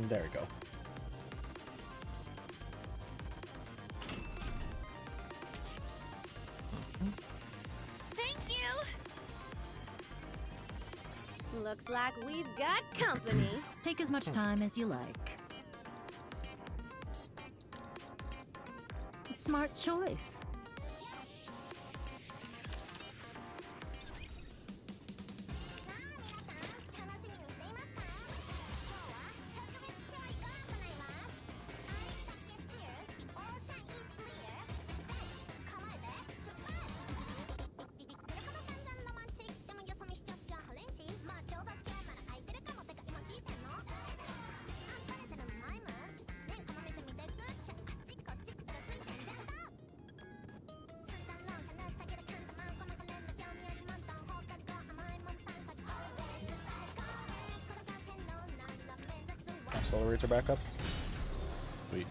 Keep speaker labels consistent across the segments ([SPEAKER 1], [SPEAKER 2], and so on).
[SPEAKER 1] There we go.
[SPEAKER 2] Thank you! Looks like we've got company.
[SPEAKER 3] Take as much time as you like. Smart choice.
[SPEAKER 1] Solar rates are back up. Sweet.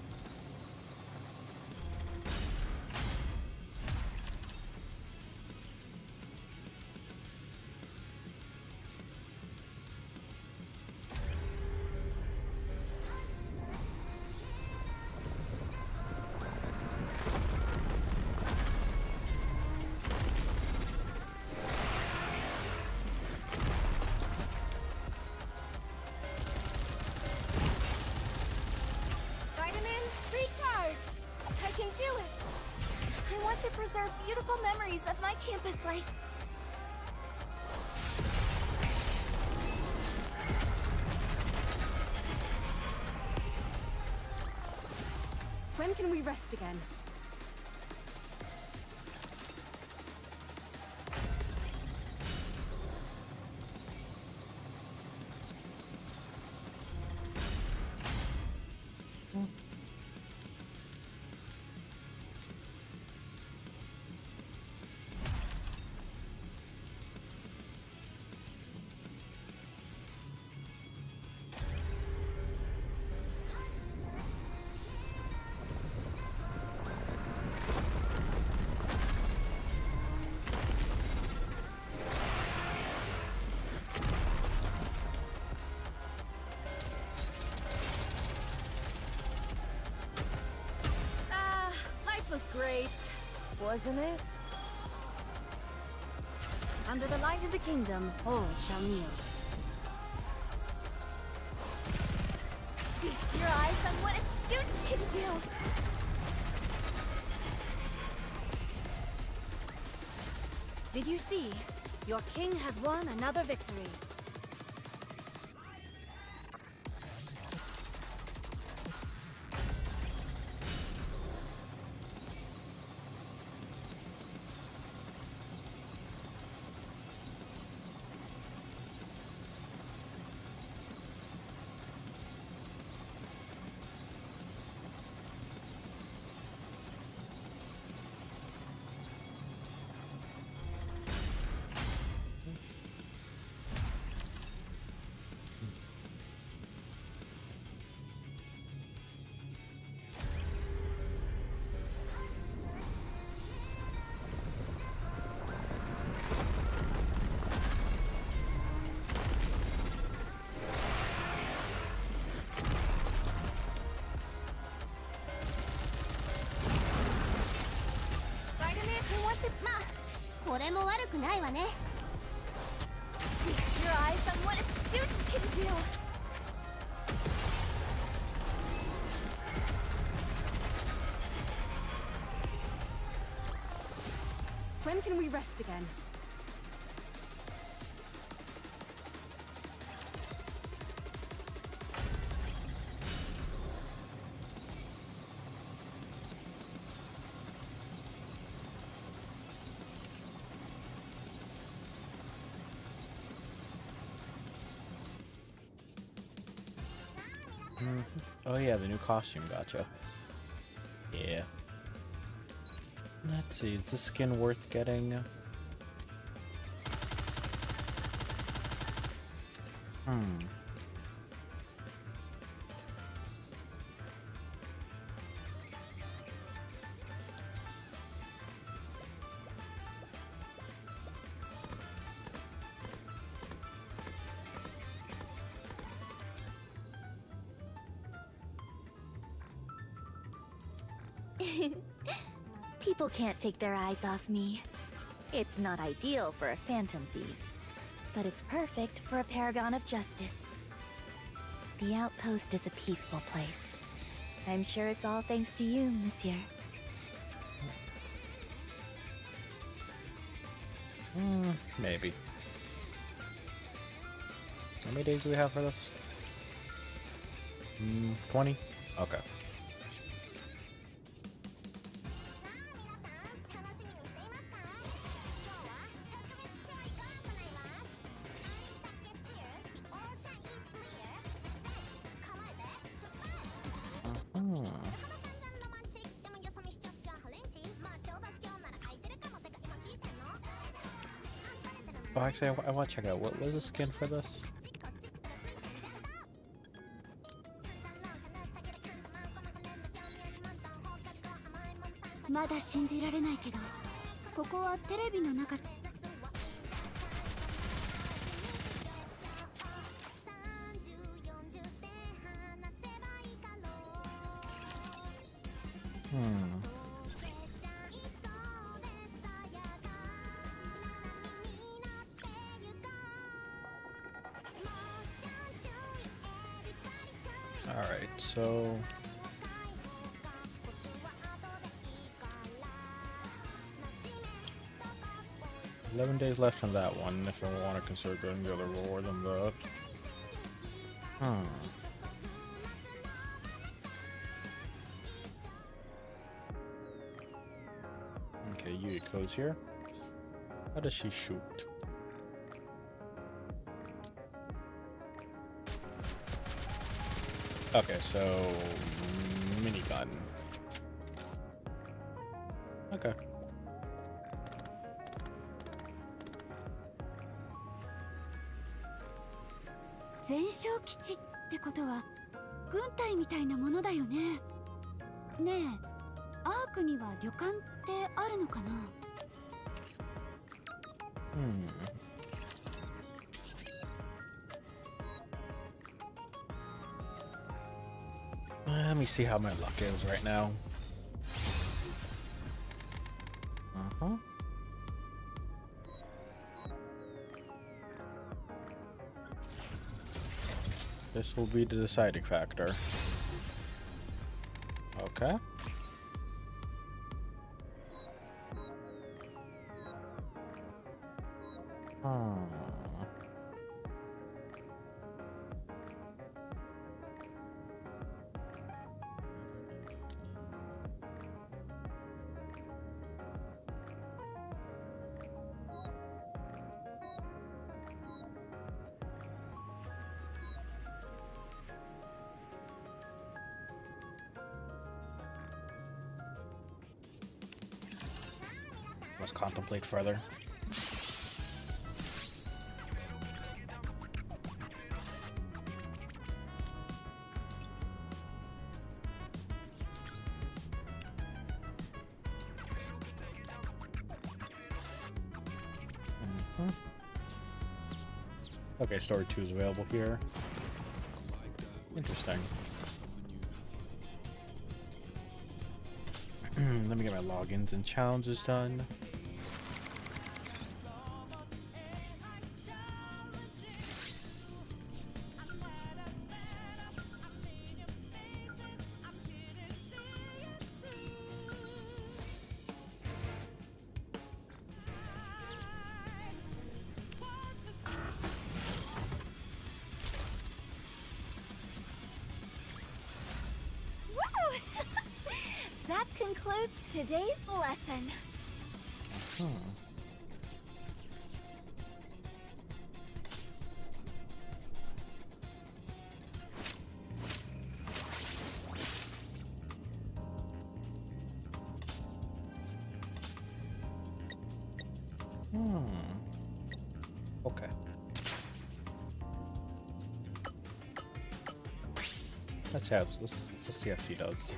[SPEAKER 2] Vitamin, recharge! I can do it! I want to preserve beautiful memories of my campus life.
[SPEAKER 4] When can we rest again? Life was great, wasn't it? Under the light of the kingdom, all shall kneel.
[SPEAKER 2] Feast your eyes on what a student can do!
[SPEAKER 4] Did you see? Your king has won another victory.
[SPEAKER 2] Ma, これも悪くないわね. Feast your eyes on what a student can do!
[SPEAKER 4] When can we rest again?
[SPEAKER 1] Oh yeah, the new costume, gotcha. Yeah. Let's see, is this skin worth getting?
[SPEAKER 2] People can't take their eyes off me. It's not ideal for a phantom thief, but it's perfect for a paragon of justice. The outpost is a peaceful place. I'm sure it's all thanks to you, monsieur.
[SPEAKER 1] Maybe. How many days do we have for this? 20? Okay. Oh, actually, I want to check out what was the skin for this? Alright, so... 11 days left on that one, if I want to consider getting the other reward than that. Okay, Yui goes here. How does she shoot? Okay, so... minigun. Okay. Let me see how my luck is right now. This will be the deciding factor. Okay. Let's contemplate further. Okay, story 2 is available here. Interesting. Let me get my logins and challenges done.
[SPEAKER 2] That concludes today's lesson.
[SPEAKER 1] Okay. Let's see how she does.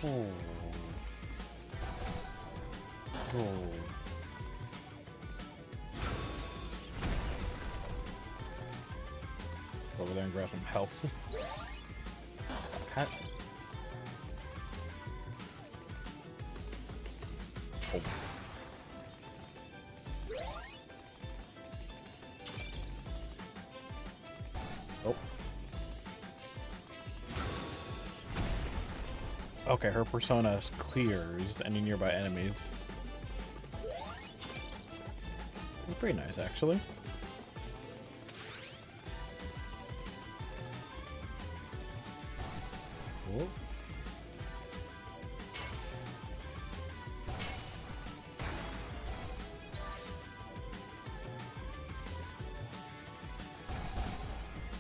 [SPEAKER 1] Oh. Oh. Over there and grab some health. Cat. Oh. Oh. Okay, her persona clears any nearby enemies. It's pretty nice, actually. Cool.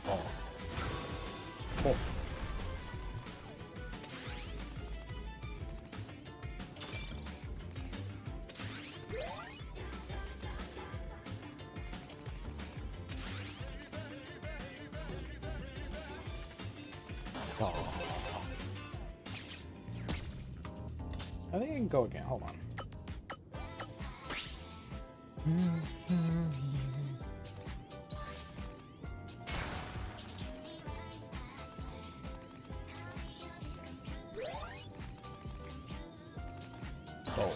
[SPEAKER 1] Oh. Oh. Oh. I think I can go again. Hold on. Oh.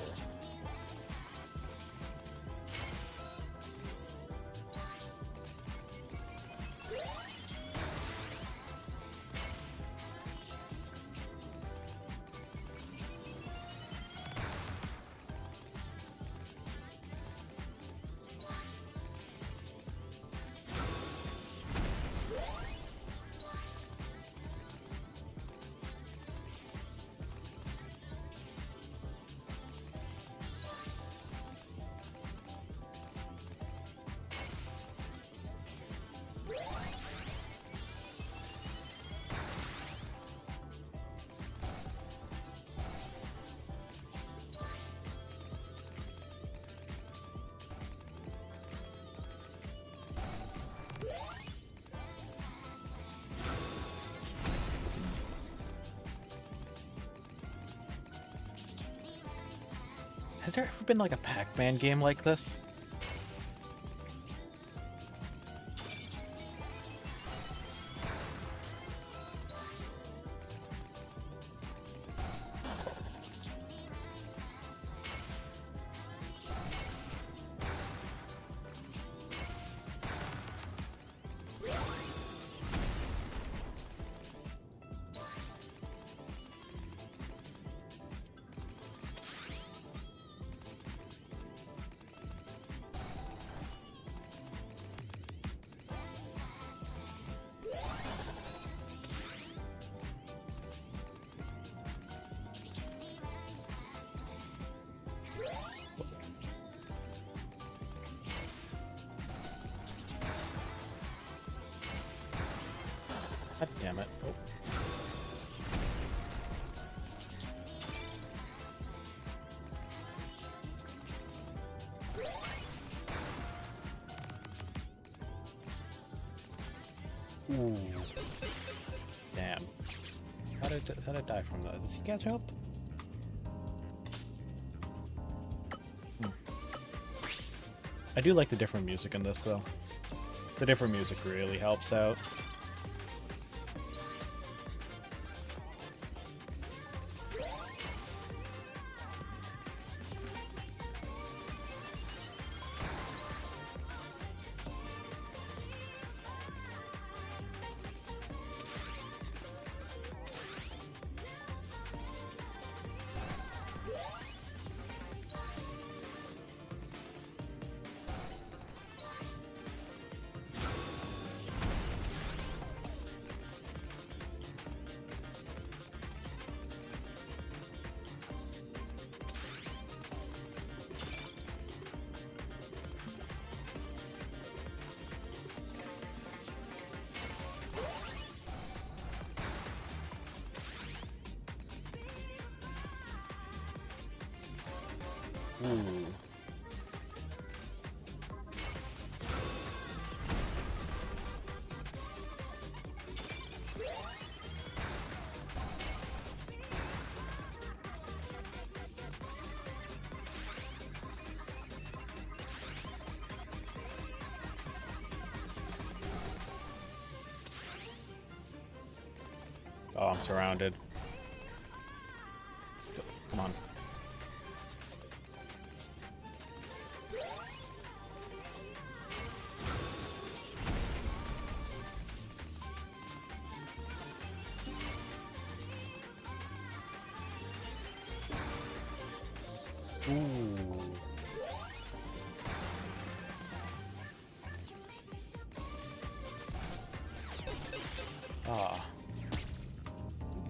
[SPEAKER 1] Has there ever been like a Pac-Man game like this? God damn it. Oh. Ooh. Damn. How'd I die from that? Does he catch up? I do like the different music in this, though. The different music really helps out. Ooh. I'm surrounded. Come on. Ooh. Ah.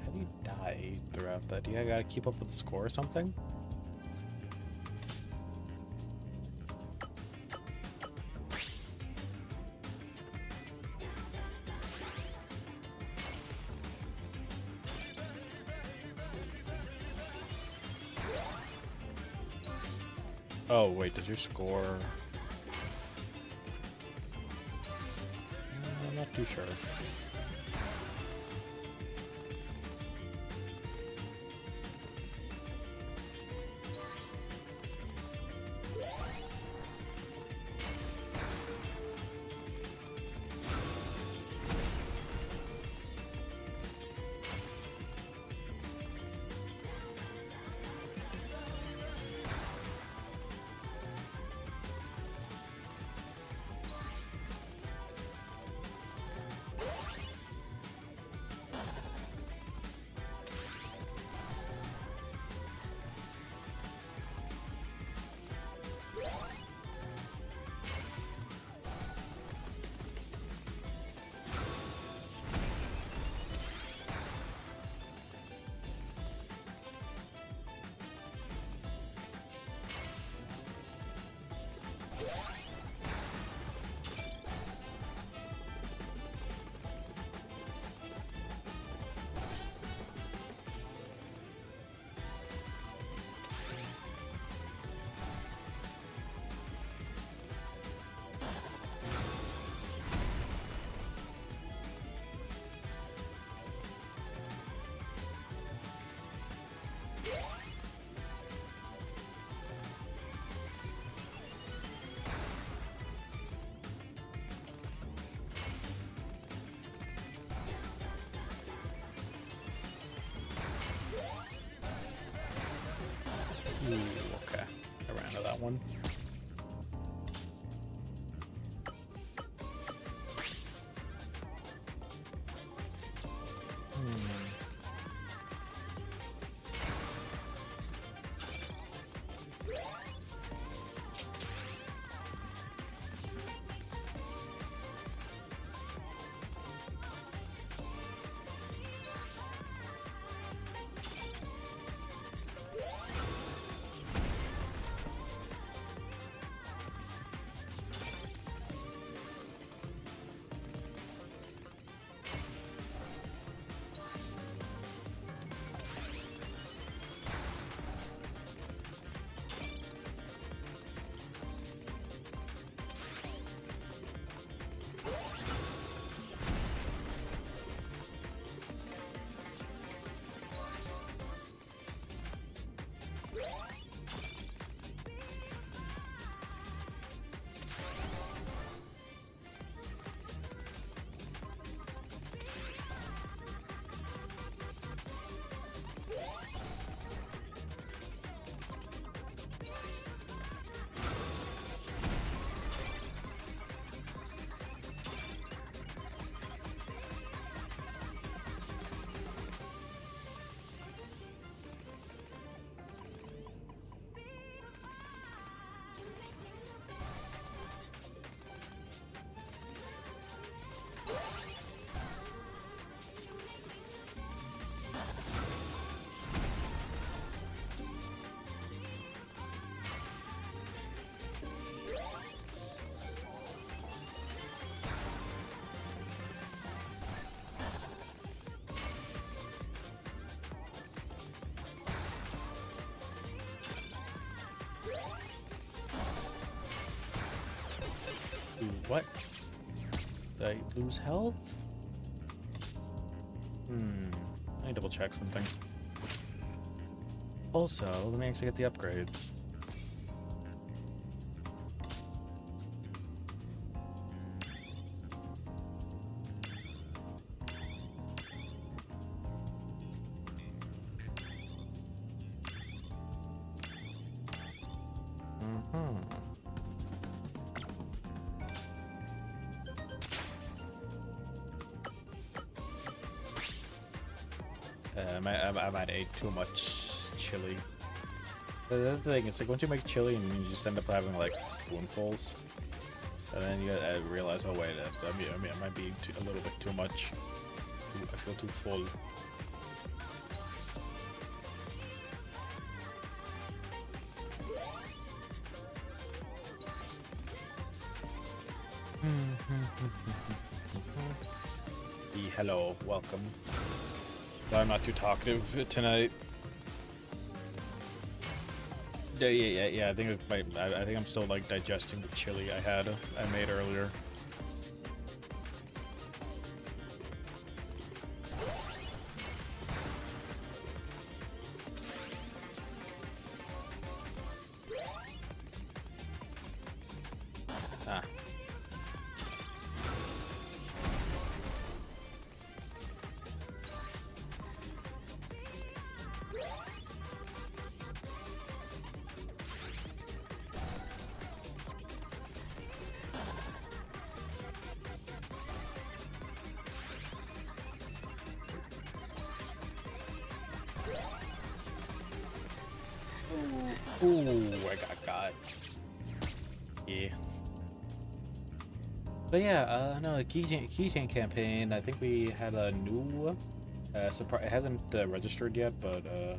[SPEAKER 1] How do you die throughout that? Do you gotta keep up with the score or something? Oh, wait, does your score... I'm not too sure. Ooh, okay. I ran out of that one. Ooh, what? Did I lose health? I need to double check something. Also, let me actually get the upgrades. I might ate too much chili. The other thing is like once you make chili and you just end up having like spoonfuls, and then you realize, oh wait, I might be a little bit too much. I feel too full. Hello, welcome. So I'm not too talkative tonight. Yeah. I think I think I'm still like digesting the chili I made earlier. Ah. Ooh, I got. Yeah. But yeah, no, the keychain campaign. I think we had a new surprise. It hasn't registered yet, but I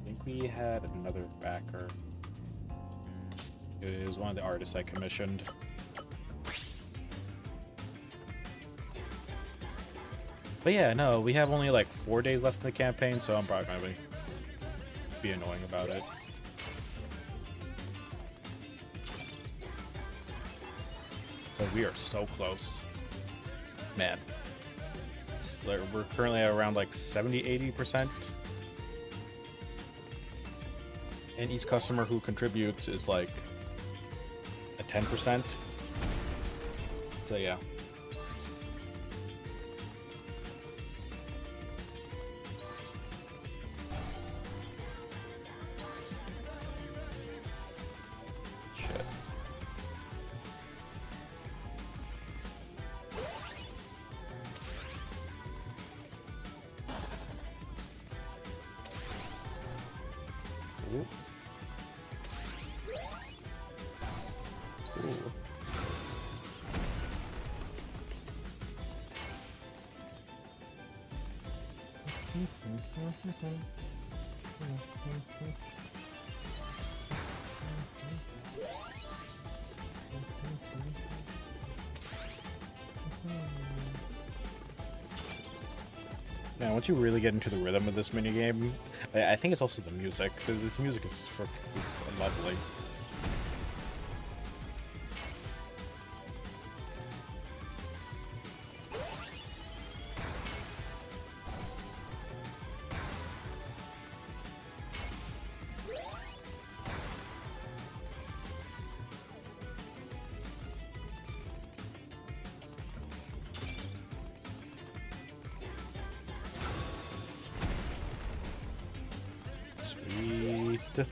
[SPEAKER 1] think we had another backer. It was one of the artists I commissioned. But yeah, no, we have only like 4 days left in the campaign, so I'm probably gonna be annoying about it. But we are so close. Man. We're currently at around like 70-80%. And each customer who contributes is like a 10%. So yeah. Ooh. Ooh. Man, once you really get into the rhythm of this minigame, I think it's also the music. This music is lovely. Sweet.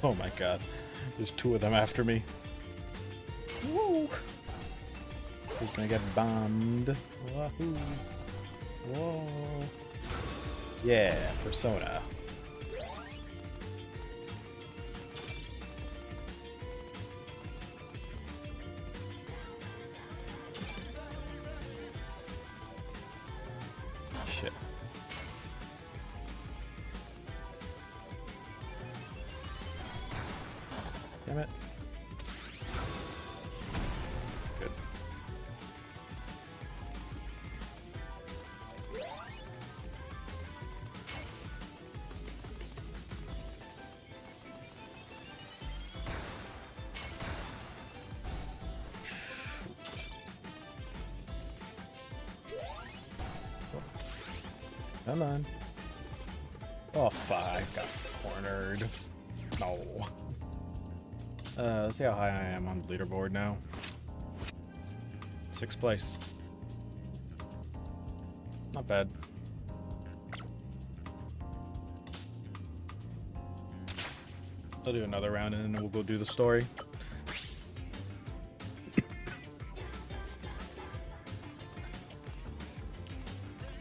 [SPEAKER 1] Oh my god. There's 2 of them after me. Woo! Who's gonna get bombed? Wahoo! Whoa! Yeah, Persona. Shit. Damn it. Good. Come on. Oh, fuck. I got cornered. No. Let's see how high I am on the leaderboard now. 6th place. Not bad. I'll do another round and then we'll go do the story.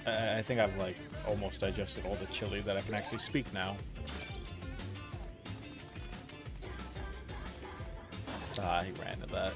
[SPEAKER 1] I think I've like almost digested all the chili that I can actually speak now. Ah, he ran to that.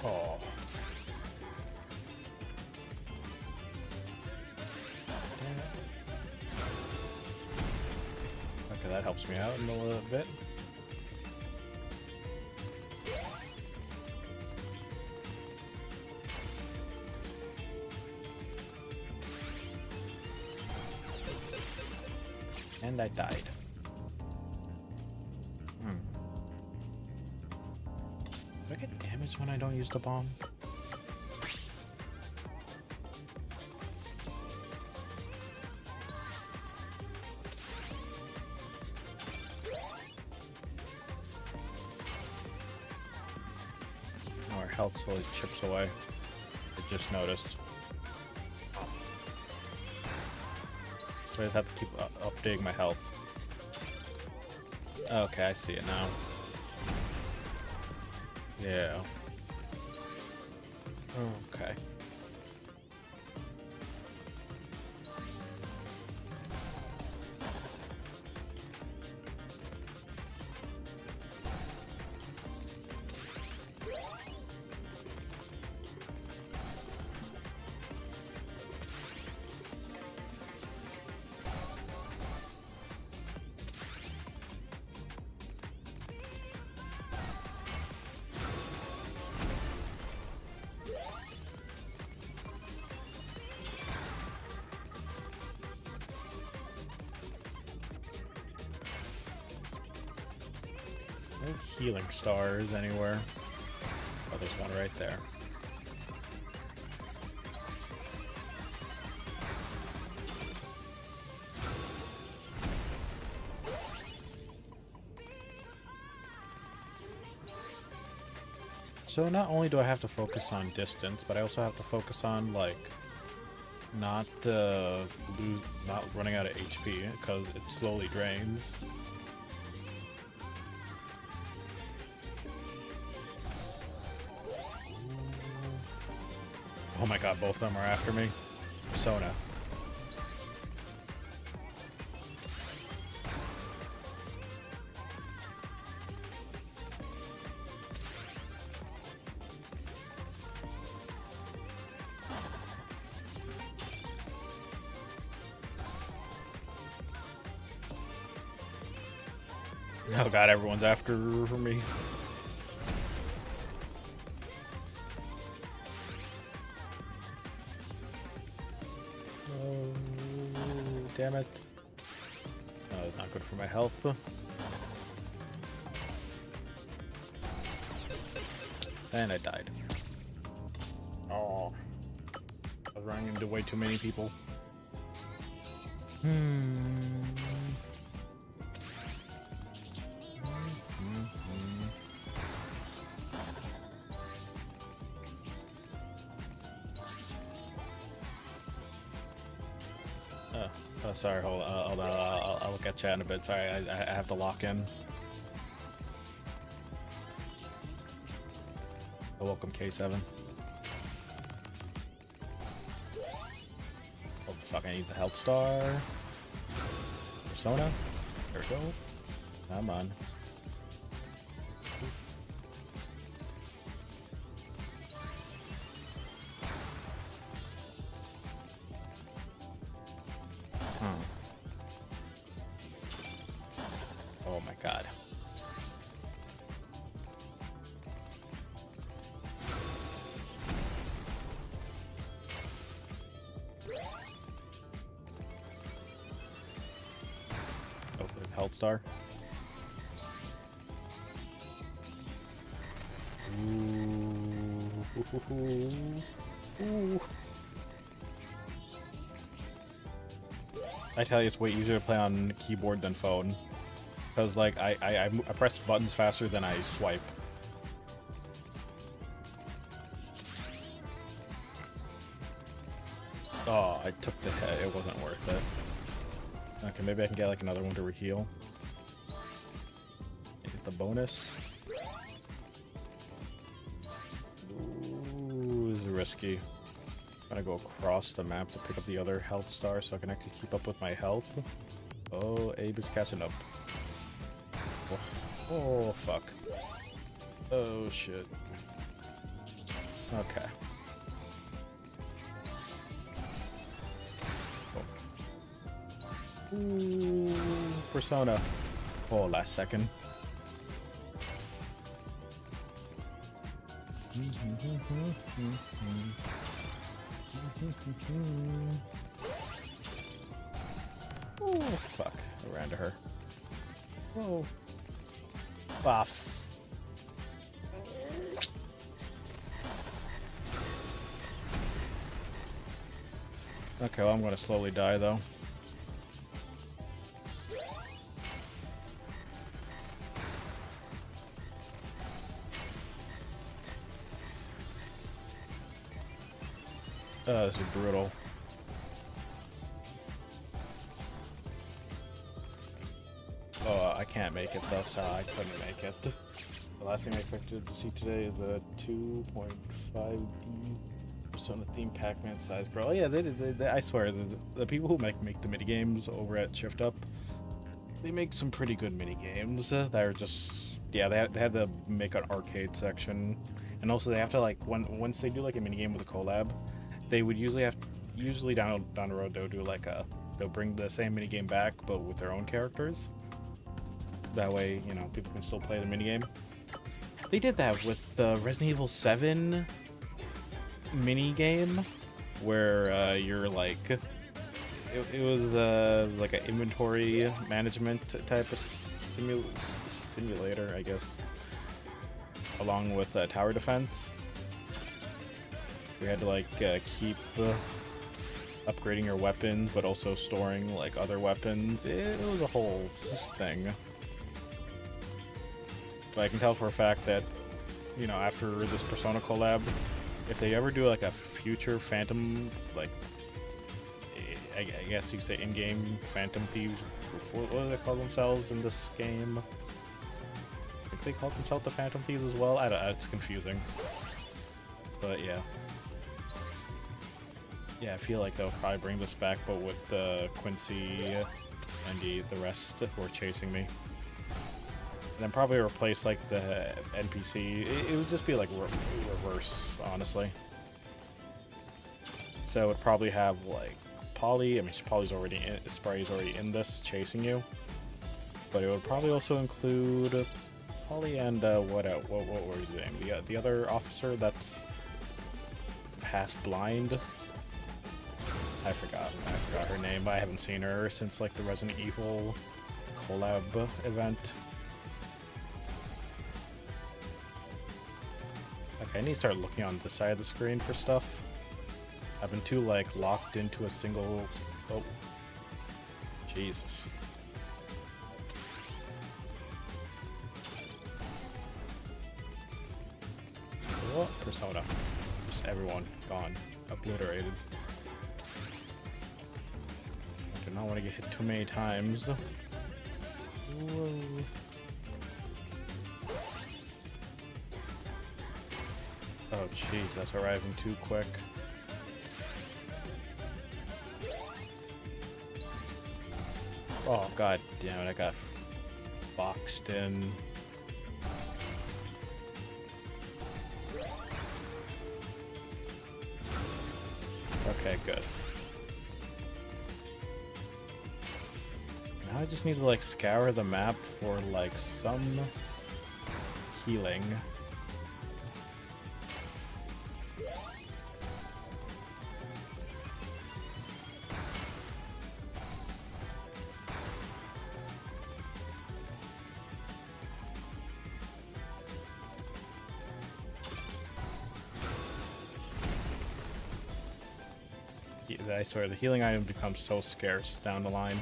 [SPEAKER 1] Oh. Okay, that helps me out in a little bit. And I died. Do I get damaged when I don't use the bomb? Our health slowly chips away. I just noticed. So I just have to keep updating my health. Okay, I see it now. Yeah. Okay. No healing stars anywhere. Oh, there's one right there. So not only do I have to focus on distance, but I also have to focus on like not running out of HP because it slowly drains. Oh my god, both of them are after me. Persona. Oh god, everyone's after me. Oh, damn it. Oh, it's not good for my health. And I died. Oh. I was running into way too many people. Oh, sorry, hold on. I'll look at chat in a bit. Sorry, I have to lock in. Oh, welcome, K7. Oh, fuck, I need the health star. Persona. There we go. Come on. Oh my god. Oh, the health star. Ooh. I tell you, it's way easier to play on keyboard than phone. Because, like, I press buttons faster than I swipe. Oh, I took the hit. It wasn't worth it. Okay, maybe I can get, like, another one to re-heal. Get the bonus. Ooh, this is risky. I'm gonna go across the map to pick up the other health star so I can actually keep up with my health. Oh, Abe is catching up. Oh, fuck. Oh, shit. Okay. Oh. Ooh, Persona. Oh, last second. Oh, fuck. I ran to her. Whoa. Buff. Okay, well, I'm gonna slowly die though. This is brutal. Oh, I can't make it though, so I couldn't make it. The last thing I expected to see today is a 2.5D Persona themed Pac-Man size girl. Oh yeah, they I swear, the people who make the minigames over at Shift Up, they make some pretty good minigames that are just, yeah, they had to make an arcade section. And also they have to, like, once they do like a minigame with a collab, they would usually down the road they'll do like they'll bring the same minigame back but with their own characters. That way, you know, people can still play the minigame. They did that with the Resident Evil 7 minigame where you're like it was like an inventory management type of simulator, I guess, along with tower defense. We had to like keep upgrading your weapons, but also storing like other weapons. It was a whole thing. But I can tell for a fact that, you know, after this Persona collab, if they ever do like a future Phantom, like I guess you could say in-game Phantom Thieves, what do they call themselves in this game? I think they call themselves the Phantom Thieves as well. I don't, it's confusing. But yeah. Yeah, I feel like they'll probably bring this back, but with Quincy and the rest who are chasing me. And then probably replace like the NPC. It would just be like reverse, honestly. So it would probably have like Polly. I mean, Polly's already Spray's already in this, chasing you. But it would probably also include Polly and what were his name? The other officer that's half blind. I forgot her name. I haven't seen her since like the Resident Evil collab event. I Okay, I need to start looking on this side of the screen for stuff. I've been too, like, locked into a single... Oh. Jesus. What? Persona. Just everyone gone. Obliterated. I do not want to get hit too many times. Whoa. Oh jeez, that's arriving too quick. Oh god damn it, I got boxed in. Okay, good. Now I just need to like scour the map for like some healing. I swear, the healing item becomes so scarce down the line.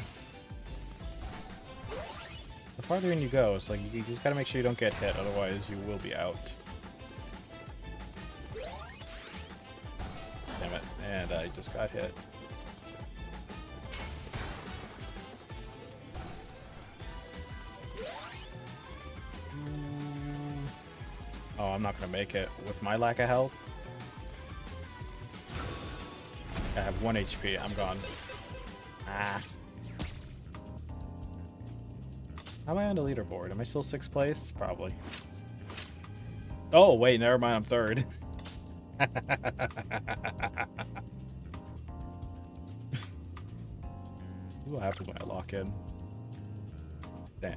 [SPEAKER 1] The farther in you go, it's like you just gotta make sure you don't get hit, otherwise you will be out. Damn it, and I just got hit. Oh, I'm not gonna make it with my lack of health. I have 1 HP. I'm gone. Ah. How am I on the leaderboard? Am I still 6th place? Probably. Oh, wait. Never mind. I'm 3rd. What happens when I lock in? Damn.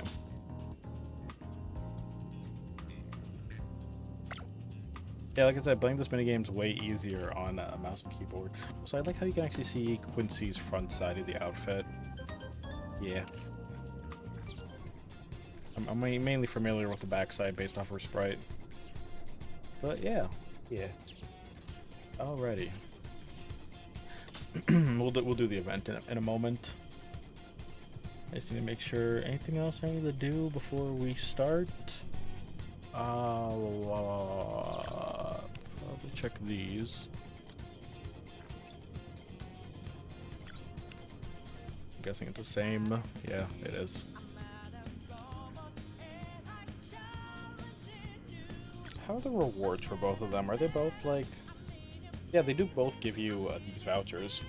[SPEAKER 1] Yeah, like I said, playing this minigame's way easier on a mouse and keyboard. So I like how you can actually see Quincy's front side of the outfit. Yeah. I'm mainly familiar with the backside based off her sprite. But yeah. Yeah. Alrighty. We'll do the event in a moment. I just need to make sure anything else I need to do before we start. Probably check these. I'm guessing it's the same. Yeah, it is. How are the rewards for both of them? Are they both like... Yeah, they do both give you these vouchers.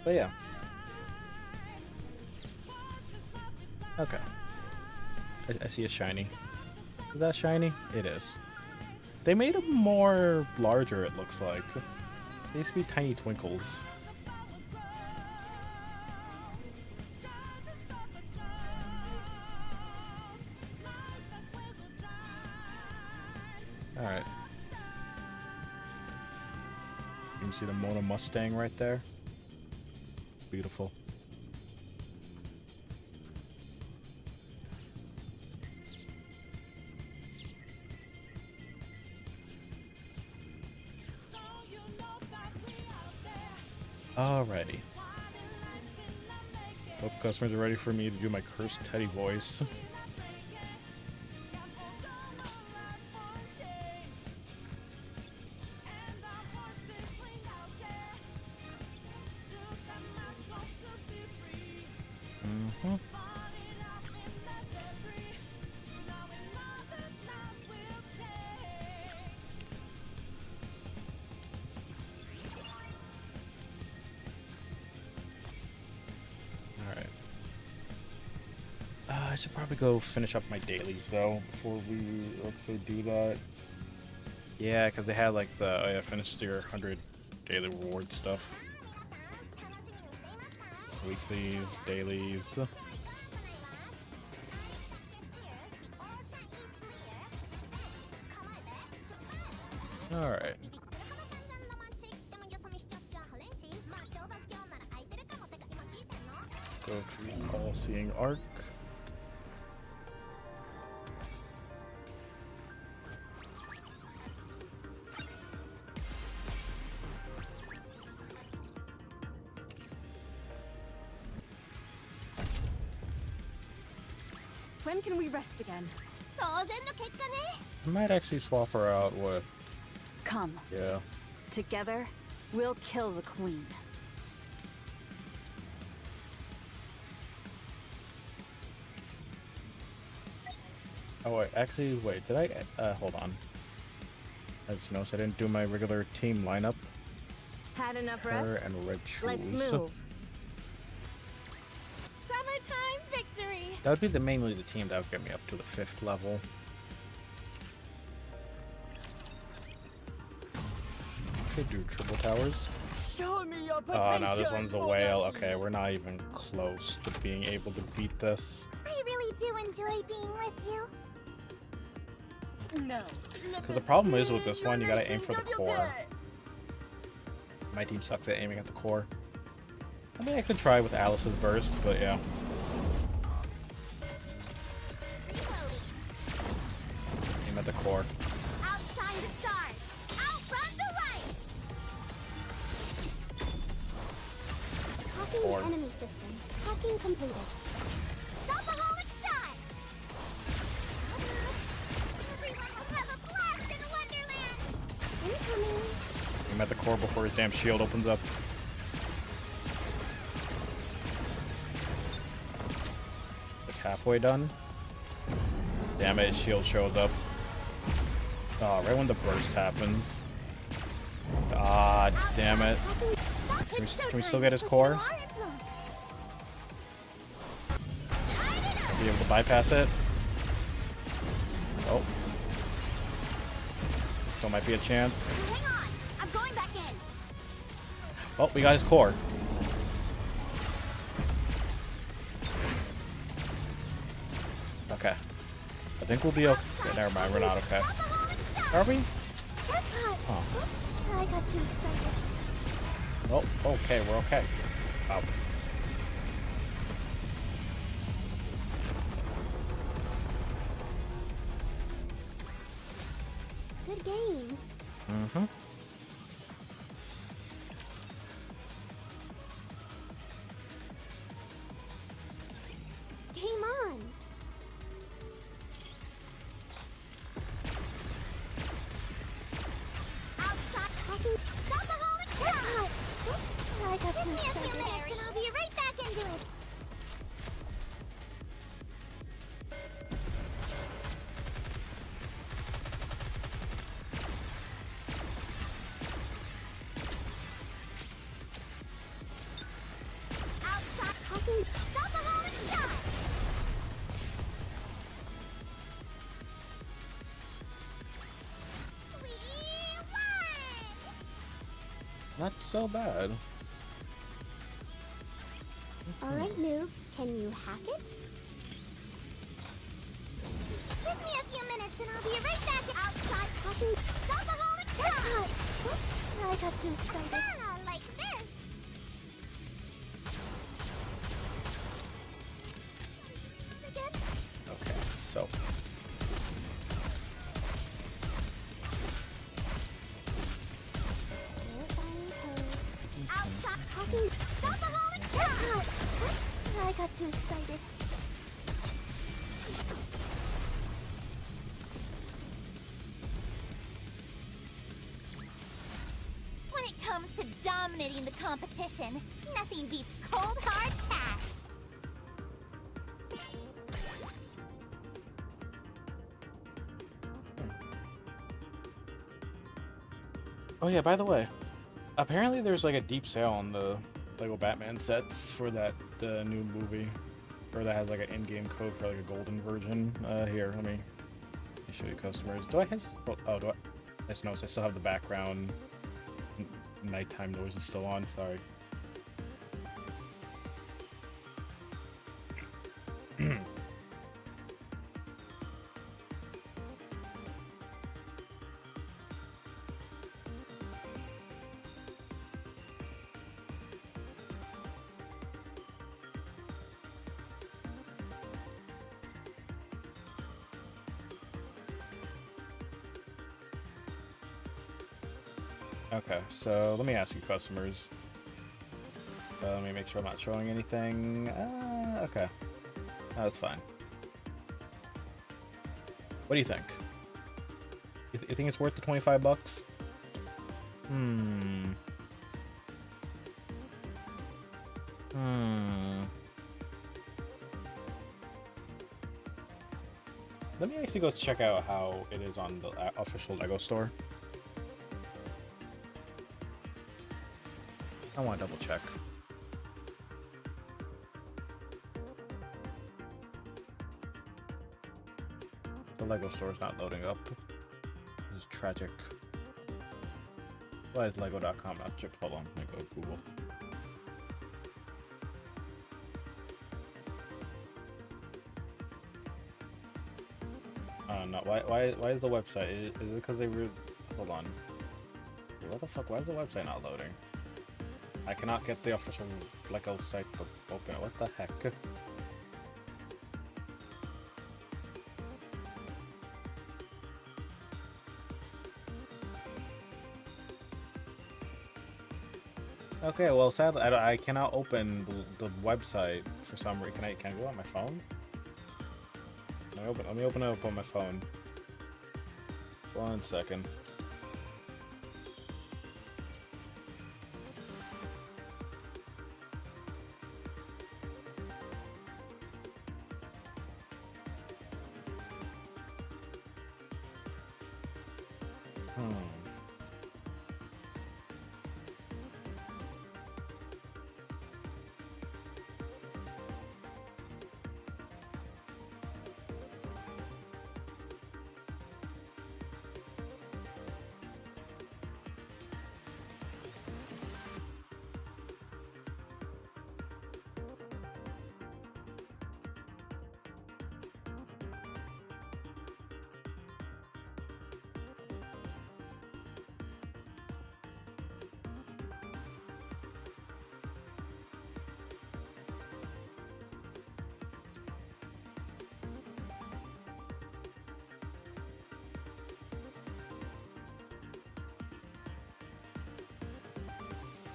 [SPEAKER 1] But yeah. Okay. I see a shiny. Is that shiny? It is. They made them more larger, it looks like. They used to be tiny twinkles. Alright. You can see the Mona Mustang right there. Beautiful. Alrighty. Hope customers are ready for me to do my cursed Teddy voice. I should probably go finish up my dailies though before we actually do that. Yeah, because they had like the, oh yeah, finish your 100 daily reward stuff. Weeklies, dailies. Alright. Go to All Seeing Arc.
[SPEAKER 4] When can we rest again?
[SPEAKER 1] I might actually swap her out with,
[SPEAKER 4] Come.
[SPEAKER 1] yeah.
[SPEAKER 4] Together, we'll kill the queen.
[SPEAKER 1] Oh wait, actually, wait, did I, hold on. I just noticed I didn't do my regular team lineup.
[SPEAKER 4] Had enough
[SPEAKER 1] Her
[SPEAKER 4] rest?
[SPEAKER 1] and red shoes.
[SPEAKER 4] Let's move. Summertime victory!
[SPEAKER 1] That would be mainly the team that would get me up to the 5th level. Could do triple towers.
[SPEAKER 4] Show me your
[SPEAKER 1] Oh no, this one's a whale. Okay, we're not even close to being able to beat this.
[SPEAKER 2] I really do enjoy being with you.
[SPEAKER 4] No.
[SPEAKER 1] Because the problem is with this one, you gotta aim for the core. My team sucks at aiming at the core. I mean, I could try with Alice's burst, but yeah. Aim at the core.
[SPEAKER 2] Outshine the stars. Outrun the light. Hacking
[SPEAKER 1] Or-
[SPEAKER 2] the enemy system. Hacking completed. Double-holic shot. Everyone will have a blast in Wonderland. Incoming.
[SPEAKER 1] Aim at the core before his damn shield opens up. Like halfway done. Damn it, his shield shows up. Oh, right when the burst happens. Ah, damn it. Can we still get his core? I'll be able to bypass it. Oh. Still might be a chance.
[SPEAKER 2] Hang on. I'm going back in.
[SPEAKER 1] Oh, we got his core. Okay. I think we'll be okay. Never mind, we're not okay. Are we?
[SPEAKER 2] Jackpot.
[SPEAKER 1] Oh.
[SPEAKER 2] Oops. I got too excited.
[SPEAKER 1] Oh, okay, we're okay. Oh.
[SPEAKER 2] Good game.
[SPEAKER 1] Mm-hmm.
[SPEAKER 2] Game on. Outshot. Hacking. Double-holic shot. Oops. I got too excited. Give me a few minutes and I'll be right back into it. Outshot. Hacking. Double-holic shot. We won!
[SPEAKER 1] Not so bad.
[SPEAKER 2] Alright, noobs, can you hack it? Give me a few minutes and I'll be right back. Outshot. Hacking. Double-holic shot. Oops, I got too excited. Like this. Again.
[SPEAKER 1] Okay, so.
[SPEAKER 2] Outshot. Hacking. Double-holic shot. Oops, I got too excited. When it comes to dominating the competition, nothing beats cold hard cash.
[SPEAKER 1] Oh yeah, by the way, apparently there's like a deep sale on the Lego Batman sets for that new movie, or that has like an in-game code for like a golden version. Here, let me show you customers. Do I have? Oh, do I? I just noticed I still have the background nighttime noises still on. Sorry. Okay, so let me ask you, customers. Let me make sure I'm not showing anything. Okay, that's fine. What do you think? You think it's worth the 25 bucks? Let me actually go check out how it is on the official LEGO store. I want to double check. The LEGO store is not loading up. This is tragic. Why is Lego.com not chipped? Hold on, let me go Google. No, why is the website? Is it because they hold on. What the fuck? Why is the website not loading? I cannot get the official Lego site to open it. What the heck? Okay, well, sadly, I cannot open the website for some reason. Can I go on my phone? Let me open it up on my phone. 1 second.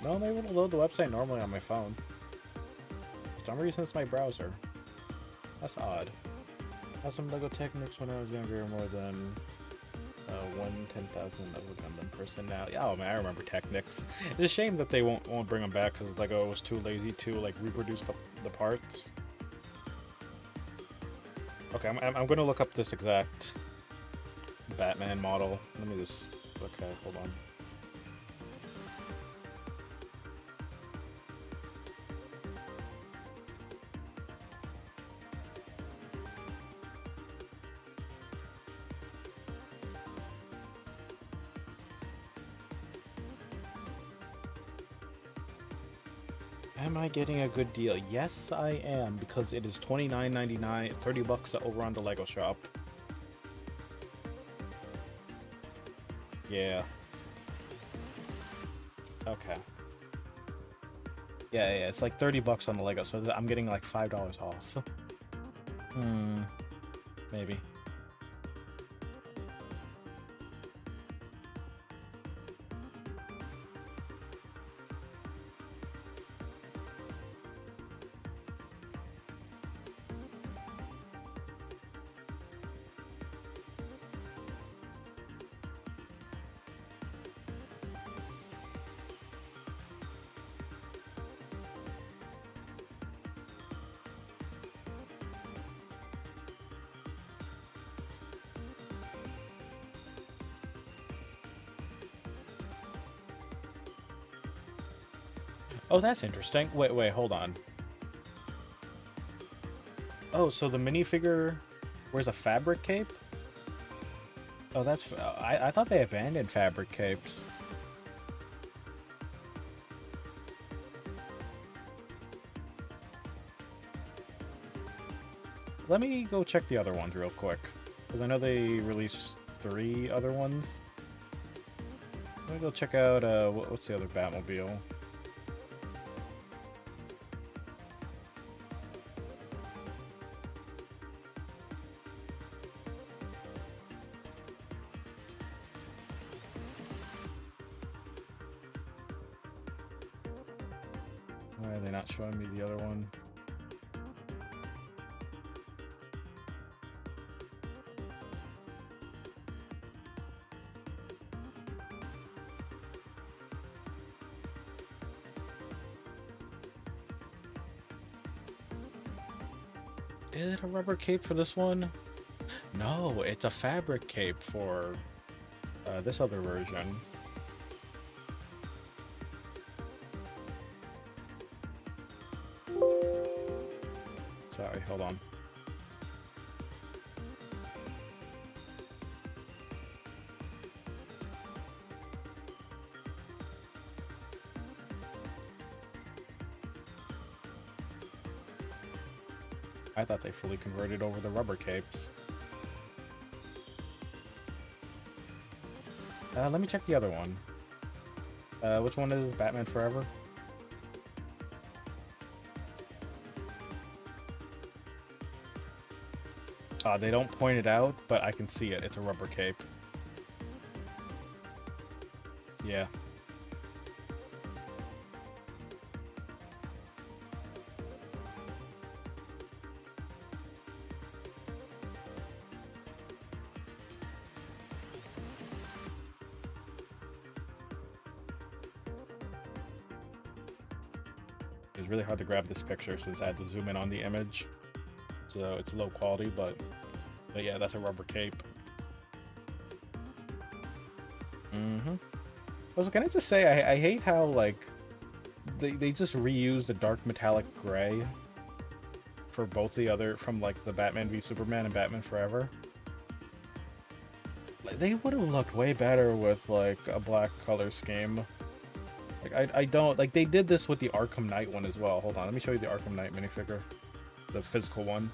[SPEAKER 1] No, I'm able to load the website normally on my phone. For some reason, it's my browser. That's odd. I had some LEGO Technics when I was younger, more than 10,000 LEGO Gundam person now. Yeah, oh man, I remember Technics. It's a shame that they won't bring them back because LEGO was too lazy to like reproduce the parts. Okay, I'm gonna look up this exact Batman model. Let me just. Okay, hold on. Am I getting a good deal? Yes, I am, because it is $29.99, 30 bucks over on the LEGO shop. Yeah. Okay. Yeah, it's like 30 bucks on the LEGO, so I'm getting like $5 off. Maybe. Oh, that's interesting. Wait, hold on. Oh, so the minifigure wears a fabric cape? Oh, that's... I thought they abandoned fabric capes. Let me go check the other ones real quick. Because I know they released 3 other ones. Let me go check out, what's the other Batmobile? Why are they not showing me the other one? Is it a rubber cape for this one? No, it's a fabric cape for this other version. Sorry, hold on. I thought they fully converted over the rubber capes. Let me check the other one. Which one is Batman Forever? They don't point it out, but I can see it. It's a rubber cape. Yeah. It's really hard to grab this picture since I had to zoom in on the image. So it's low quality, but yeah, that's a rubber cape. Also, can I just say, I hate how, like, they just reuse the dark metallic gray for both the other, from, like, the Batman v Superman and Batman Forever. Like, they would have looked way better with, like, a black color scheme. Like, I don't, like, they did this with the Arkham Knight one as well. Hold on, let me show you the Arkham Knight minifigure. The physical one.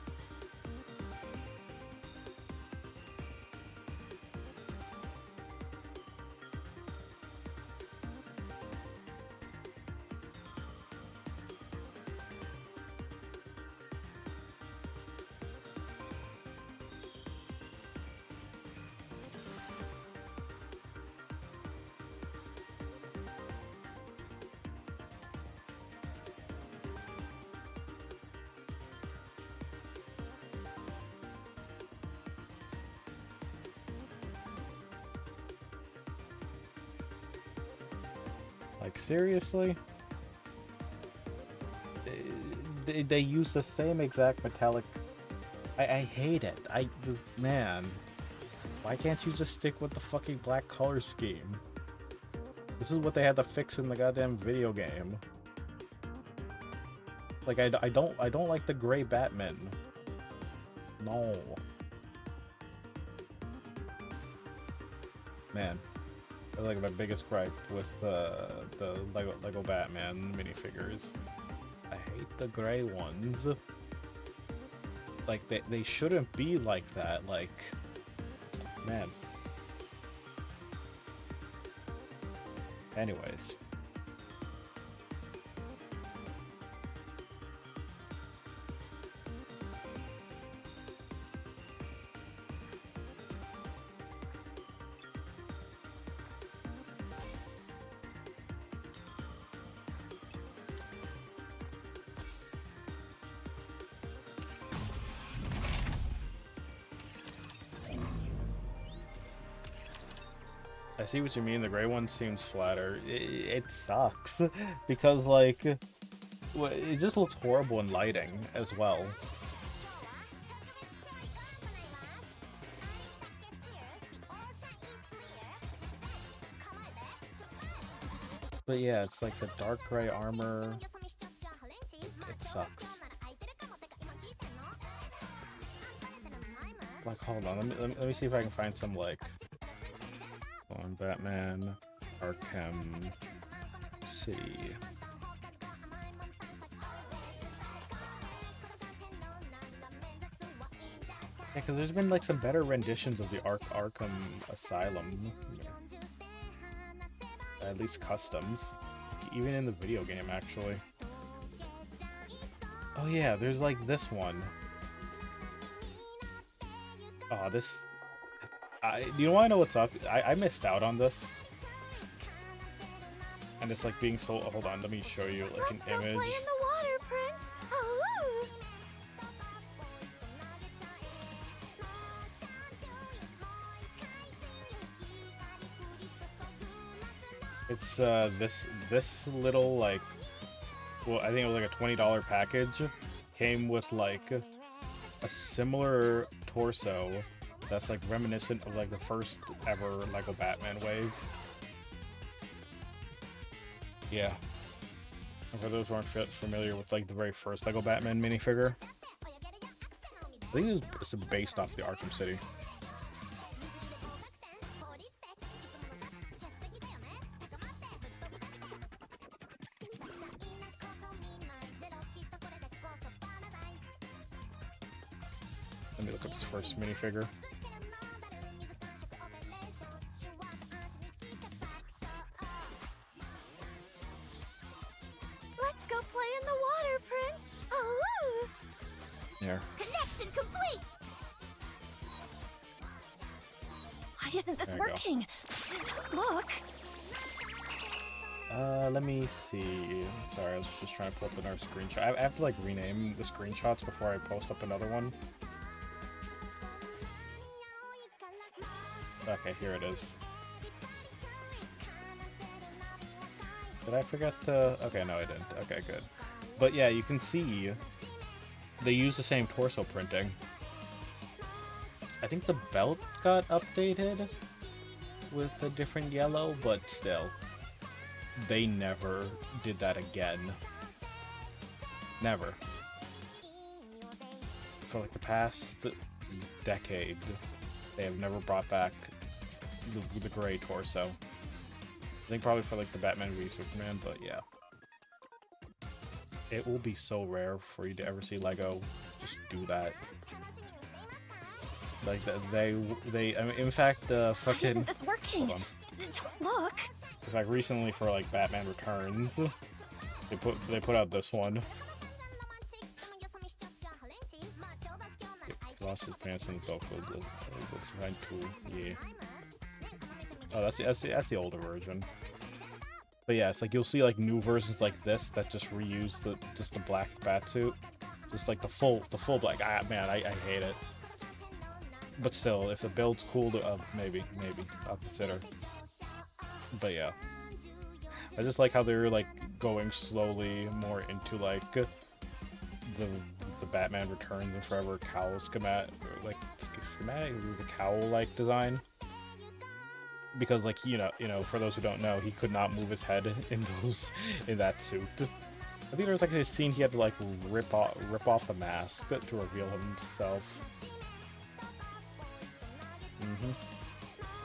[SPEAKER 1] Like, seriously? They use the same exact metallic... I hate it. Man. Why can't you just stick with the fucking black color scheme? This is what they had to fix in the goddamn video game. Like, I don't like the gray Batman. No. Man. That's like my biggest gripe with the Lego Batman minifigures. I hate the gray ones. Like, they shouldn't be like that. Like, man. Anyways. I see what you mean. The gray one seems flatter. It sucks because, like, it just looks horrible in lighting as well. But yeah, it's like the dark gray armor. It sucks. Like, hold on. Let me see if I can find some, like, on Batman Arkham. Let's see. Yeah, because there's been like some better renditions of the Arkham Asylum. At least customs. Even in the video game, actually. Oh yeah, there's like this one. Oh, this... you know why I know what's up? I missed out on this. And it's like being so... Hold on, let me show you like an image.
[SPEAKER 4] Play in the water, Prince. Oh.
[SPEAKER 1] It's this little, like, well, I think it was like a $20 package. Came with like a similar torso that's like reminiscent of like the first ever Lego Batman wave. Yeah. And for those who aren't familiar with like the very first Lego Batman minifigure, I think it's based off the Arkham City. Let me look up his first minifigure.
[SPEAKER 4] Let's go play in the water, Prince. Oh,
[SPEAKER 1] There.
[SPEAKER 4] connection complete. Why isn't this
[SPEAKER 1] There you go.
[SPEAKER 4] working? Look.
[SPEAKER 1] Let me see. Sorry, I was just trying to pull up another screenshot. I have to like rename the screenshots before I post up another one. Okay, here it is. Did I forget to... Okay, no, I didn't. Okay, good. But yeah, you can see they use the same torso printing. I think the belt got updated with a different yellow, but still. They never did that again. Never. For like the past decade, they have never brought back the gray torso. I think probably for like the Batman v Superman, but yeah. It will be so rare for you to ever see Lego just do that. Like they I mean, in fact,
[SPEAKER 4] Why isn't this working?
[SPEAKER 1] Hold on.
[SPEAKER 4] Look.
[SPEAKER 1] In fact, recently for like Batman Returns, they put out this one. Lost his pants and both of the tool. Yeah. Oh, that's the older version. But yeah, it's like you'll see like new versions like this that just reuse the black batsuit, just like the full black. Man, I hate it. But still, if the build's cool, maybe I'll consider. But yeah, I just like how they're like going slowly more into like the Batman Returns and Forever cowl schematic, the cowl like design. Because like you know, for those who don't know, he could not move his head in that suit. I think there was like a scene he had to like rip off the mask to reveal himself.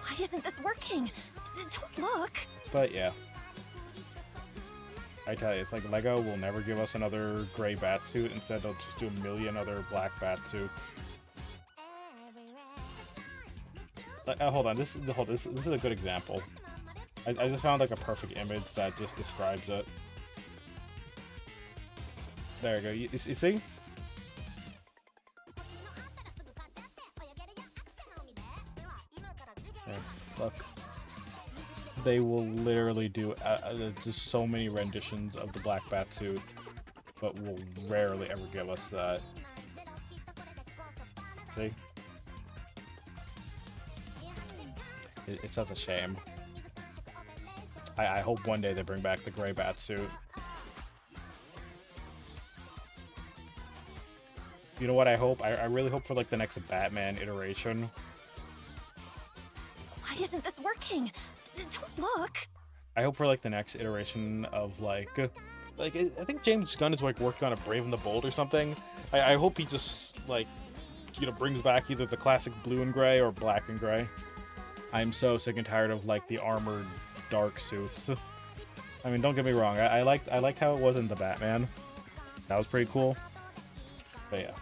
[SPEAKER 4] Why isn't this working? Don't look.
[SPEAKER 1] But yeah, I tell you, it's like Lego will never give us another gray batsuit. Instead, they'll just do a million other black batsuits. Hold on, this is a good example. I just found like a perfect image that just describes it. There you go. You see? There, look. They will literally do just so many renditions of the black batsuit, but will rarely ever give us that. See? It's such a shame. I hope one day they bring back the gray batsuit. You know what I hope? I really hope for like the next Batman iteration.
[SPEAKER 4] Why isn't this working? Don't look.
[SPEAKER 1] I hope for like the next iteration of like I think James Gunn is like working on a Brave and the Bold or something. I hope he just like brings back either the classic blue and gray or black and gray. I'm so sick and tired of like the armored dark suits. I mean, don't get me wrong. I liked how it was in the Batman. That was pretty cool. But yeah,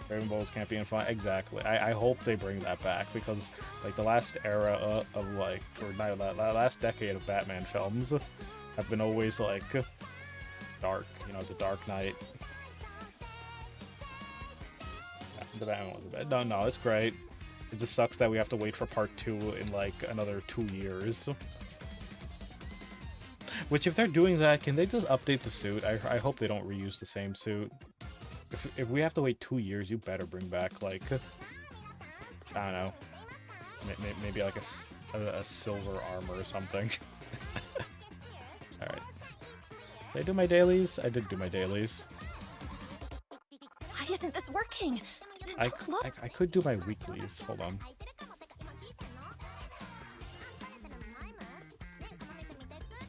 [SPEAKER 1] Brave and Bold can't be in fun. Exactly. I hope they bring that back because like the last era of like, or not last decade of Batman films have been always like dark. You know, the Dark Knight. Yeah, the Batman was bad. No, it's great. It just sucks that we have to wait for part 2 in like another 2 years. Which, if they're doing that, can they just update the suit? I hope they don't reuse the same suit. If we have to wait 2 years, you better bring back like, I don't know, maybe like a silver armor or something. All right. Did I do my dailies? I did do my dailies.
[SPEAKER 4] Why Why isn't this working?
[SPEAKER 1] I could do my weeklies. Hold on.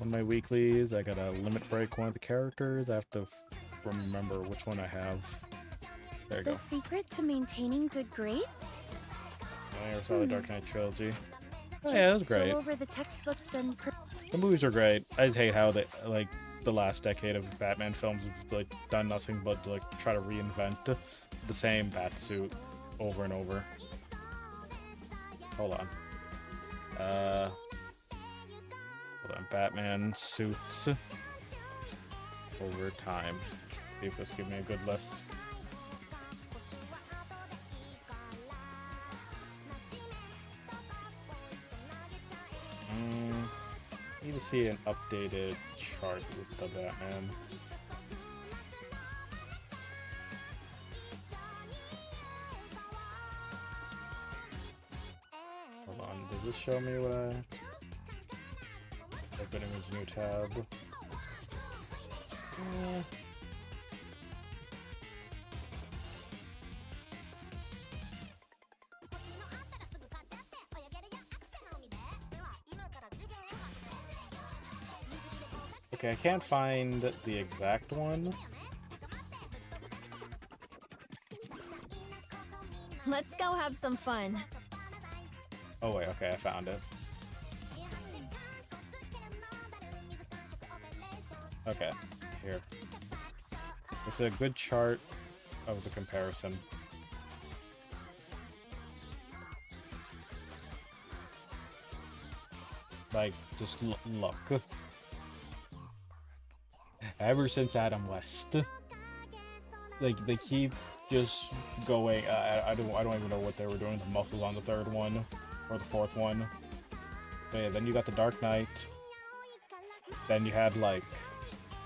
[SPEAKER 1] On my weeklies, I gotta limit break one of the characters. I have to remember which one I have. There you go.
[SPEAKER 4] The secret to maintaining good grades?
[SPEAKER 1] I never saw the Dark Knight trilogy. Oh yeah, it was great.
[SPEAKER 4] Go over the textbooks and
[SPEAKER 1] The movies are great. I just hate how they like the last decade of Batman films have like done nothing but to, like try to reinvent the same bat suit over and over. Hold on. Hold on. Batman suits over time. See if this gives me a good list. Need to see an updated chart with the Batman. Hold on, does this show me what I... Opening a new tab. Okay, I can't find the exact one.
[SPEAKER 4] let's go have some fun.
[SPEAKER 1] Oh wait, okay, I found it. Okay, here. It's a good chart of the comparison. Like, just look. Ever since Adam West, like they keep just going. I don't even know what they were doing. The muscles on the third one or the fourth one. But yeah, then you got the Dark Knight. Then you had like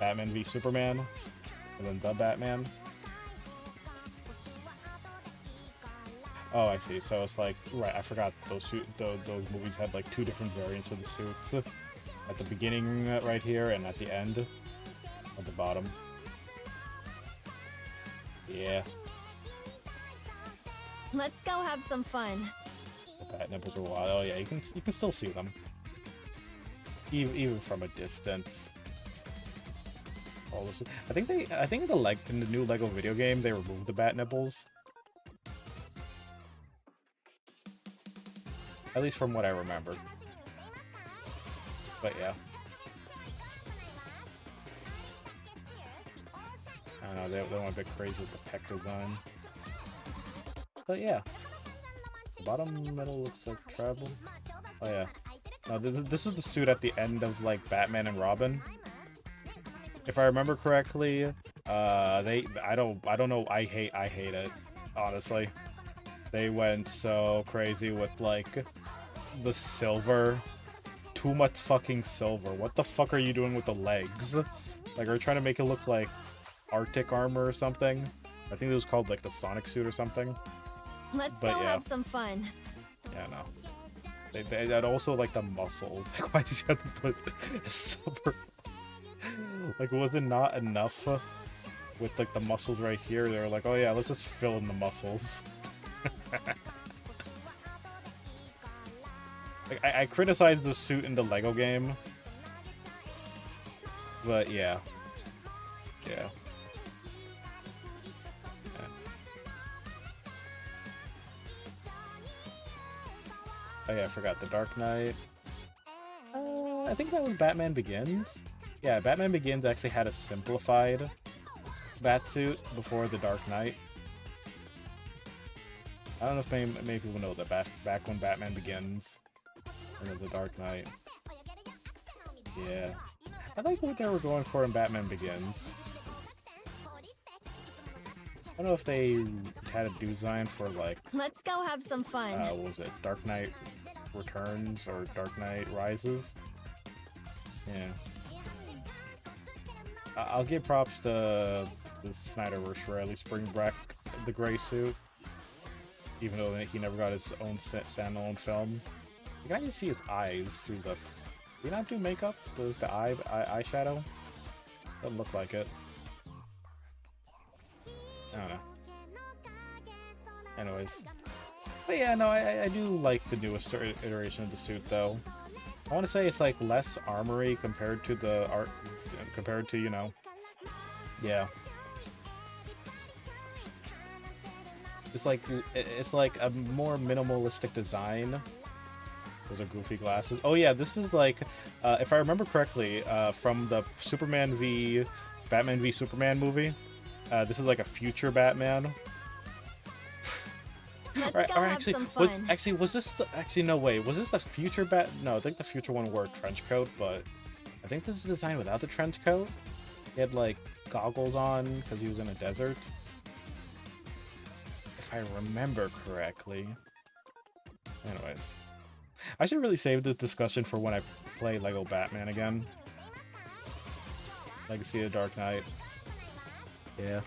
[SPEAKER 1] Batman v Superman, and then the Batman. Oh, I see. So it's like, right, I forgot those movies had like two different variants of the suits. At the beginning right here, and at the end at the bottom. Yeah.
[SPEAKER 4] Let's go have some fun.
[SPEAKER 1] The bat nipples are wild. Oh yeah, you can still see them. Even from a distance. All this, I think in the new Lego video game they removed the bat nipples. At least from what I remember. But yeah. I don't know, they went a bit crazy with the peck design. But yeah. The bottom middle looks like travel. Oh yeah. No, this is the suit at the end of like Batman and Robin. If I remember correctly, I don't know, I hate it, honestly. They went so crazy with like the silver. Too much fucking silver. What the fuck are you doing with the legs? Like, are you trying to make it look like Arctic armor or something? I think it was called like the Sonic suit or something.
[SPEAKER 4] Let's go have some fun.
[SPEAKER 1] Yeah, no. They had also like the muscles. Like, why did you have to put silver? Like, was it not enough with like the muscles right here? They were like, oh yeah, let's just fill in the muscles. Like, I criticized the suit in the Lego game, but yeah. Oh yeah, I forgot the Dark Knight. I think that was Batman Begins. Yeah, Batman Begins actually had a simplified Batsuit before the Dark Knight. I don't know if many people know that back when Batman Begins, and the Dark Knight. Yeah, I like what they were going for in Batman Begins. I don't know if they had a design for like.
[SPEAKER 4] Let's go have some fun.
[SPEAKER 1] What was it? Dark Knight Returns or Dark Knight Rises? Yeah. I'll give props to the Snyderverse for at least bringing back the gray suit, even though he never got his own standalone film. You can actually see his eyes through the. Do you not do makeup? The eyeshadow? Doesn't look like it. I don't know. Anyways. But yeah, no, I do like the newest iteration of the suit, though. I want to say it's like less armory compared to the art, compared to, you know, yeah. It's like a more minimalistic design. Those are goofy glasses. Oh yeah, this is like, if I remember correctly, from the Batman v Superman movie. This is like a future Batman.
[SPEAKER 2] Let's
[SPEAKER 1] or
[SPEAKER 2] go have
[SPEAKER 1] actually,
[SPEAKER 2] some fun.
[SPEAKER 1] was this the, actually no wait, was this the future Bat? No, I think the future one wore a trench coat, but I think this is designed without the trench coat. He had like goggles on because he was in a desert. If I remember correctly. Anyways, I should really save this discussion for when I play Lego Batman again. Legacy of the Dark Knight. Yeah.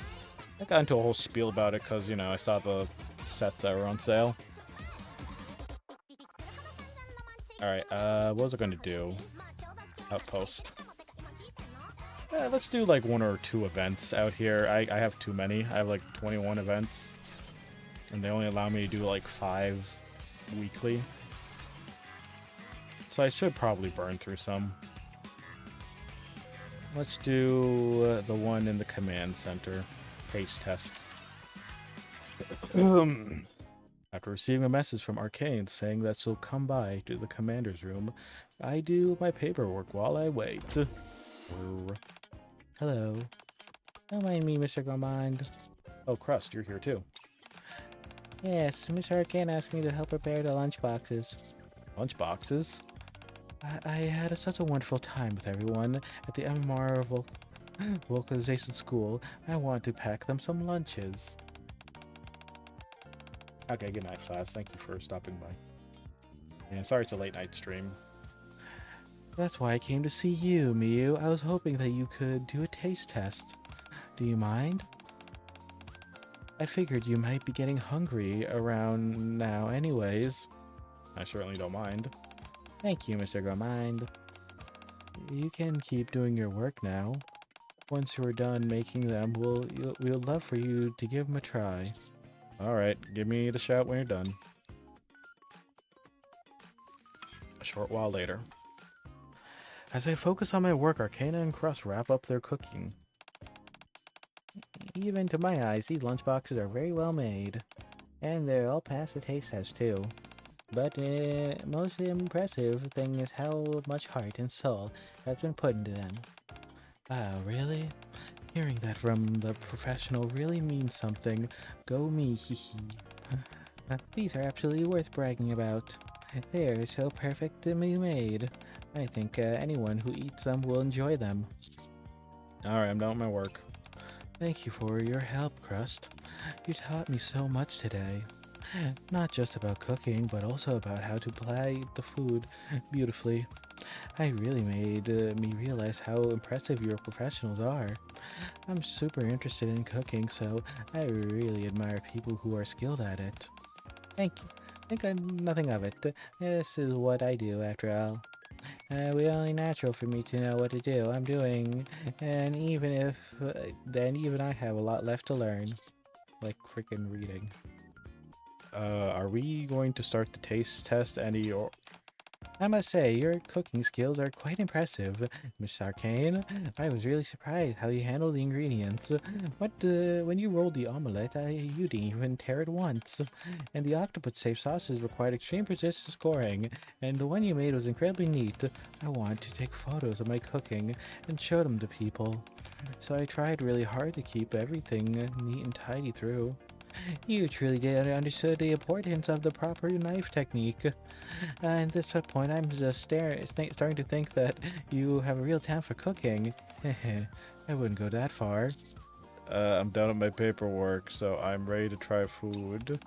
[SPEAKER 1] I got into a whole spiel about it because, you know, I saw the sets that were on sale. Alright, what was I going to do? Outpost. Let's do like 1 or 2 events out here. I have too many. I have like 21 events. And they only allow me to do like 5 weekly. So I should probably burn through some. Let's do the one in the command center. Taste test. After receiving a message from Arcane saying that she'll come by to the commander's room, I do my paperwork while I wait. Hello. Don't mind me, Mr. Gourmand. Oh, Crust, you're here too. Yes, Mr. Arcane asked me to help prepare the lunchboxes. Lunchboxes? I had such a wonderful time with everyone at the MMR Vocalization School. I want to pack them some lunches. Okay, good night, class. Thank you for stopping by. And sorry it's a late night stream. That's why I came to see you, Miyu. I was hoping that you could do a taste test. Do you mind? I figured you might be getting hungry around now anyways. I certainly don't mind. Thank you, Mr. Gourmand. You can keep doing your work now. Once you're done making them, we'll love for you to give them a try. Alright, give me the shout when you're done. A short while later. As I focus on my work, Arcana and Crust wrap up their cooking. Even to my eyes, these lunchboxes are very well made. And they're all past the taste test too. But most impressive thing is how much heart and soul has been put into them. Wow, really? Hearing that from the professional really means something. Go me, hehe. These are absolutely worth bragging about. They are so perfectly made. I think anyone who eats them will enjoy them. Alright, I'm done with my work. Thank you for your help, Crust. You taught me so much today. Not just about cooking, but also about how to apply the food beautifully. I really made me realize how impressive your professionals are. I'm super interested in cooking, so I really admire people who are skilled at it. Thank you. Think nothing of it. This is what I do, after all. It's only natural for me to know what to do. I'm doing, and even I have a lot left to learn. Like freaking reading. Are we going to start the taste test, Andy, or... I must say, your cooking skills are quite impressive, Miss Arcane. I was really surprised how you handled the ingredients. When you rolled the omelette, you didn't even tear it once. And the octopus-safe sauces required extreme precision scoring, and the one you made was incredibly neat. I want to take photos of my cooking and show them to people. So I tried really hard to keep everything neat and tidy through. You truly did understood the importance of the proper knife technique. At this point, I'm just starting to think that you have a real talent for cooking. I wouldn't go that far. I'm done with my paperwork, so I'm ready to try food.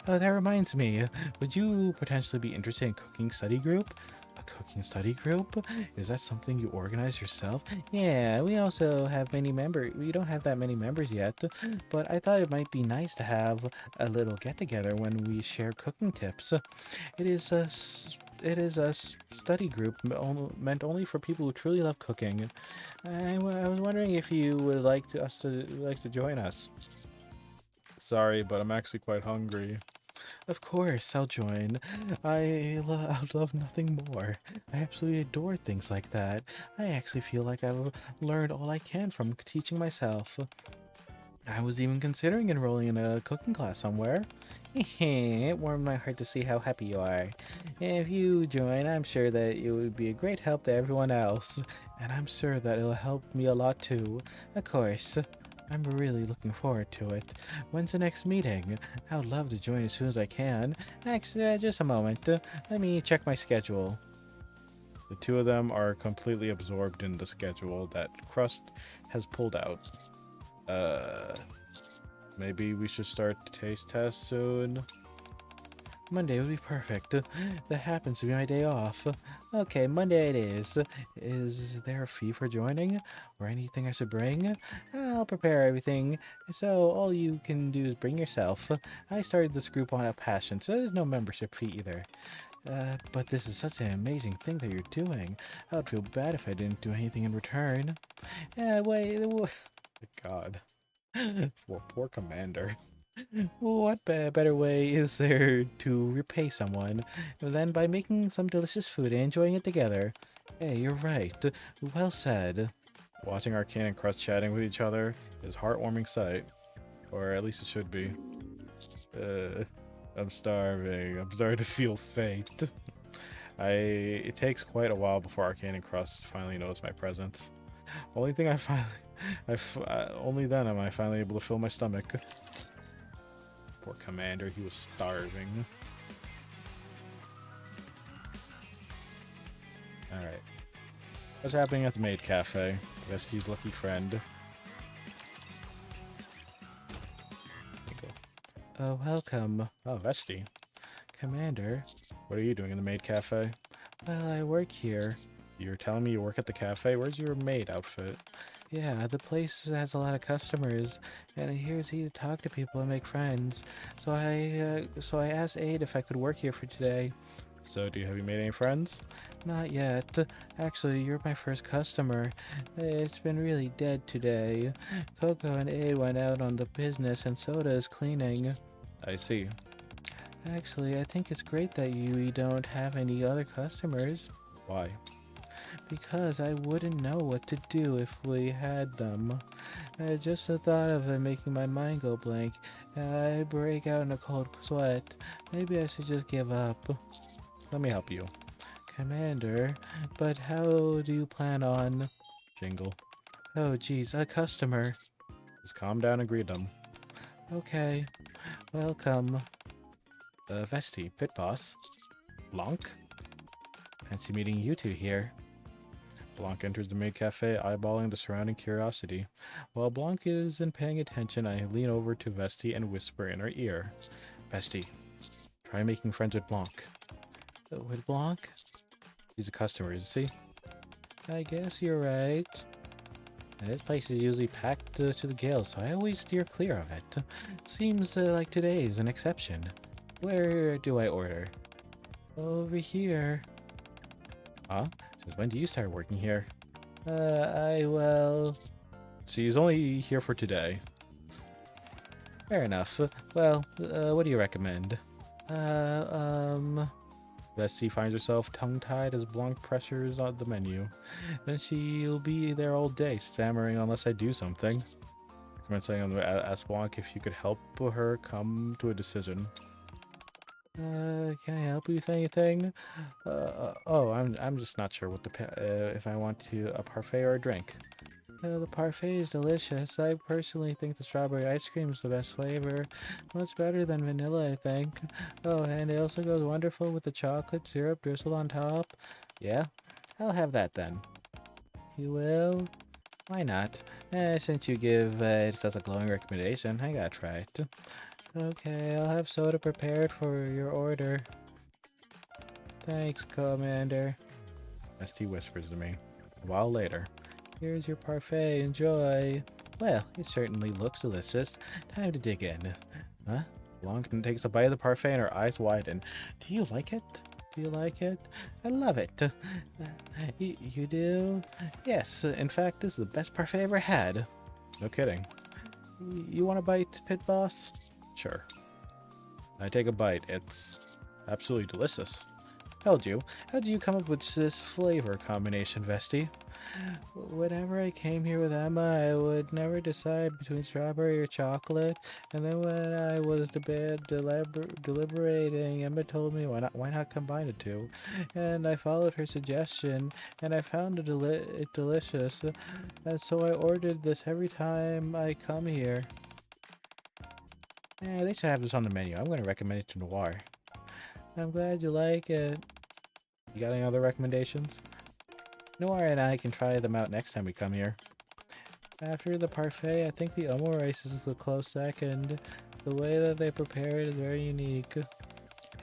[SPEAKER 1] Oh, that reminds me. Would you potentially be interested in cooking study group? A cooking study group? Is that something you organize yourself? Yeah, we also have many members. We don't have that many members yet, but I thought it might be nice to have a little get-together when we share cooking tips. It is a study group meant only for people who truly love cooking. I was wondering if you would like to join us. Sorry, but I'm actually quite hungry. Of course, I'll join. I'd love nothing more. I absolutely adore things like that. I actually feel like I've learned all I can from teaching myself. I was even considering enrolling in a cooking class somewhere. It warmed my heart to see how happy you are. If you join, I'm sure that it would be a great help to everyone else. And I'm sure that it'll help me a lot too. Of course. I'm really looking forward to it. When's the next meeting? I would love to join as soon as I can. Actually, just a moment. Let me check my schedule. The two of them are completely absorbed in the schedule that Crust has pulled out. Maybe we should start the taste test soon. Monday would be perfect. That happens to be my day off. Okay, Monday it is. Is there a fee for joining? Or anything I should bring? I'll prepare everything. So all you can do is bring yourself. I started this group on a passion, so there's no membership fee either. But this is such an amazing thing that you're doing. I would feel bad if I didn't do anything in return. Wait. God. Poor commander. What better way is there to repay someone than by making some delicious food and enjoying it together? Hey, you're right. Well said. Watching Arcane and Crust chatting with each other is a heartwarming sight. Or at least it should be. I'm starving. I'm starting to feel fate. It takes quite a while before Arcane and Crust finally notice my presence. Only thing only then am I finally able to fill my stomach. Poor commander, he was starving. Alright. What's happening at the Maid Cafe? Vesti's lucky friend. Oh, welcome. Oh, Vesti. Commander. What are you doing in the Maid Cafe? Well, I work here. You're telling me you work at the cafe? Where's your maid outfit? Yeah, the place has a lot of customers, and here is to talk to people and make friends. So I asked Aid if I could work here for today. So, have you made any friends? Not yet. Actually, you're my first customer. It's been really dead today. Coco and Aid went out on the business, and Soda is cleaning. I see. Actually, I think it's great that we don't have any other customers. Why? Because I wouldn't know what to do if we had them. Just the thought of it making my mind go blank. I break out in a cold sweat. Maybe I should just give up. Let me help you. Commander, but how do you plan on... Jingle. Oh geez, a customer. Just calm down and greet them. Okay. Welcome. Vesti, Pit Boss. Blanc? Fancy meeting you two here. Blanc enters the Maid Cafe, eyeballing the surrounding curiosity. While Blanc isn't paying attention, I lean over to Vesti and whisper in her ear. Vesti, try making friends with Blanc. With Blanc? He's a customer, isn't he? I guess you're right. This place is usually packed to the gills, so I always steer clear of it. Seems like today is an exception. Where do I order? Over here. Huh? Since when do you start working here? Well... She's only here for today. Fair enough. Well, what do you recommend? Vesti finds herself tongue-tied as Blanc pressures on the menu. Then she'll be there all day, stammering unless I do something. Commenting on ask Blanc if you could help her come to a decision. Can I help you with anything? Oh, I'm just not sure what if I want a parfait or a drink. The parfait is delicious. I personally think the strawberry ice cream is the best flavor. Much better than vanilla, I think. Oh, and it also goes wonderful with the chocolate syrup drizzled on top. Yeah? I'll have that then. You will? Why not? Since you give it such a glowing recommendation, I gotta try it. Okay, I'll have soda prepared for your order. Thanks, Commander. Vesti whispers to me. A while later. Here's your parfait, enjoy. Well, it certainly looks delicious. Time to dig in. Huh? Blanc takes a bite of the parfait and her eyes widen. Do you like it? Do you like it? I love it. You do? Yes, in fact, this is the best parfait I ever had. No kidding. You want a bite, Pit Boss? Sure. I take a bite. It's absolutely delicious. Told you. How did you come up with this flavor combination, Vesti? Whenever I came here with Emma, I would never decide between strawberry or chocolate. And then when I was deliberating, Emma told me why not combine the two. And I followed her suggestion, and I found it delicious. And so I ordered this every time I come here. They should have this on the menu. I'm going to recommend it to Noir. I'm glad you like it. You got any other recommendations? Noir and I can try them out next time we come here. After the parfait, I think the omo rice is a close second. The way that they prepare it is very unique.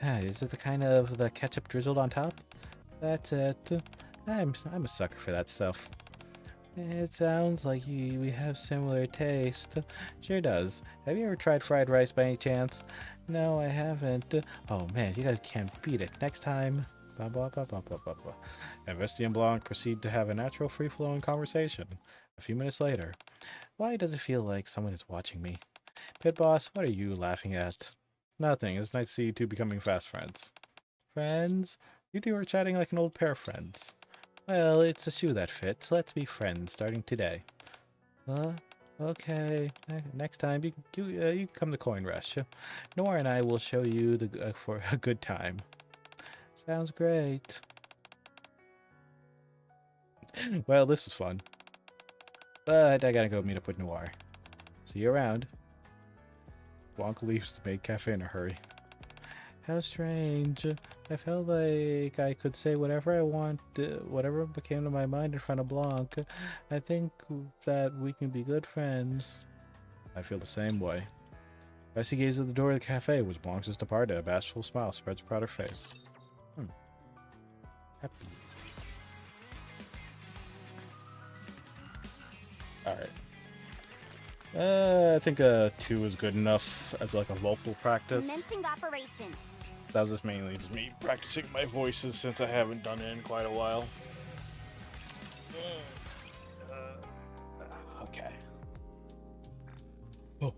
[SPEAKER 1] Is it the ketchup drizzled on top? That's it. I'm a sucker for that stuff. It sounds like we have similar taste. Sure does. Have you ever tried fried rice by any chance? No, I haven't. Oh man, you guys can't beat it. Next time. Blah, blah, blah, blah, blah, blah, blah. And Vesti and Blanc proceed to have a natural, free-flowing conversation. A few minutes later. Why does it feel like someone is watching me? Pit Boss, what are you laughing at? Nothing. It's nice to see you two becoming fast friends. Friends? You two are chatting like an old pair of friends. Well, it's a shoe that fits. Let's be friends, starting today. Okay. Next time, you can come to Coin Rush. Noir and I will show you for a good time. Sounds great. Well, this is fun. But I gotta go meet up with Noir. See you around. Blanc leaves the Maid Cafe in a hurry. How strange. I felt like I could say whatever I want, whatever came to my mind in front of Blanc. I think that we can be good friends. I feel the same way. As he gazed at the door of the cafe, was Blanc's just departed. A bashful smile spreads across her face. Happy. Alright. I think 2 is good enough as like a vocal practice.
[SPEAKER 4] Commencing operation.
[SPEAKER 1] That was just mainly just me practicing my voices since I haven't done it in quite a while. Okay. Oh.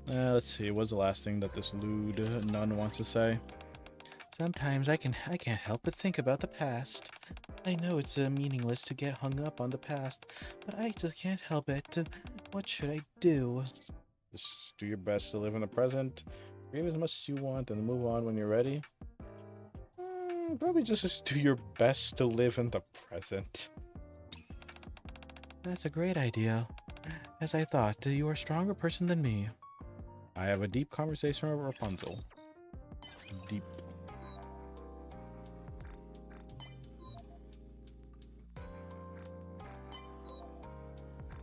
[SPEAKER 1] Let's see. What's the last thing that this lewd nun wants to say? Sometimes I can't help but think about the past. I know it's meaningless to get hung up on the past, but I just can't help it. What should I do? Just do your best to live in the present. Grieve as much as you want and move on when you're ready. Probably just do your best to live in the present. That's a great idea. As I thought, you are a stronger person than me. I have a deep conversation with Rapunzel. Deep.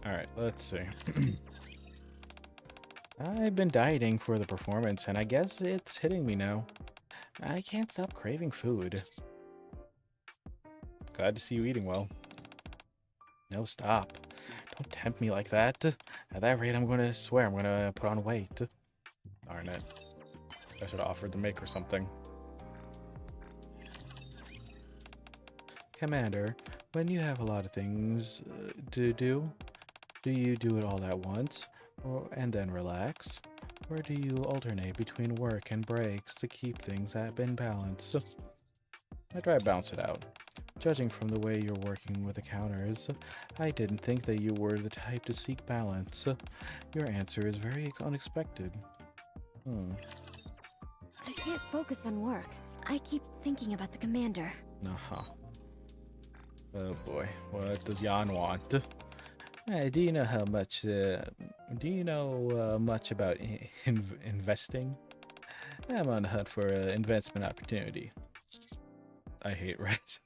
[SPEAKER 1] Alright, let's see. I've been dieting for the performance, and I guess it's hitting me now. I can't stop craving food. Glad to see you eating well. No, stop. Don't tempt me like that. At that rate, I'm gonna swear I'm gonna put on weight. Darn it. I should have offered to make her something. Commander, when you have a lot of things to do you do it all at once, and then relax? Or do you alternate between work and breaks to keep things in balance? I try to balance it out. Judging from the way you're working with the counters, I didn't think that you were the type to seek balance. Your answer is very unexpected.
[SPEAKER 4] I can't focus on work. I keep thinking about the commander.
[SPEAKER 1] Oh boy, what does Jan want? Do you know how much? Do you know much about investing? I'm on the hunt for an investment opportunity. I hate rats.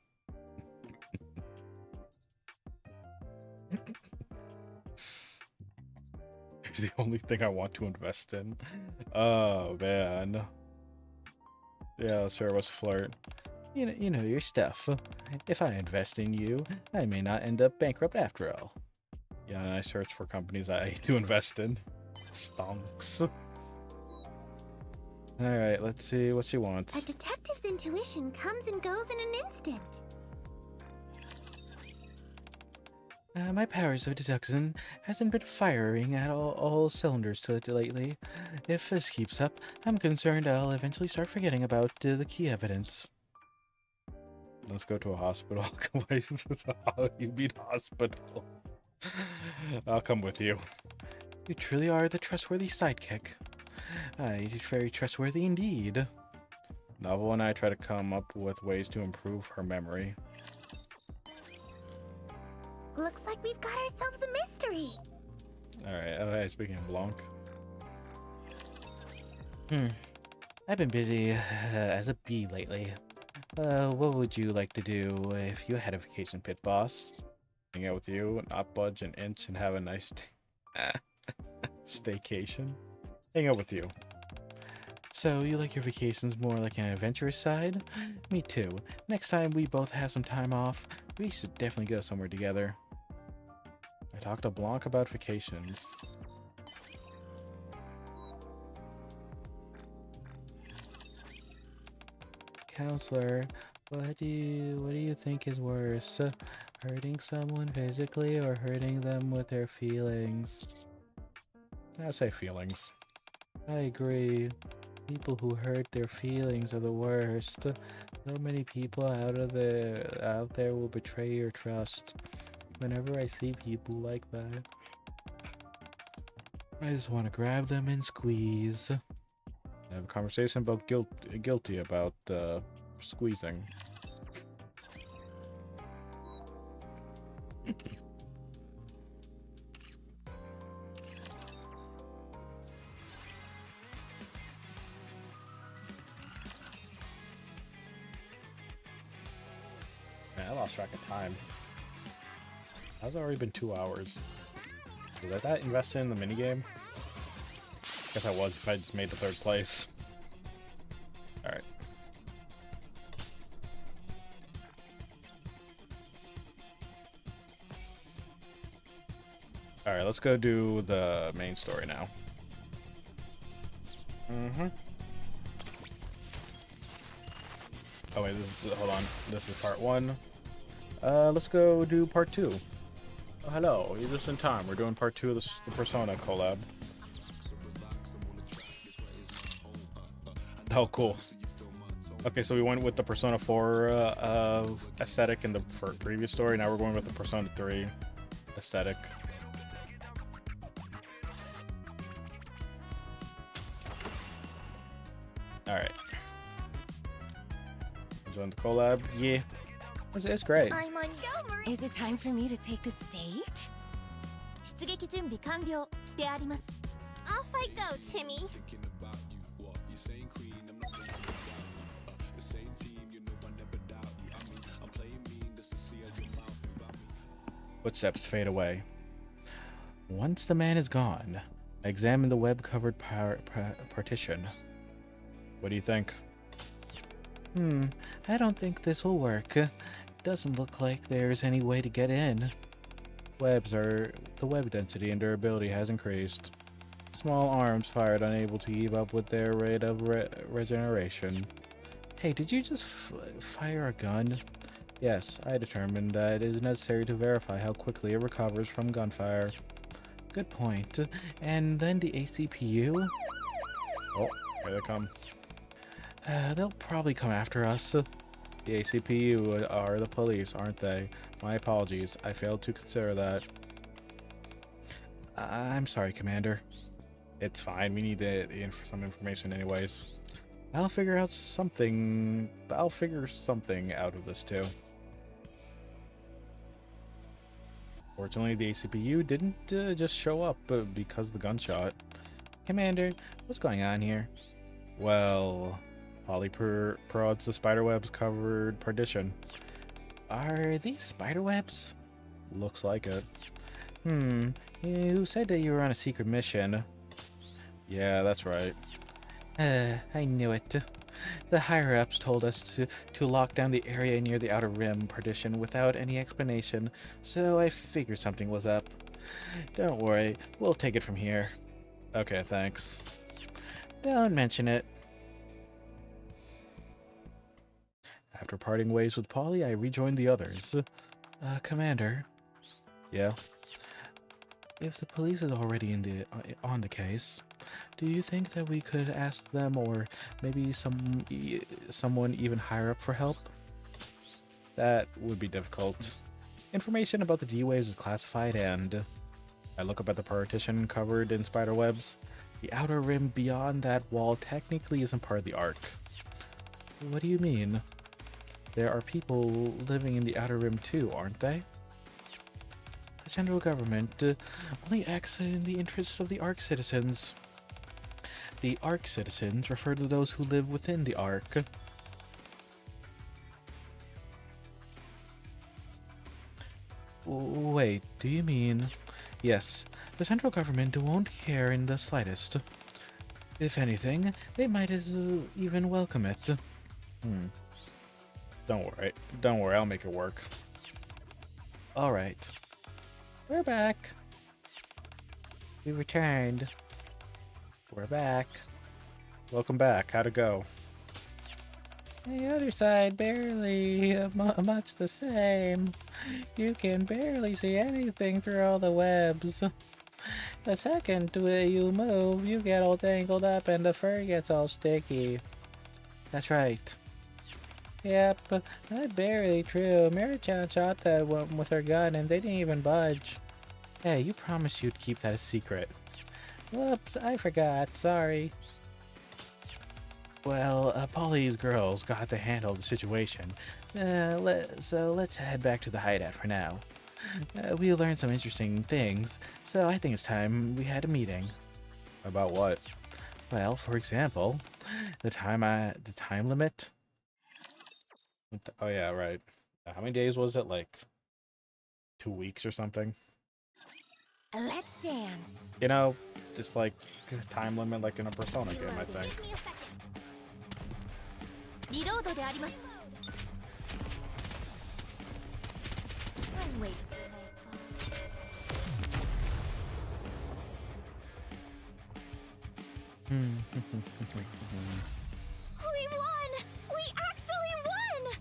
[SPEAKER 1] It's the only thing I want to invest in. Oh man. Yeah, sure was flirt. You know your stuff. If I invest in you, I may not end up bankrupt after all. Yeah, and I search for companies to invest in. Stonks. Alright, let's see what she wants.
[SPEAKER 4] A detective's intuition comes and goes in an instant.
[SPEAKER 5] My powers of deduction hasn't been firing at all cylinders lately. If this keeps up, I'm concerned I'll eventually start forgetting about the key evidence.
[SPEAKER 1] Let's go to a hospital. You mean hospital? I'll come with you.
[SPEAKER 5] You truly are the trustworthy sidekick. You're very trustworthy indeed.
[SPEAKER 1] Novel and I try to come up with ways to improve her memory.
[SPEAKER 2] Looks like we've got ourselves a mystery.
[SPEAKER 1] Alright, oh hey, speaking of Blanc.
[SPEAKER 5] I've been busy as a bee lately. What would you like to do if you had a vacation pit, boss?
[SPEAKER 1] Hang out with you, not budge an inch, and have a nice staycation. Hang out with you.
[SPEAKER 5] So you like your vacations more like an adventurous side? Me too. Next time we both have some time off, we should definitely go somewhere together.
[SPEAKER 1] I talked to Blanc about vacations.
[SPEAKER 5] Counselor, what do you think is worse? Hurting someone physically or hurting them with their feelings?
[SPEAKER 1] I say feelings.
[SPEAKER 5] I agree. People who hurt their feelings are the worst. So many people out there will betray your trust. Whenever I see people like that, I just want to grab them and squeeze.
[SPEAKER 1] Have a conversation about guilty about squeezing. Man, I lost track of time. How's it already been 2 hours? Was I that invested in the minigame? Guess I was if I just made the 3rd place. Alright. Alright, let's go do the main story now. Oh wait, hold on. This is part 1. Let's go do part 2. Oh, hello, you're just in time. We're doing part 2 of the Persona collab. Oh, cool. Okay, so we went with the Persona 4 aesthetic in the previous story. Now we're going with the Persona 3 aesthetic. Alright. Enjoying the collab? Yeah. It's great.
[SPEAKER 2] I'm on Gomer.
[SPEAKER 3] Is it time for me to take the stage?
[SPEAKER 4] 出撃準備完了であります
[SPEAKER 2] Off I go, Timmy.
[SPEAKER 1] Footsteps fade away.
[SPEAKER 5] Once the man is gone, I examine the web-covered partition.
[SPEAKER 1] What do you think?
[SPEAKER 5] I don't think this will work. Doesn't look like there's any way to get in.
[SPEAKER 1] The web density and durability has increased. Small arms fired unable to keep up with their rate of regeneration.
[SPEAKER 5] Hey, did you just fire a gun?
[SPEAKER 1] Yes, I determined that it is necessary to verify how quickly it recovers from gunfire.
[SPEAKER 5] Good point. And then the ACPU?
[SPEAKER 1] Oh, here they come.
[SPEAKER 5] They'll probably come after us.
[SPEAKER 1] The ACPU are the police, aren't they? My apologies, I failed to consider that.
[SPEAKER 5] I'm sorry, Commander.
[SPEAKER 1] It's fine, we need some information anyways. I'll figure something out of this too. Fortunately, the ACPU didn't just show up because of the gunshot.
[SPEAKER 5] Commander, what's going on here?
[SPEAKER 1] Well, Polly prods the spiderwebs covered partition.
[SPEAKER 5] Are these spiderwebs?
[SPEAKER 1] Looks like it.
[SPEAKER 5] You said that you were on a secret mission.
[SPEAKER 1] Yeah, that's right.
[SPEAKER 5] I knew it. The higher-ups told us to lock down the area near the outer rim partition without any explanation, so I figured something was up. Don't worry, we'll take it from here.
[SPEAKER 1] Okay, thanks.
[SPEAKER 5] Don't mention it.
[SPEAKER 1] After parting ways with Polly, I rejoined the others.
[SPEAKER 5] Commander. Yeah. If the police is already on the case, do you think that we could ask them, or maybe someone even higher up, for help?
[SPEAKER 1] That would be difficult.
[SPEAKER 5] Information about the D-Waves is classified, and I look up at the partition covered in spider webs. The outer rim beyond that wall technically isn't part of the Ark. What do you mean? There are people living in the outer rim too, aren't they? The central government only acts in the interests of the Ark citizens. The Ark citizens refer to those who live within the Ark. Wait, do you mean... Yes, the central government won't care in the slightest. If anything, they might even welcome it.
[SPEAKER 1] Don't worry, I'll make it work.
[SPEAKER 5] Alright. We're back. We returned. We're back.
[SPEAKER 1] Welcome back. How'd it go?
[SPEAKER 5] The other side barely much the same. You can barely see anything through all the webs. The second you move, you get all tangled up and the fur gets all sticky. That's right. Yep, that's barely true. Mary-chan shot that one with her gun and they didn't even budge. Hey, you promised you'd keep that a secret. Whoops, I forgot. Sorry. Well, Polly's girls got to handle the situation. So let's head back to the hideout for now. We learned some interesting things, so I think it's time we had a meeting.
[SPEAKER 1] About what?
[SPEAKER 5] Well, for example, the time limit.
[SPEAKER 1] Oh yeah, right. How many days was it? Like 2 weeks or something?
[SPEAKER 3] Let's dance.
[SPEAKER 1] You know, just like time limit, like in a Persona game, I think.
[SPEAKER 4] リロードであります。
[SPEAKER 2] I'm waiting for nightfall.
[SPEAKER 4] We won! We actually won!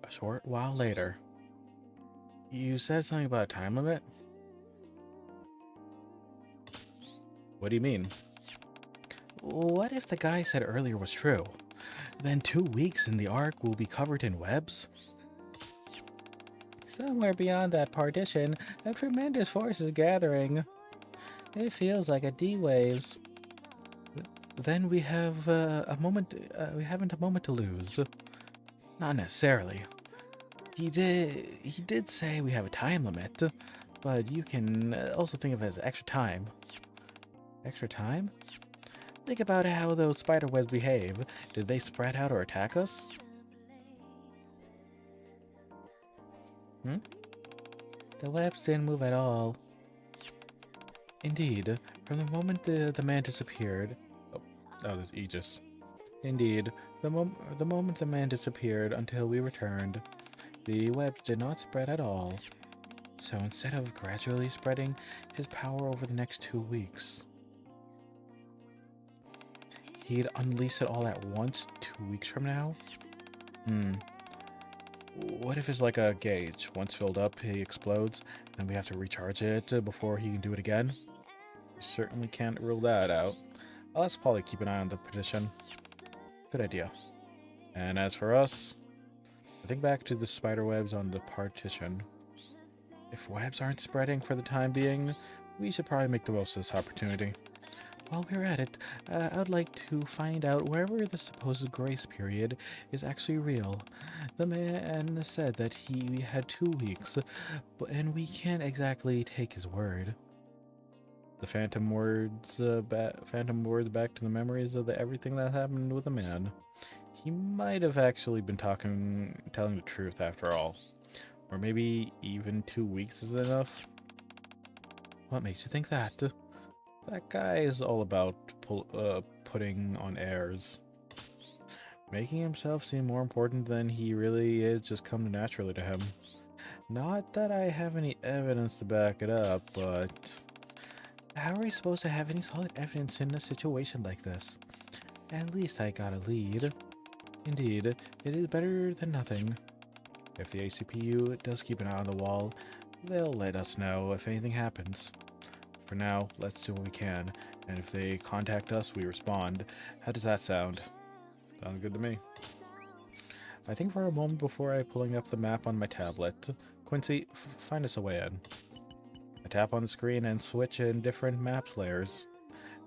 [SPEAKER 5] A short while later. You said something about a time limit?
[SPEAKER 1] What do you mean?
[SPEAKER 5] What if the guy said earlier was true? Then 2 weeks in the Ark will be covered in webs? Somewhere beyond that partition, a tremendous force is gathering. It feels like a D-Waves. Then we have we haven't a moment to lose. Not necessarily. He did say we have a time limit, but you can also think of it as extra time. Extra time? Think about how those spider webs behave. Did they spread out or attack us? The webs didn't move at all. Indeed, from the moment the man disappeared...
[SPEAKER 1] Oh, there's Aegis.
[SPEAKER 5] Indeed, the moment the man disappeared until we returned, the webs did not spread at all. So instead of gradually spreading his power over the next 2 weeks, he'd unleash it all at once 2 weeks from now? What if it's like a gauge? Once filled up, he explodes, and we have to recharge it before he can do it again?
[SPEAKER 1] You certainly can't rule that out. I'll ask Polly keep an eye on the petition.
[SPEAKER 5] Good idea.
[SPEAKER 1] And as for us, I think back to the spider webs on the partition.
[SPEAKER 5] If webs aren't spreading for the time being,
[SPEAKER 1] We should probably make the most of this opportunity.
[SPEAKER 5] while we're at it, I'd like to find out wherever the supposed grace period is actually real. The man said that he had 2 weeks, and we can't exactly take his word.
[SPEAKER 1] The phantom words back to the memories of everything that happened with the man. He might have actually been telling the truth after all. Or maybe even 2 weeks is enough.
[SPEAKER 5] What makes you think that?
[SPEAKER 1] That guy is all about putting on airs. Making himself seem more important than he really is just comes naturally to him. Not that I have any evidence to back it up, but...
[SPEAKER 5] How are we supposed to have any solid evidence in a situation like this? At least I got a lead. Indeed, it is better than nothing. If the ACPU does keep an eye on the wall, they'll let us know if anything happens. For now, let's do what we can, and if they contact us, we respond. How does that sound? Sounds good to me. I think for a moment before I pulling up the map on my tablet. Quincy, find us a way in. I tap on the screen and switch in different maps layers.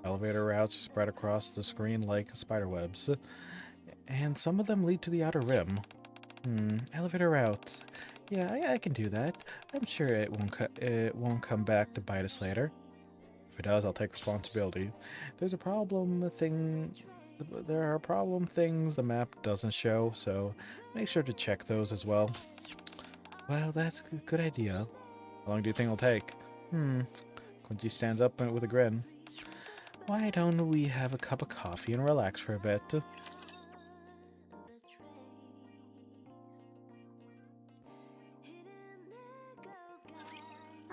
[SPEAKER 5] Elevator routes spread across the screen like spiderwebs, and some of them lead to the outer rim. Elevator routes. Yeah, I can do that. I'm sure it won't come back to bite us later. If it does, I'll take responsibility. There are problem things the map doesn't show, so make sure to check those as well. Well, that's a good idea. How long do you think it'll take? Quincy stands up with a grin. Why don't we have a cup of coffee and relax for a bit?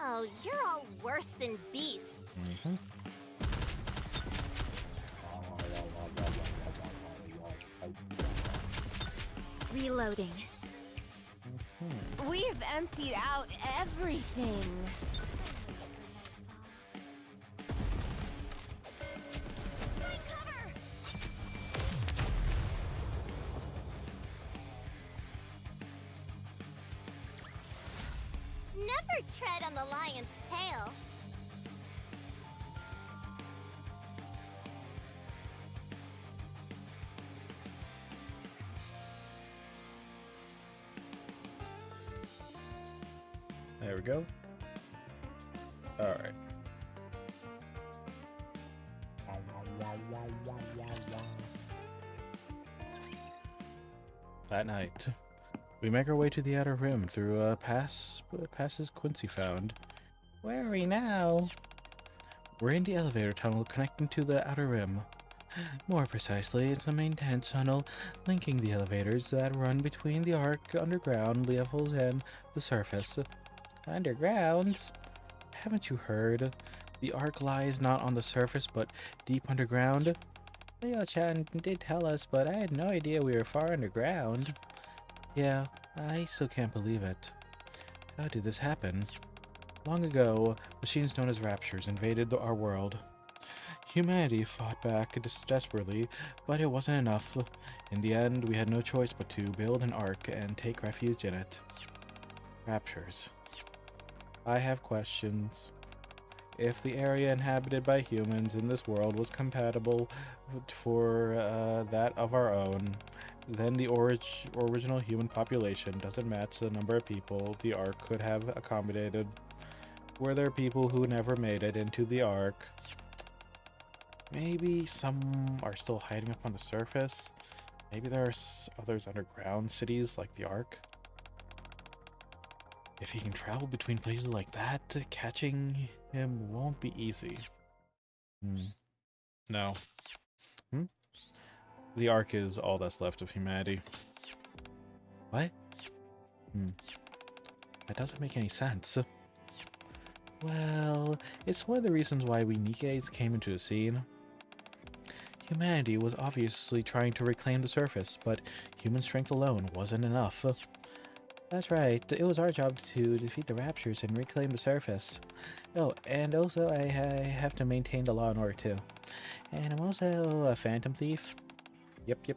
[SPEAKER 3] Oh, you're all worse than beasts.
[SPEAKER 2] Reloading.
[SPEAKER 4] We've emptied out everything.
[SPEAKER 3] Never tread on the lion's tail.
[SPEAKER 1] There we go. Alright. That night, we make our way to the outer rim through passes Quincy found. Where are we now? We're in the elevator tunnel connecting to the outer rim. More precisely, it's a maintenance tunnel linking the elevators that run between the Ark underground levels and the surface. Undergrounds? Haven't you heard? The Ark lies not on the surface but deep underground. Leo-chan did tell us, but I had no idea we were far underground. Yeah, I still can't believe it. How did this happen? Long ago, machines known as Raptures invaded our world. Humanity fought back desperately, but it wasn't enough. In the end, we had no choice but to build an Ark and take refuge in it. Raptures. I have questions. If the area inhabited by humans in this world was compatible for that of our own, then the original human population doesn't match the number of people the Ark could have accommodated. Were there people who never made it into the Ark? Maybe some are still hiding up on the surface. Maybe there are others underground cities like the Ark. If he can travel between places like that, catching him won't be easy. No. The Ark is all that's left of humanity. What? That doesn't make any sense. Well, it's one of the reasons why we Nikkeis came into the scene. Humanity was obviously trying to reclaim the surface, but human strength alone wasn't enough. That's right, it was our job to defeat the Raptures and reclaim the surface. Oh, and also I have to maintain the law and order too. And I'm also a phantom thief. Yep.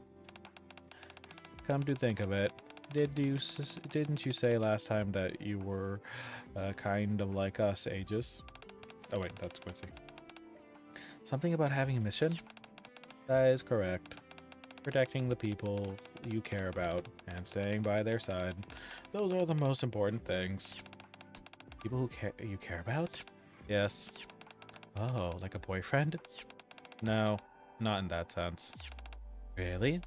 [SPEAKER 1] Come to think of it, didn't you say last time that you were kind of like us, Aegis? Oh wait, that's Quincy. Something about having a mission? That is correct. Protecting the people you care about and staying by their side. Those are the most important things. People who you care about? Yes. Oh, like a boyfriend? No, not in that sense. Really?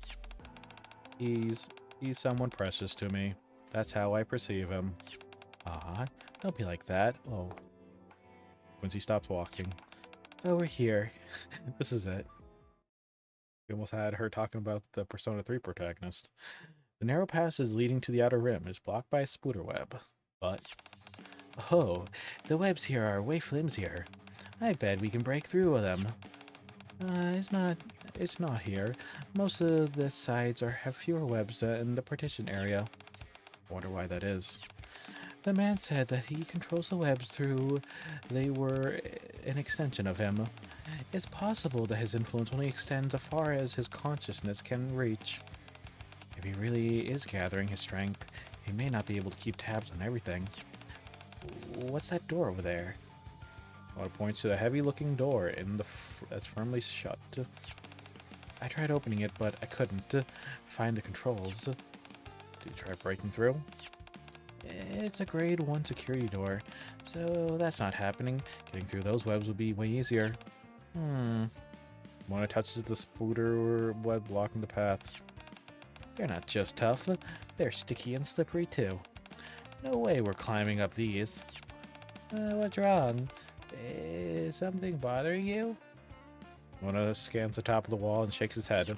[SPEAKER 1] He's someone precious to me. That's how I perceive him. Don't be like that. Oh. Quincy stops walking. Over here. This is it. We almost had her talking about the Persona 3 protagonist. The narrow passage leading to the outer rim is blocked by a spooder web. But... oh, the webs here are way flimsier. I bet we can break through them.
[SPEAKER 5] it's not here. Most of the sides have fewer webs in the partition area. Wonder why that is. The man said that he controls the webs through they were an extension of him. It's possible that his influence only extends as far as his consciousness can reach. If he really is gathering his strength, he may not be able to keep tabs on everything. What's that door over there? Well, it points to a heavy-looking door that's firmly shut. I tried opening it, but I couldn't find the controls. Did you try breaking through? It's a grade 1 security door, so that's not happening. Getting through those webs would be way easier. Mona touches the spooter web blocking the path. They're not just tough, they're sticky and slippery too. No way we're climbing up these. What's wrong? Is something bothering you? Mona scans the top of the wall and shakes his head.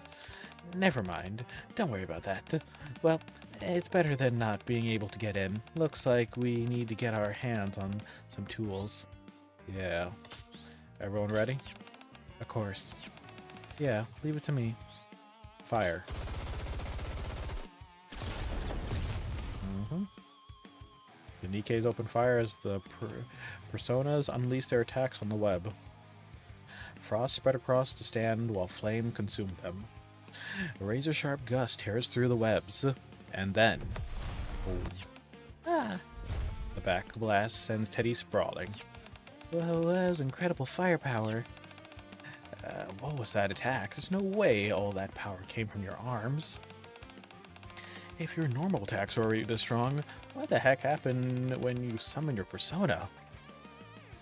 [SPEAKER 5] Never mind. Don't worry about that. Well, it's better than not being able to get in. Looks like we need to get our hands on some tools. Yeah. Everyone ready? Of course. Yeah, leave it to me. Fire. The Nikkeis open fire as the personas unleash their attacks on the web. Frost spread across the stand while flame consumed them. A razor-sharp gust tears through the webs, and then... The back blast sends Teddy sprawling. Whoa, that was incredible firepower. What was that attack? There's no way all that power came from your arms. If your normal attacks are already this strong, what the heck happened when you summon your persona?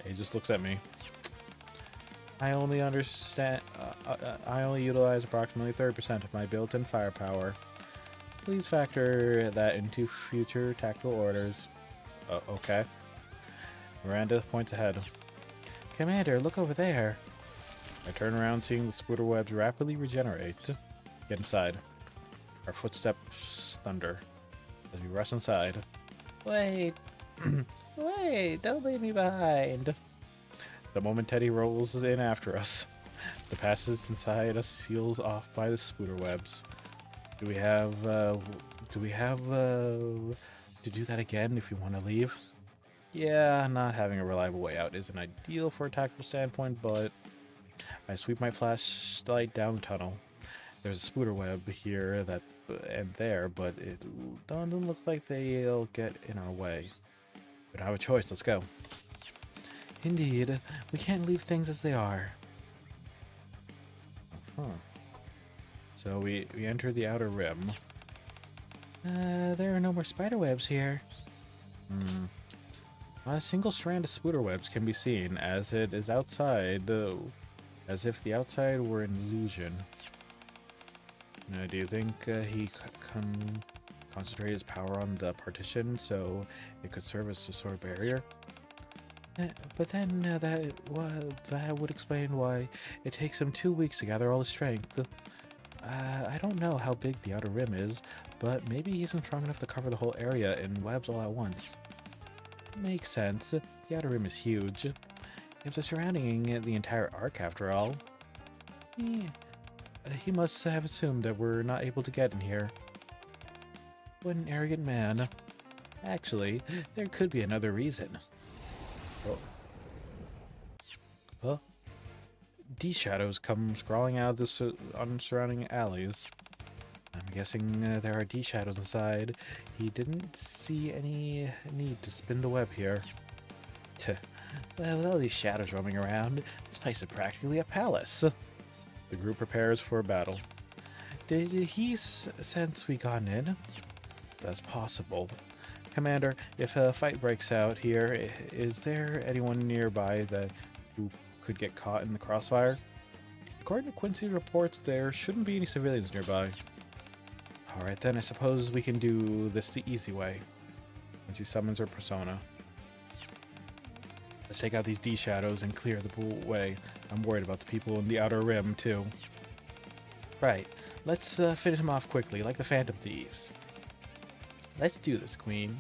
[SPEAKER 5] He just looks at me. I only utilize approximately 30% of my built-in firepower. Please factor that into future tactical orders. Okay. Miranda points ahead. Commander, look over there. I turn around, seeing the spooter webs rapidly regenerate. Get inside. Our footsteps thunder as we rush inside. Wait! Wait! Don't leave me behind! The moment Teddy rolls in after us, the passage inside us seals off by the spooter webs. Do we have to do that again if you want to leave? Yeah, not having a reliable way out isn't ideal for a tactical standpoint, but I sweep my flashlight down the tunnel. There's a spooter web here and there, but it doesn't look like they'll get in our way. We don't have a choice, let's go. Indeed, we can't leave things as they are. So we enter the outer rim. There are no more spider webs here. Not a single strand of spooter webs can be seen, as it is outside, as if the outside were an illusion. Do you think he concentrated his power on the partition so it could serve as a sort of barrier? But then that would explain why it takes him 2 weeks to gather all his strength. I don't know how big the outer rim is, but maybe he isn't strong enough to cover the whole area in webs all at once. Makes sense. The outer rim is huge. It's surrounding the entire arc after all. He must have assumed that we're not able to get in here. What an arrogant man. Actually, there could be another reason. Huh? These shadows come scrawling out of the surrounding alleys. I'm guessing there are D-shadows inside. He didn't see any need to spin the web here. Well, with all these shadows roaming around, this place is practically a palace. The group prepares for a battle. Did he sense we gotten in? That's possible. Commander, if a fight breaks out here, is there anyone nearby who could get caught in the crossfire? According to Quincy reports, there shouldn't be any civilians nearby. Alright then, I suppose we can do this the easy way. Once he summons her persona. Let's take out these D-shadows and clear the way. I'm worried about the people in the outer rim, too. Right, let's finish him off quickly, like the Phantom Thieves. Let's do this, Queen.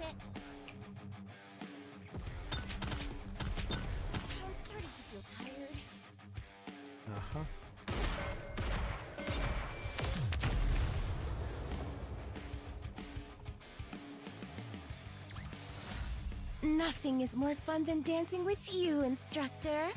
[SPEAKER 4] it. I'm starting to feel tired.
[SPEAKER 5] Uh-huh.
[SPEAKER 6] Nothing is more fun than dancing with you, instructor.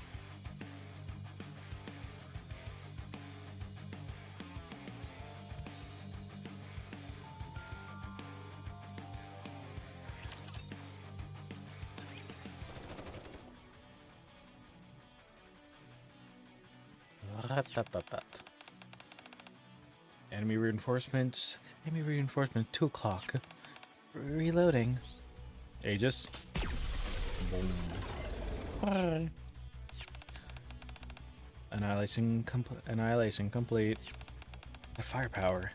[SPEAKER 5] Enemy reinforcements. Enemy reinforcement 2 o'clock. Reloading. Aegis. Boom. Bye. Annihilation complete. The firepower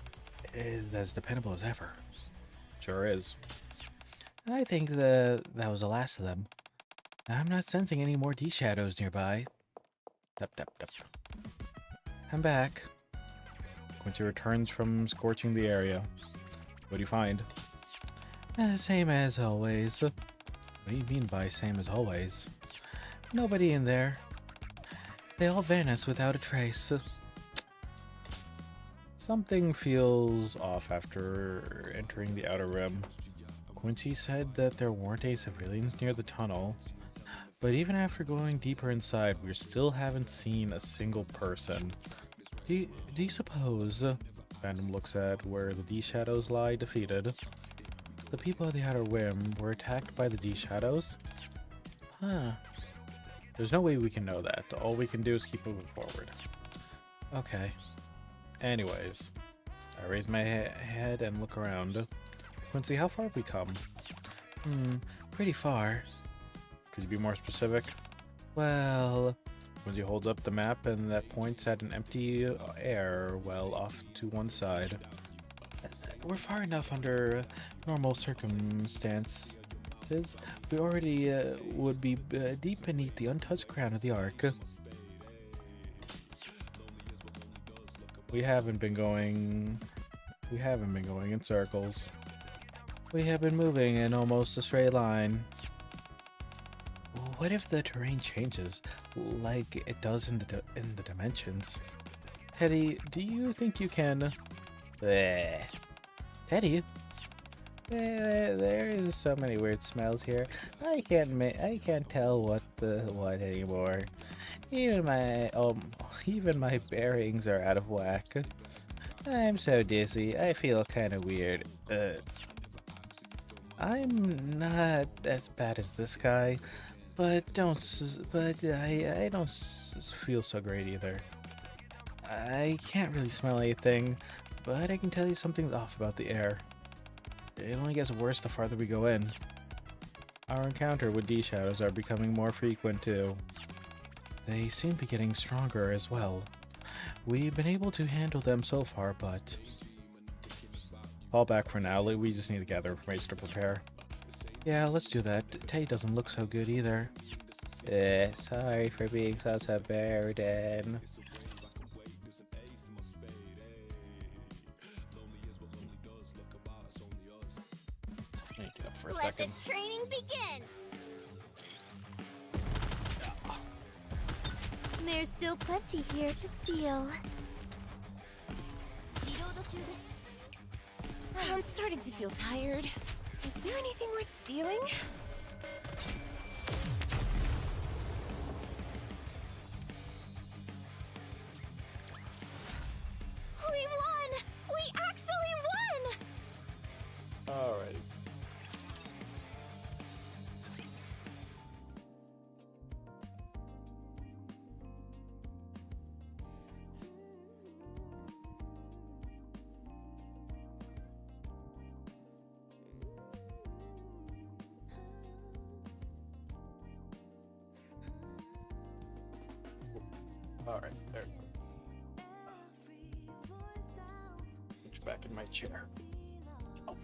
[SPEAKER 5] is as dependable as ever.
[SPEAKER 1] Sure is.
[SPEAKER 5] I think that was the last of them. I'm not sensing any more D-shadows nearby. Dup, dup, dup. I'm back. Quincy returns from scorching the area. What do you find? Same as always. What do you mean by same as always? Nobody in there. They all vanished without a trace. Something feels off after entering the outer rim. Quincy said that there weren't any civilians near the tunnel, but even after going deeper inside, we still haven't seen a single person. Do you suppose? Phantom looks at where the D-shadows lie defeated. The people at the outer rim were attacked by the D-shadows? Huh. There's no way we can know that. All we can do is keep moving forward. Okay. Anyways, I raise my head and look around. Quincy, how far have we come? Pretty far. Could you be more specific? Well, Quincy holds up the map and that points at an empty air well off to one side. We're far enough under normal circumstances. We already would be deep beneath the untouched ground of the Ark. We haven't been going in circles. We have been moving in almost a straight line. What if the terrain changes, like it does in the dimensions? Teddy, do you think you can? Bleh. Teddy, there's so many weird smells here. I can't tell what anymore. Even my bearings are out of whack. I'm so dizzy. I feel kind of weird. I'm not as bad as this guy, but I don't feel so great either. I can't really smell anything, but I can tell you something's off about the air. It only gets worse the farther we go in. Our encounter with D-shadows are becoming more frequent too. They seem to be getting stronger as well. We've been able to handle them so far, but... Fall back for now. We just need to gather information to prepare. Yeah, let's do that. Tay doesn't look so good either. Sorry for being such a burden.
[SPEAKER 1] Get up for a
[SPEAKER 3] Let
[SPEAKER 1] second.
[SPEAKER 3] the training begin.
[SPEAKER 2] There's still plenty here to steal.
[SPEAKER 6] I'm starting to feel tired. Is there anything worth stealing?
[SPEAKER 3] We won! We actually won!
[SPEAKER 1] Alrighty. Alright, there we go. Put you back in my chair. Oh.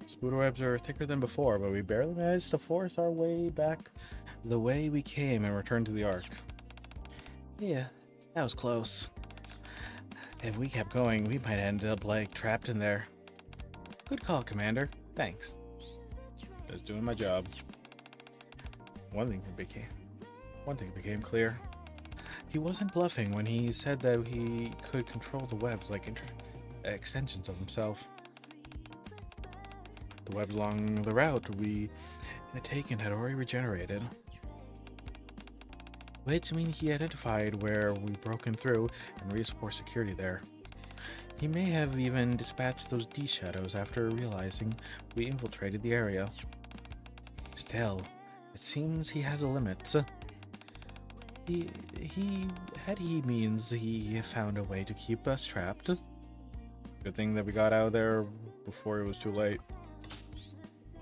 [SPEAKER 1] Spiderwebs are thicker than before, but we barely managed to force our way back the way we came and return to the Ark.
[SPEAKER 5] Yeah, that was close. If we kept going, we might end up, like, trapped in there. Good call, Commander. Thanks.
[SPEAKER 1] Just doing my job.
[SPEAKER 5] One thing became clear. He wasn't bluffing when he said that he could control the webs like extensions of himself. The webs along the route we had taken had already regenerated, which means he identified where we'd broken through and reinforced security there. He may have even dispatched those D-shadows after realizing we infiltrated the area. Still, it seems he has a limit. He means he found a way to keep us trapped.
[SPEAKER 1] Good thing that we got out of there before it was too late.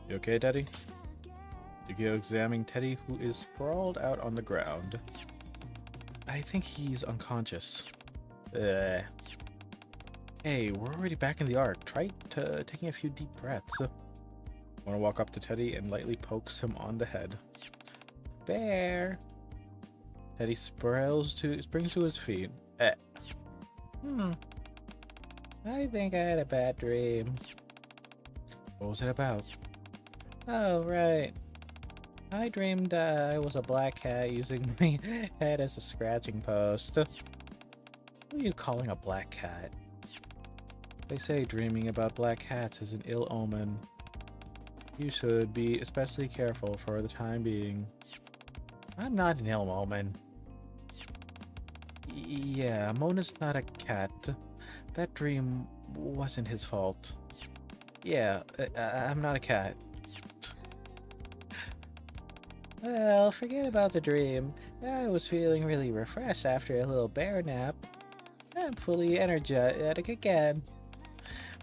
[SPEAKER 1] You okay, Teddy? Yukio examining Teddy, who is sprawled out on the ground.
[SPEAKER 5] I think he's unconscious. Hey, we're already back in the Ark. Try taking a few deep breaths.
[SPEAKER 1] Want to walk up to Teddy and lightly pokes him on the head.
[SPEAKER 5] Bear!
[SPEAKER 1] Teddy springs to his feet.
[SPEAKER 5] I think I had a bad dream.
[SPEAKER 1] What was it about?
[SPEAKER 5] Oh, right. I dreamed I was a black cat using my head as a scratching post. Who are you calling a black cat?
[SPEAKER 1] They say dreaming about black cats is an ill omen. You should be especially careful for the time being.
[SPEAKER 5] I'm not an ill omen. Yeah, Mona's not a cat. That dream wasn't his fault. Yeah, I'm not a cat. Well, forget about the dream. I was feeling really refreshed after a little bear nap. I'm fully energetic again.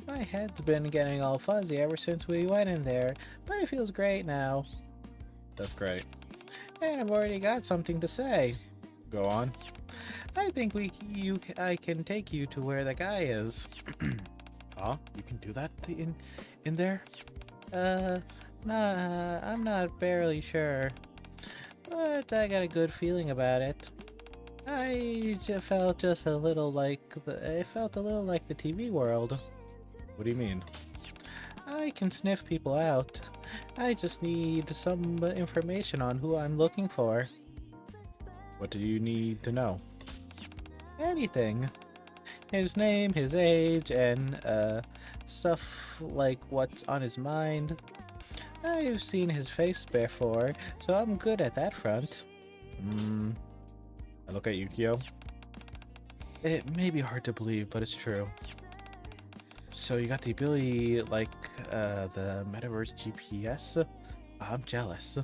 [SPEAKER 5] My head's been getting all fuzzy ever since we went in there, but it feels great now.
[SPEAKER 1] That's great.
[SPEAKER 5] And I've already got something to say.
[SPEAKER 1] Go on.
[SPEAKER 5] I think I can take you to where the guy is.
[SPEAKER 1] Huh? You can do that in there?
[SPEAKER 5] Nah, I'm not barely sure, but I got a good feeling about it. I felt just a little like it felt a little like the TV world.
[SPEAKER 1] What do you mean?
[SPEAKER 5] I can sniff people out. I just need some information on who I'm looking for.
[SPEAKER 1] What do you need to know?
[SPEAKER 5] Anything. His name, his age, and stuff like what's on his mind. I've seen his face before, so I'm good at that front.
[SPEAKER 1] I look at Yukio.
[SPEAKER 5] It may be hard to believe, but it's true. So you got the ability like the Metaverse GPS? I'm jealous.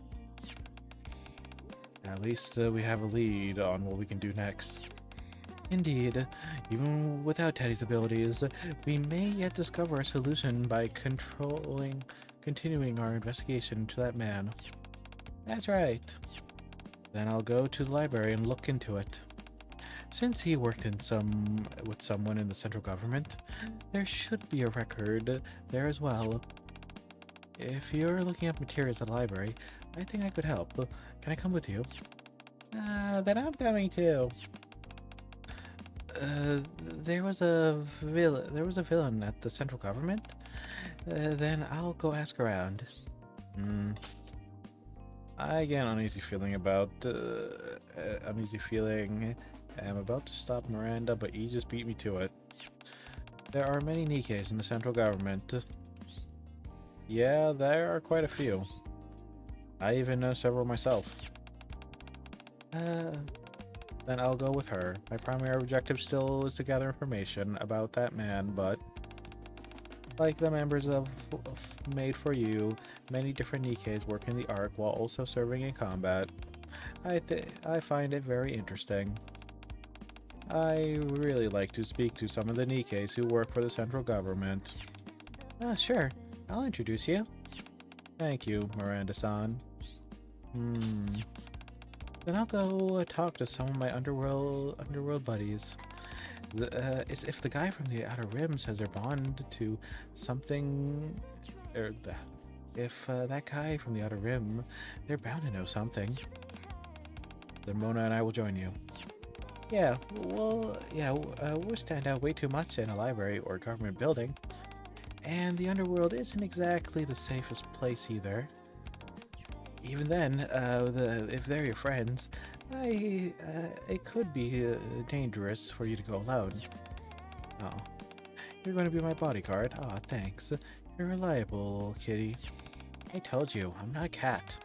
[SPEAKER 1] At least we have a lead on what we can do next.
[SPEAKER 5] Indeed, even without Teddy's abilities, we may yet discover a solution by continuing our investigation to that man. That's right. Then I'll go to the library and look into it. Since he worked with someone in the central government, there should be a record there as well. If you're looking up materials at the library, I think I could help. Can I come with you? Then I'm coming too. There was a villain at the central government. Then I'll go ask around.
[SPEAKER 1] I get an uneasy feeling I'm about to stop Miranda, but he just beat me to it.
[SPEAKER 5] There are many Nikes in the central government.
[SPEAKER 1] Yeah, there are quite a few. I even know several myself.
[SPEAKER 5] Then I'll go with her. My primary objective still is to gather information about that man, but like the members of Maid for You, many different Nikes work in the Ark while also serving in combat. I find it very interesting. I really like to speak to some of the Nikes who work for the central government. Sure. I'll introduce you. Thank you, Miranda-san. Then I'll go talk to some of my underworld buddies. If the guy from the Outer Rim says they're bonded to something, if that guy from the Outer Rim, they're bound to know something. Then Mona and I will join you. Yeah, well, yeah, we stand out way too much in a library or government building. And the underworld isn't exactly the safest place either. Even then, if they're your friends, it could be dangerous for you to go alone. Oh, you're going to be my bodyguard? Aw, thanks. You're reliable, kitty. I told you, I'm not a cat.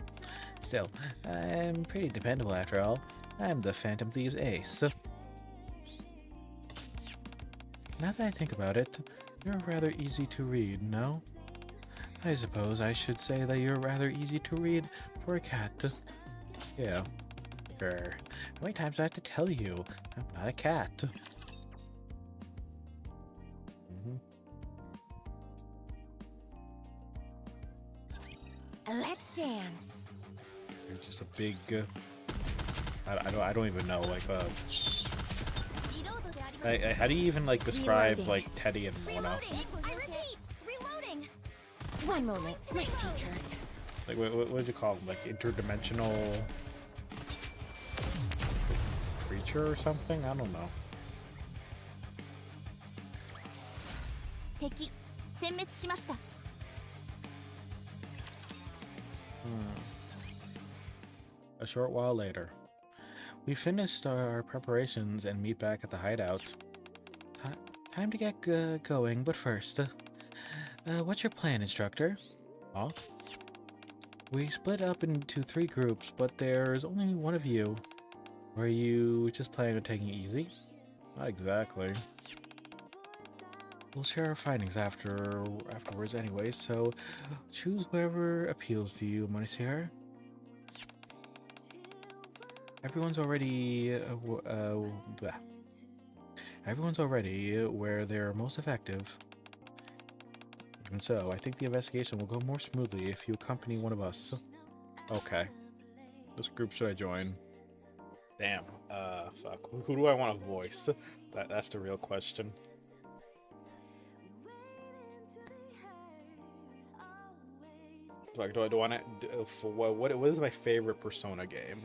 [SPEAKER 5] Still, I'm pretty dependable after all. I'm the Phantom Thieves ace. Now that I think about it, you're rather easy to read, no? I suppose I should say that you're rather easy to read for a cat. Yeah. Sure. How many times do I have to tell you? I'm not a cat.
[SPEAKER 6] Let's dance.
[SPEAKER 1] You're just a big. I don't even know. Like, how do you even like describe
[SPEAKER 2] Reloading.
[SPEAKER 1] like Teddy and Mona?
[SPEAKER 3] Reloading! I repeat, reloading!
[SPEAKER 6] One moment, my feet hurt.
[SPEAKER 1] Like, what did you call them? Like interdimensional creature or something? I don't know.
[SPEAKER 3] 敵殲滅しました。
[SPEAKER 1] A short while later, we finished our preparations and meet back at the hideout.
[SPEAKER 5] Time to get going, but first, what's your plan, instructor?
[SPEAKER 1] Huh?
[SPEAKER 5] We split up into 3 groups, but there's only one of you. Are you just planning on taking it easy?
[SPEAKER 1] Not exactly.
[SPEAKER 5] We'll share our findings afterwards anyway, so choose whoever appeals to you, Monsieur. Everyone's already where they're most effective. Even so, I think the investigation will go more smoothly if you accompany one of us.
[SPEAKER 1] Okay. Which group should I join? Damn. Fuck. Who do I want to voice? That's the real question. Like, do I want to? For what is my favorite Persona game?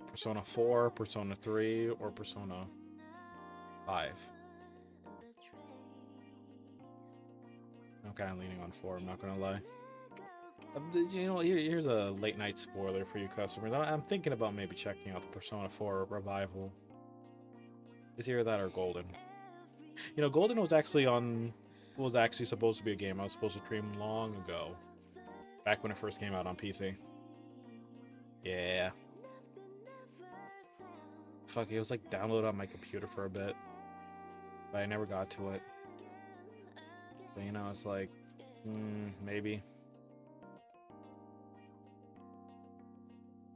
[SPEAKER 1] Persona 4, Persona 3, or Persona 5? I'm kind of leaning on 4. I'm not gonna lie. You know, here's a late night spoiler for you customers. I'm thinking about maybe checking out the Persona 4 revival. It's either that or Golden. You know, Golden was actually supposed to be a game I was supposed to stream long ago, back when it first came out on PC. Yeah. Fuck, it was like downloaded on my computer for a bit, but I never got to it. But you know, it's like, maybe.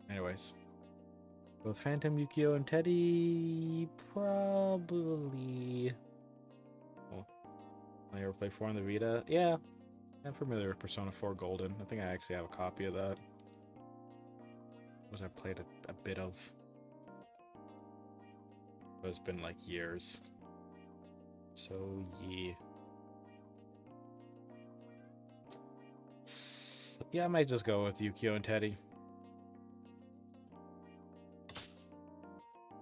[SPEAKER 1] Anyways, both Phantom, Yukio, and Teddy probably. Well, I ever played 4 on the Vita? Yeah, I'm familiar with Persona 4 Golden. I think I actually have a copy of that. Was I played a bit of? But it's been like years. So yeah. Yeah, I might just go with Yukio and Teddy.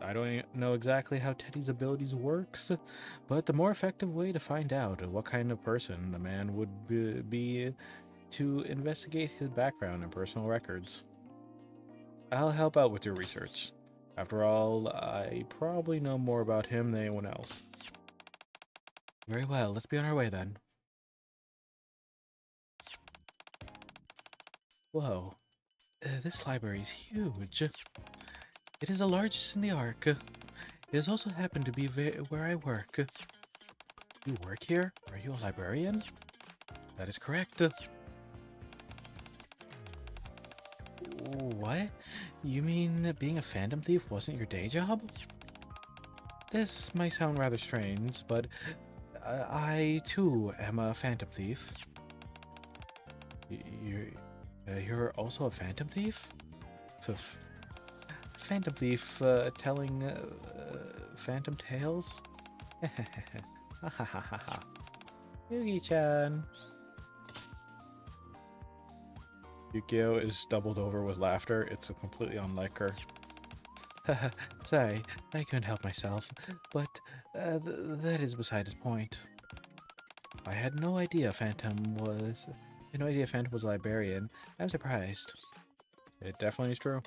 [SPEAKER 1] I don't know exactly how Teddy's abilities works, but the more effective way to find out what kind of person the man would be to investigate his background and personal records. I'll help out with your research. After all, I probably know more about him than anyone else. Very well, let's be on our way then. Whoa, this library is huge. It is the largest in the Ark. It has also happened to be where I work. You work here? Are you a librarian? That is correct. What? You mean that being a phantom thief wasn't your day job? This might sound rather strange, but I too am a phantom thief. You're also a phantom thief? Phantom thief telling phantom tales? Ha ha ha ha ha. Yugi-chan. Yukio is doubled over with laughter. It's completely unlike her.
[SPEAKER 5] Sorry, I couldn't help myself, but that is beside the point. I had no idea Phantom was... I had no idea Phantom was a librarian. I'm surprised.
[SPEAKER 1] It definitely is true.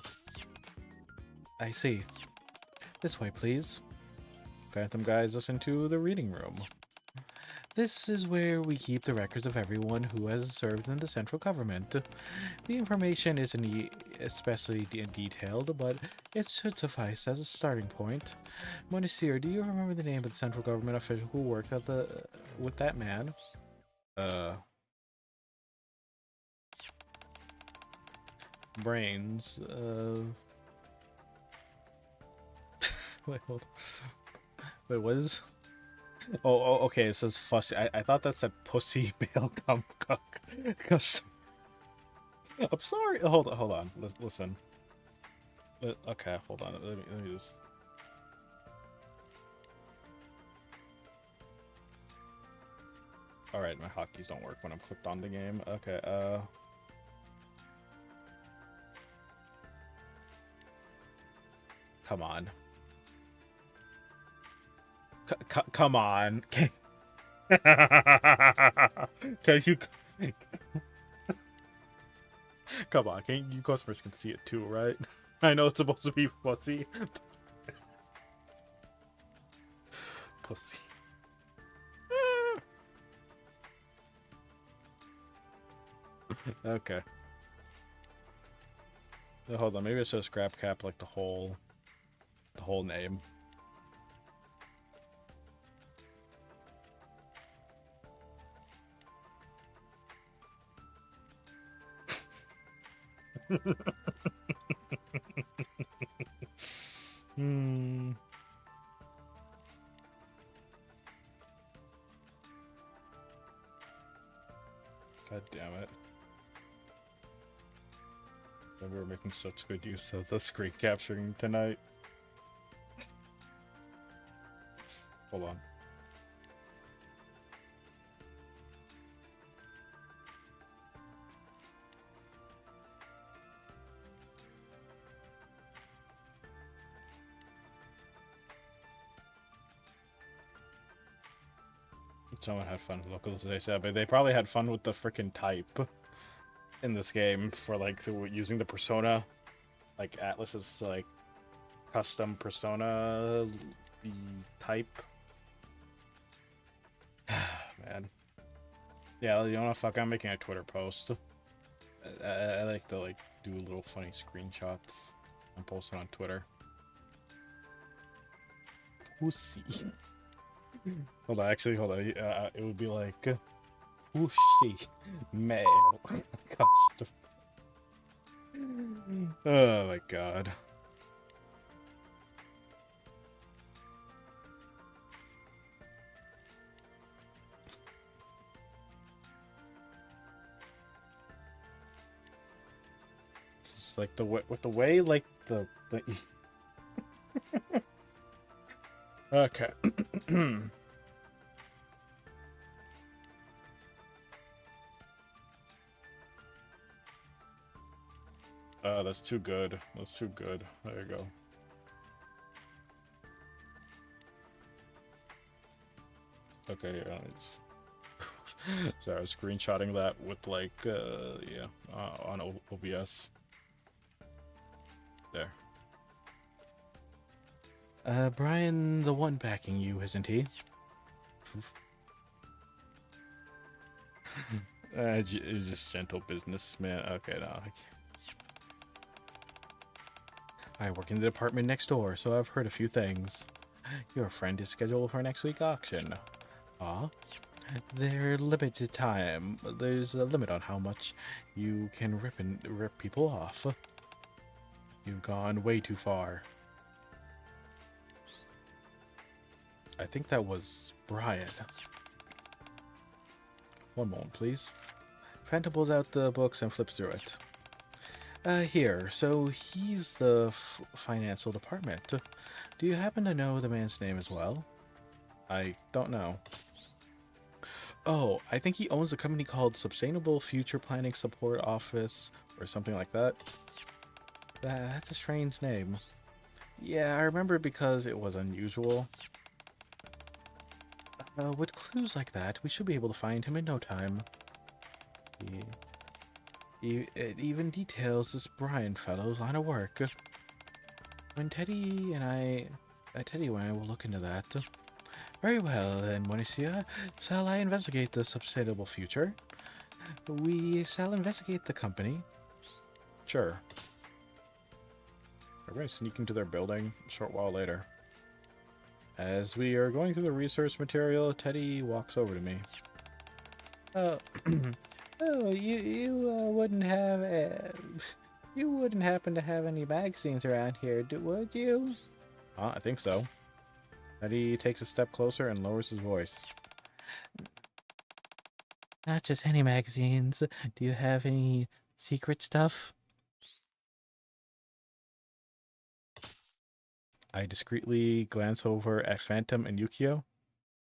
[SPEAKER 5] I see. This way, please.
[SPEAKER 1] Phantom guys, listen to the reading room.
[SPEAKER 5] This is where we keep the records of everyone who has served in the central government. The information isn't especially detailed, but it should suffice as a starting point. Monsieur, do you remember the name of the central government official who worked at with that man?
[SPEAKER 1] Brains.
[SPEAKER 5] Wait, hold on.
[SPEAKER 1] Wait, what is... Oh, okay, it says fussy. I thought that said pussy male cum cock custom. I'm sorry. Hold on. Listen. Okay, hold on. Let me just... Alright, my hotkeys don't work when I'm clicked on the game. Okay, come on. Come on. Can you... Come on, you customers can see it too, right? I know it's supposed to be fussy. Pussy. Okay. Hold on, maybe it says scrap cap like the whole name. God damn it. We were making such good use of the screen capturing tonight. Hold on. Someone had fun with localization, but they probably had fun with the freaking type in this game for like using the persona, like Atlas's like custom persona type. Man, yeah, you know what? Fuck, I'm making a Twitter post. I like to like do little funny screenshots and post it on Twitter. Pussy. Hold on, actually, hold on. It would be like pussy male custom. Oh my god. It's like the way like the okay. That's too good. That's too good. There you go. Okay, yeah. Sorry, I was screenshotting that with like, yeah, on OBS. There.
[SPEAKER 5] Brian, the one backing you, isn't he?
[SPEAKER 1] It's just gentle businessman. Okay, no.
[SPEAKER 5] I work in the department next door, so I've heard a few things. Your friend is scheduled for next week's auction. Ah? They're limited time. There's a limit on how much you can rip people off. You've gone way too far. I think that was Brian. One moment, please. Phantom pulls out the books and flips through it. Here, so he's the financial department. Do you happen to know the man's name as well? I don't know. Oh, I think he owns a company called Sustainable Future Planning Support Office, or something like that. That's a strange name. Yeah, I remember because it was unusual. With clues like that, we should be able to find him in no time. It even details this Brian fellow's line of work. When Teddy and I will look into that. Very well, then, Monicia. Shall I investigate the sustainable future? We shall investigate the company.
[SPEAKER 1] Sure. We're going to sneak into their building a short while later. As we are going through the research material, Teddy walks over to me.
[SPEAKER 5] Oh, oh, you wouldn't have, you wouldn't happen to have any magazines around here, would you?
[SPEAKER 1] I think so. Teddy takes a step closer and lowers his voice.
[SPEAKER 5] Not just any magazines. Do you have any secret stuff?
[SPEAKER 1] I discreetly glance over at Phantom and Yukio.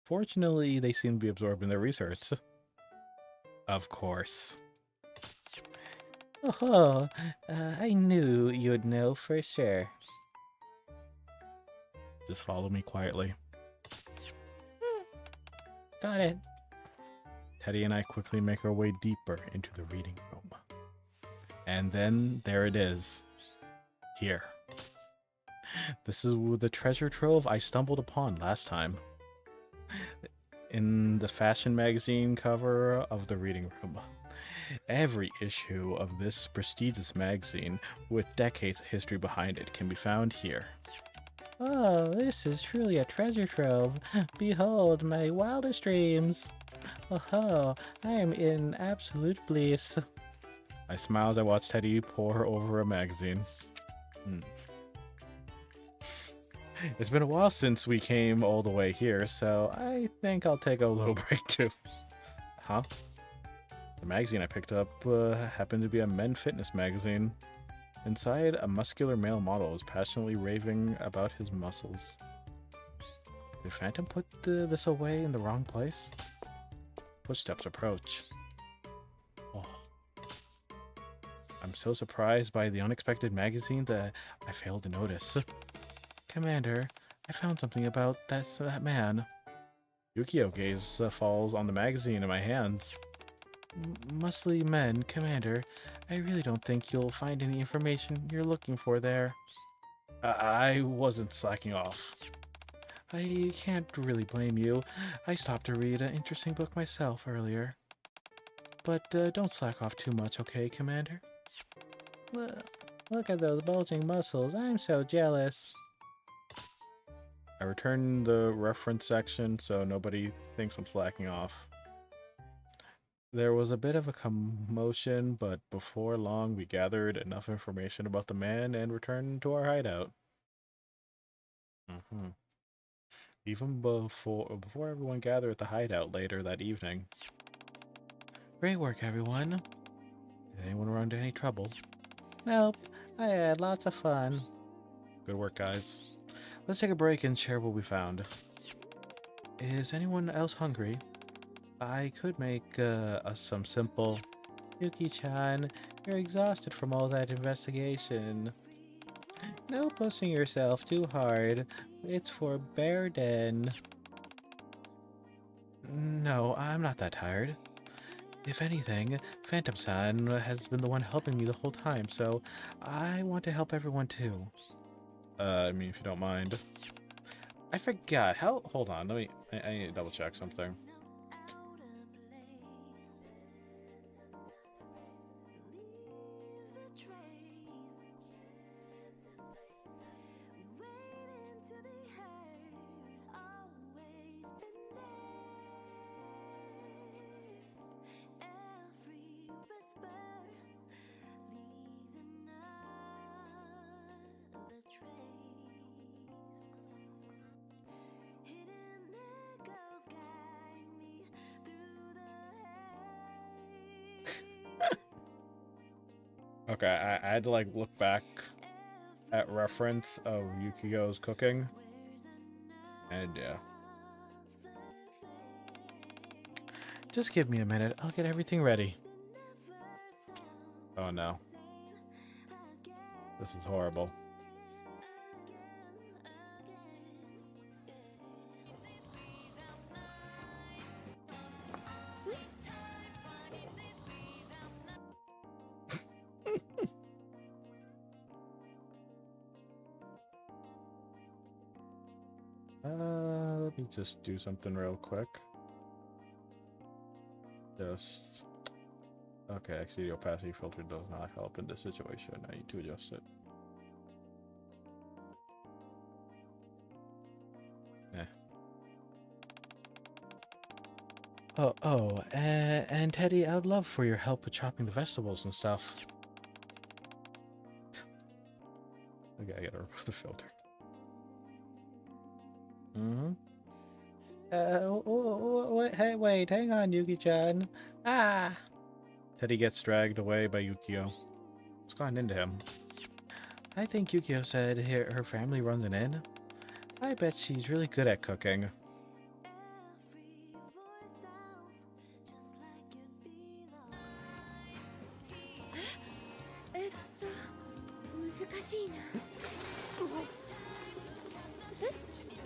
[SPEAKER 1] Fortunately, they seem to be absorbed in their research. Of course.
[SPEAKER 5] Oh, I knew you'd know for sure.
[SPEAKER 1] Just follow me quietly.
[SPEAKER 5] Got it.
[SPEAKER 1] Teddy and I quickly make our way deeper into the reading room. And then there it is. Here. This is the treasure trove I stumbled upon last time. In the fashion magazine cover of the reading room. Every issue of this prestigious magazine with decades of history behind it can be found here.
[SPEAKER 5] Oh, this is truly a treasure trove. Behold my wildest dreams. Oh, I am in absolute bliss.
[SPEAKER 1] I smile as I watch Teddy pore over a magazine. It's been a while since we came all the way here, so I think I'll take a little break too. Huh? The magazine I picked up happened to be a men's fitness magazine. Inside, a muscular male model is passionately raving about his muscles. Did Phantom put this away in the wrong place? Footsteps approach. Oh. I'm so surprised by the unexpected magazine that I failed to notice. Commander, I found something about that man. Yukio gaze falls on the magazine in my hands. Muscly men, Commander. I really don't think you'll find any information you're looking for there. I wasn't slacking off. I can't really blame you. I stopped to read an interesting book myself earlier. But don't slack off too much, okay, Commander? Look at those bulging muscles. I'm so jealous. I returned the reference section so nobody thinks I'm slacking off. There was a bit of a commotion, but before long we gathered enough information about the man and returned to our hideout. Even before everyone gathered at the hideout later that evening. Great work, everyone. Did anyone run into any trouble? Nope. I had lots of fun. Good work, guys. Let's take a break and share what we found. Is anyone else hungry? I could make us some simple... Yuki-chan, you're exhausted from all that investigation. No pushing yourself too hard. It's for Bear Den. No, I'm not that tired. If anything, Phantom-san has been the one helping me the whole time, so I want to help everyone too. I mean, if you don't mind. I forgot. Hold on, I need to double check something. Okay, I had to like look back at reference of Yukio's cooking. And yeah. Just give me a minute. I'll get everything ready. Oh no. This is horrible. just do something real quick. Just... Okay, actually the opacity filter does not help in this situation. I need to adjust it.
[SPEAKER 5] And Teddy, I would love for your help with chopping the vegetables and stuff.
[SPEAKER 1] Okay, I gotta remove the filter.
[SPEAKER 5] Wait, hang on, Yuki-chan. Ah!
[SPEAKER 1] Teddy gets dragged away by Yukio. What's gone into him?
[SPEAKER 5] I think Yukio said her family runs an inn. I bet she's really good at cooking.
[SPEAKER 4] 難しいな。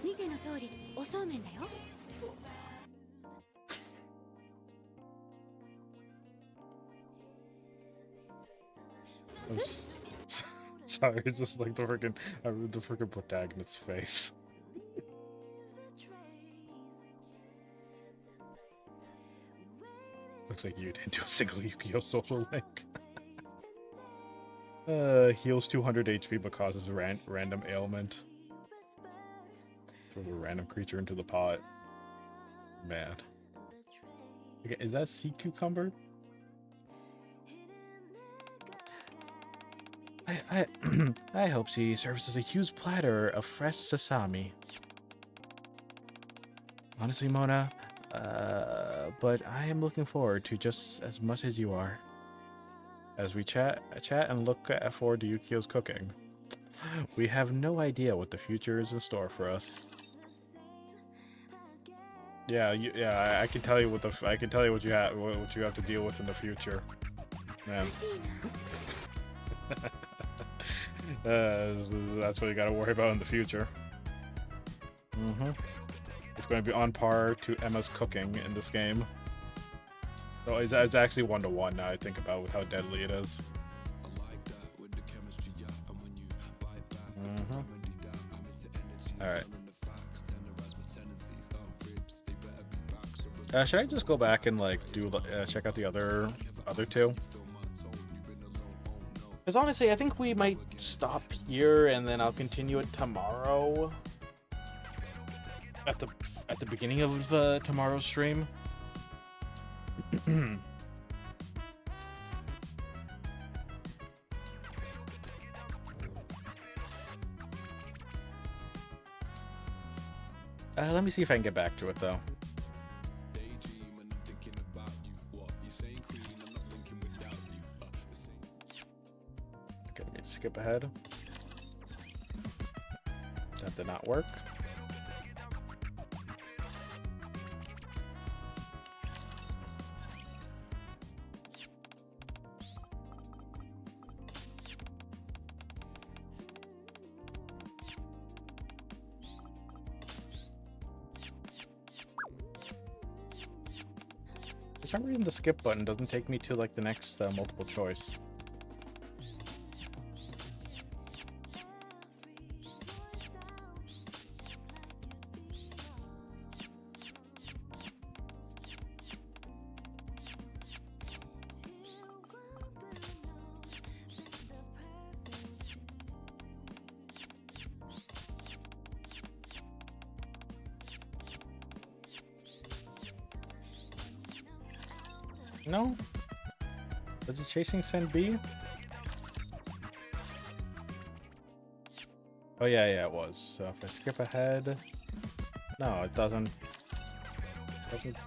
[SPEAKER 4] 見ての通り、おそうめんだよ。
[SPEAKER 1] Sorry, it's just like the freaking protagonist's face. Looks like you didn't do a single Yukio social link. Heals 200 HP but causes random ailment. Throw a random creature into the pot. Man. Okay, is that sea cucumber?
[SPEAKER 5] I hope she serves as a huge platter of fresh sesame. Honestly, Mona, but I am looking forward to just as much as you are. As we chat and look forward to Yukio's cooking. We have no idea what the future is in store for us. Yeah, I can tell you what you have to deal with in the future, man. That's what you gotta worry about in the future. It's going to be on par to Emma's cooking in this game. So it's actually 1-to-1 now I think about with how deadly it is. Alright. Should I just go back and like do check out the other two? Because honestly, I think we might stop here and then I'll continue it tomorrow. At the beginning of tomorrow's stream.
[SPEAKER 1] Let me see if I can get back to it though. Okay, let me skip ahead. That did not work. For some reason the skip button doesn't take me to like the next multiple choice. No? Was it chasing Sandee? Oh yeah, it was. So if I skip ahead... No, it doesn't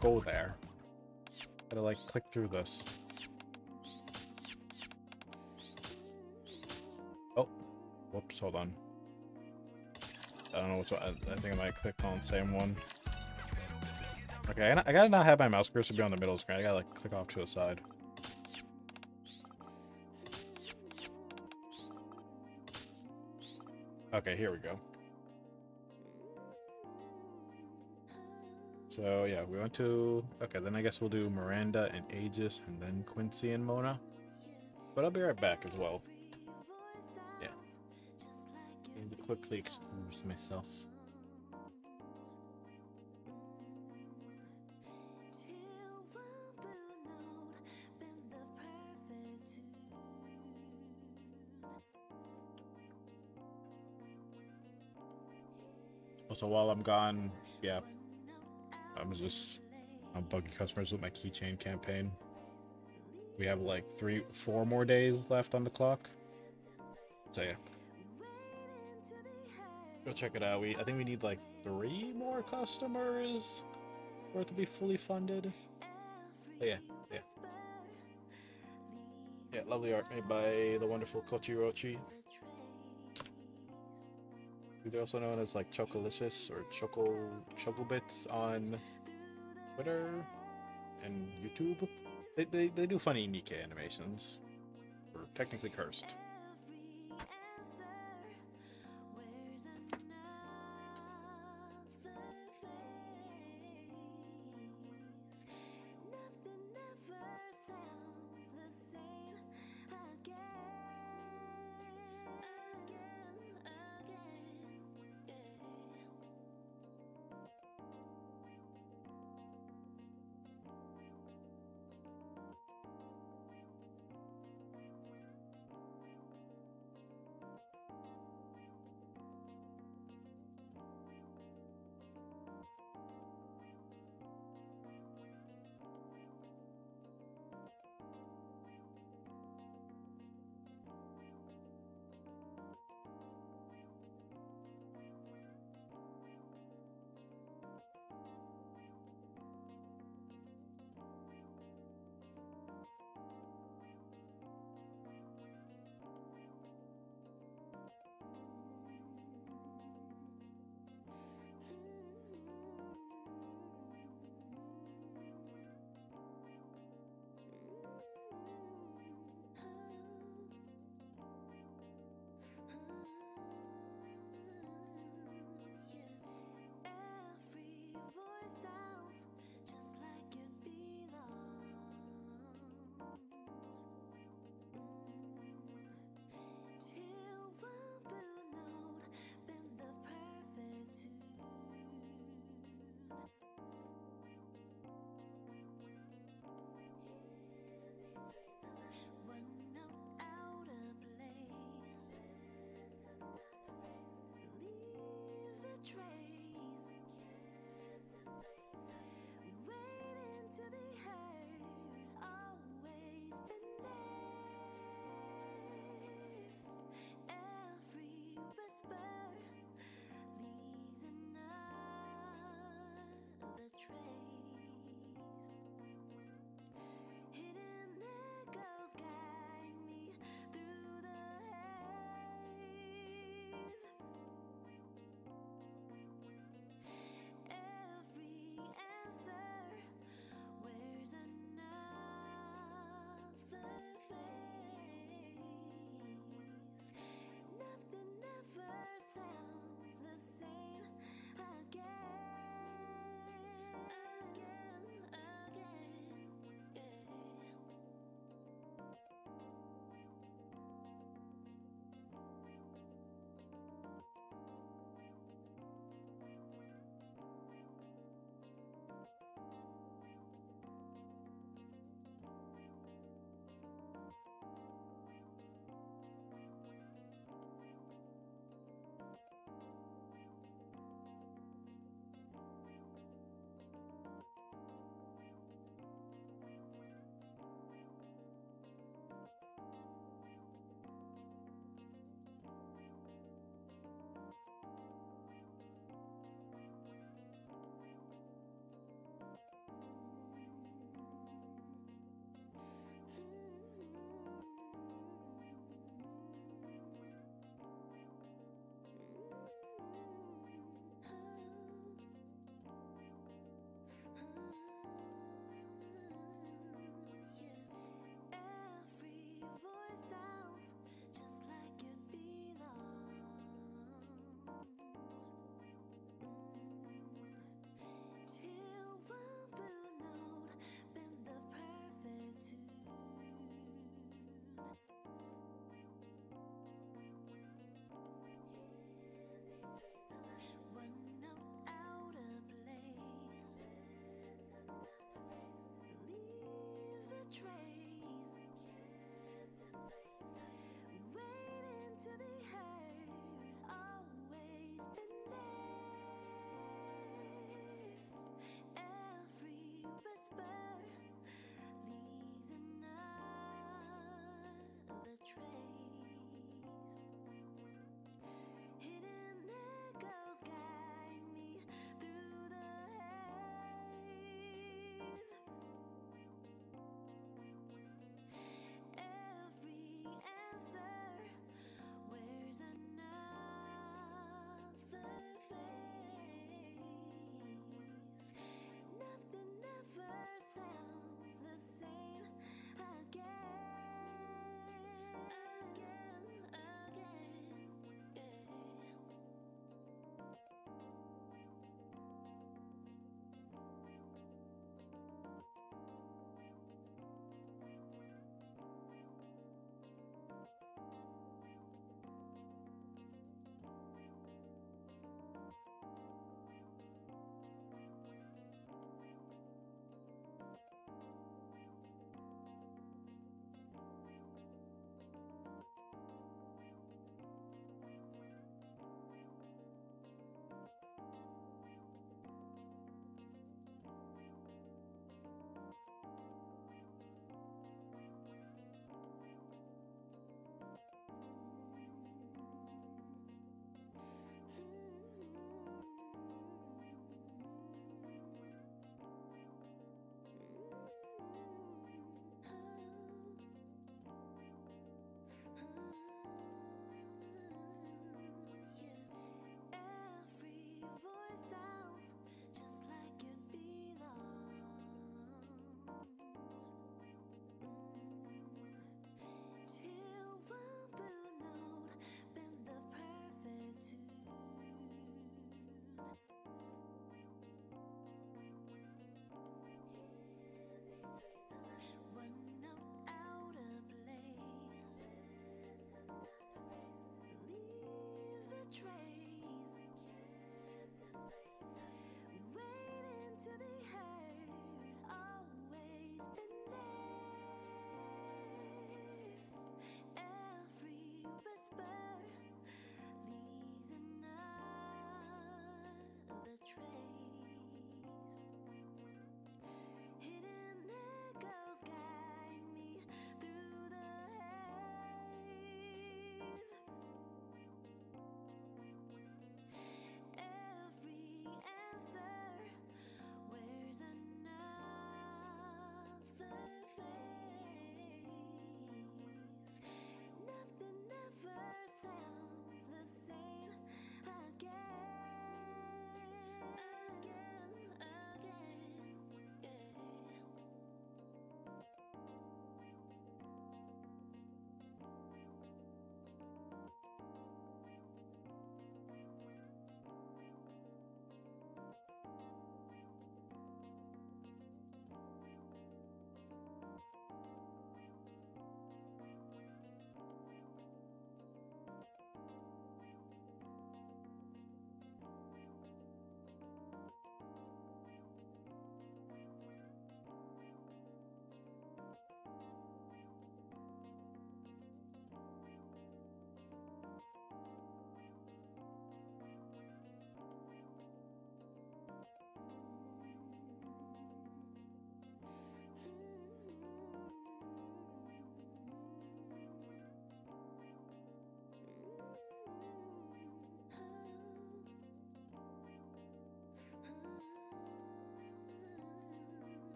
[SPEAKER 1] go there. Gotta like click through this. Oh, whoops, hold on. I don't know which one. I think I might click on the same one. Okay, I gotta not have my mouse cursor be on the middle screen. I gotta like click off to the side. Okay, here we go. So yeah, we went to... Okay, then I guess we'll do Miranda and Aegis and then Quincy and Mona. But I'll be right back as well. Yeah. I need to quickly excuse myself. Also, while I'm gone, yeah, I'm bugging customers with my keychain campaign. We have like 4 more days left on the clock. So yeah, go check it out. I think we need like 3 more customers for it to be fully funded. But yeah. Yeah, lovely art made by the wonderful Kochirochi. They're also known as like Chocolicious or Chocobits on Twitter and YouTube. They do funny Nikkei animations. We're technically cursed.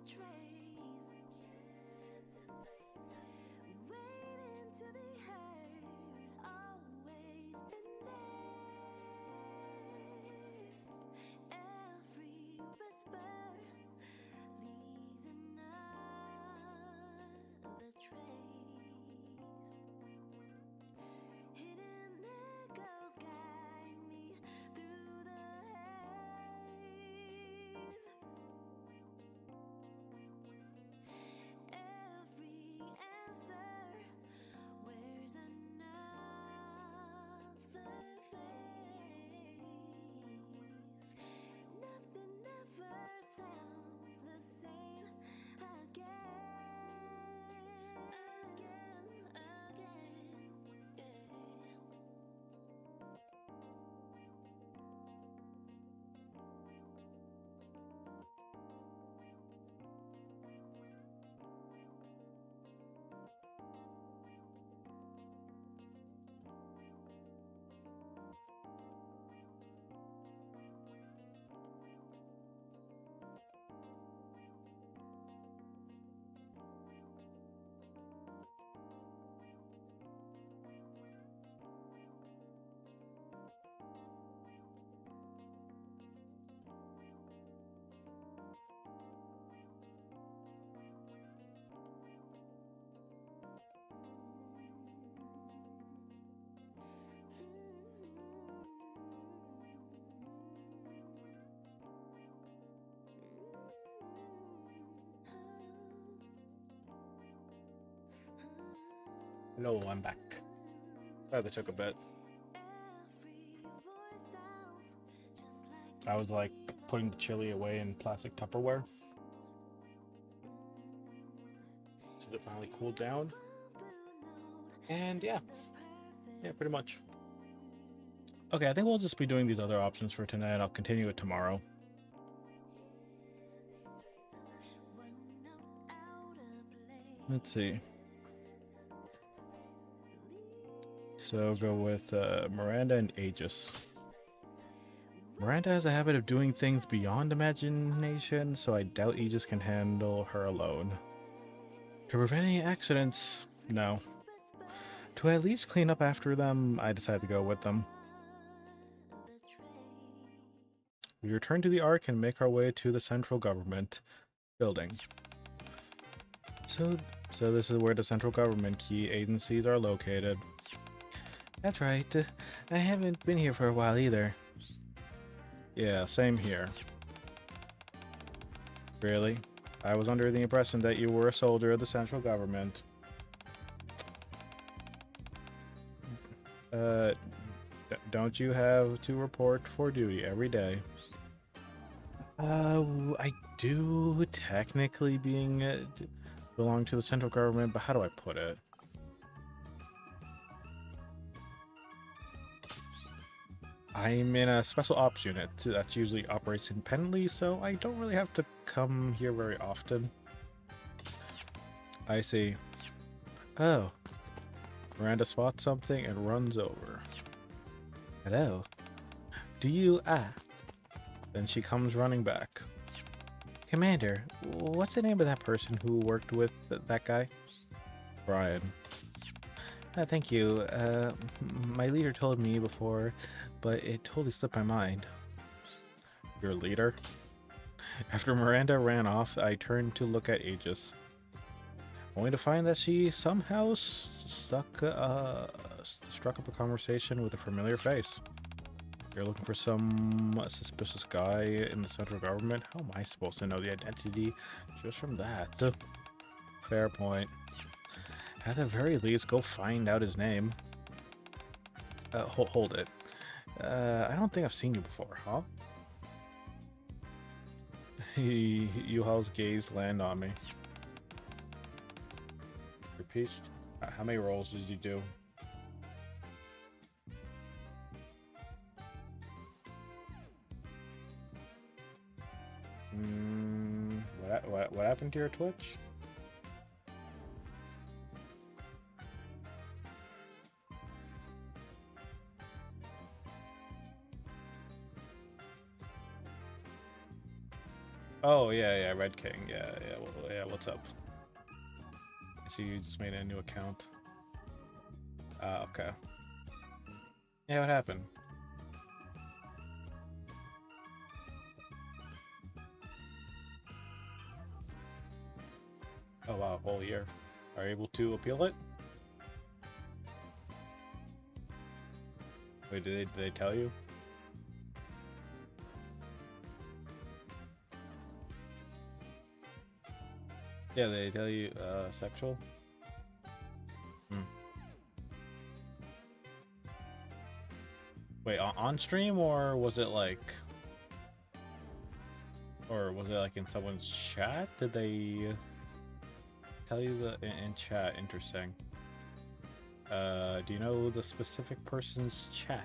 [SPEAKER 6] trace, waiting to be heard, always been there. Every whisper leaves another trace. Hidden echoes guide me through the haze. Every answer wears another face. Nothing ever sounds the same again. Yeah.
[SPEAKER 1] Hello, I'm back. Oh, that took a bit. I was like putting the chili away in plastic Tupperware. So it finally cooled down. And yeah, pretty much. Okay, I think we'll just be doing these other options for tonight. I'll continue it tomorrow. Let's see. So go with Miranda and Aegis. Miranda has a habit of doing things beyond imagination, so I doubt Aegis can handle her alone. To prevent any accidents, no. To at least clean up after them, I decided to go with them. We return to the Ark and make our way to the central government building. So this is where the central government key agencies are located. That's right. I haven't been here for a while either. Yeah, same here. Really? I was under the impression that you were a soldier of the central government. Don't you have to report for duty every day? I do technically belong to the central government, but how do I put it? I'm in a special ops unit that usually operates independently, so I don't really have to come here very often. I see. Oh. Miranda spots something and runs over. Hello. Do you... Then she comes running back. Commander, what's the name of that person who worked with that guy? Brian. Thank you. My leader told me before, but it totally slipped my mind. Your leader? After Miranda ran off, I turned to look at Aegis, only to find that she somehow struck up a conversation with a familiar face. You're looking for some suspicious guy in the central government? How am I supposed to know the identity just from that? Fair point. At the very least, go find out his name. Hold it. I don't think I've seen you before, huh? Yuhal's gaze land on me. Repeat. How many rolls did you do? What happened to your Twitch? Oh yeah, Red King. Yeah. What's up? I see you just made a new account. Okay. Yeah, what happened? Oh wow, whole year. Are you able to appeal it? Wait, did they tell you? Yeah, they tell you sexual. Wait, on stream, or was it like, in someone's chat? Did they tell you that in chat? Interesting. Do you know the specific person's chat?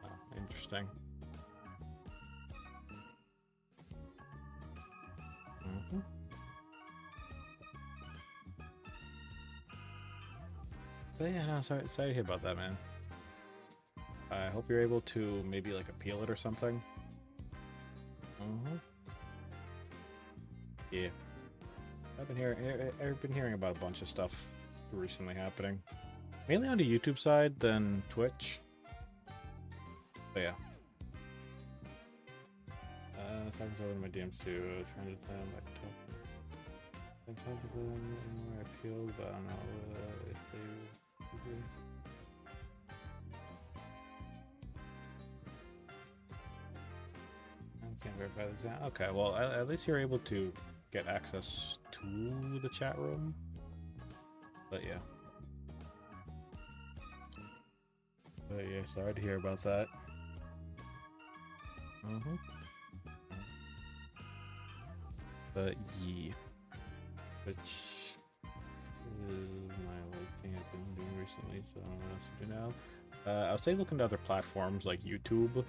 [SPEAKER 1] Oh, interesting. But yeah, no, sorry to hear about that, man. I hope you're able to maybe like appeal it or something. Yeah. I've been hearing about a bunch of stuff recently happening. Mainly on the YouTube side than Twitch. But yeah. Talking to my DMs too, trying to tell them I talked to them I appealed, but I don't know if they I can't verify this now. Okay, well at least you're able to get access to the chat room. But yeah. Sorry to hear about that. But yeah. Which is my thing I've been doing recently, so I don't know what else to do now. I would say look into other platforms like YouTube.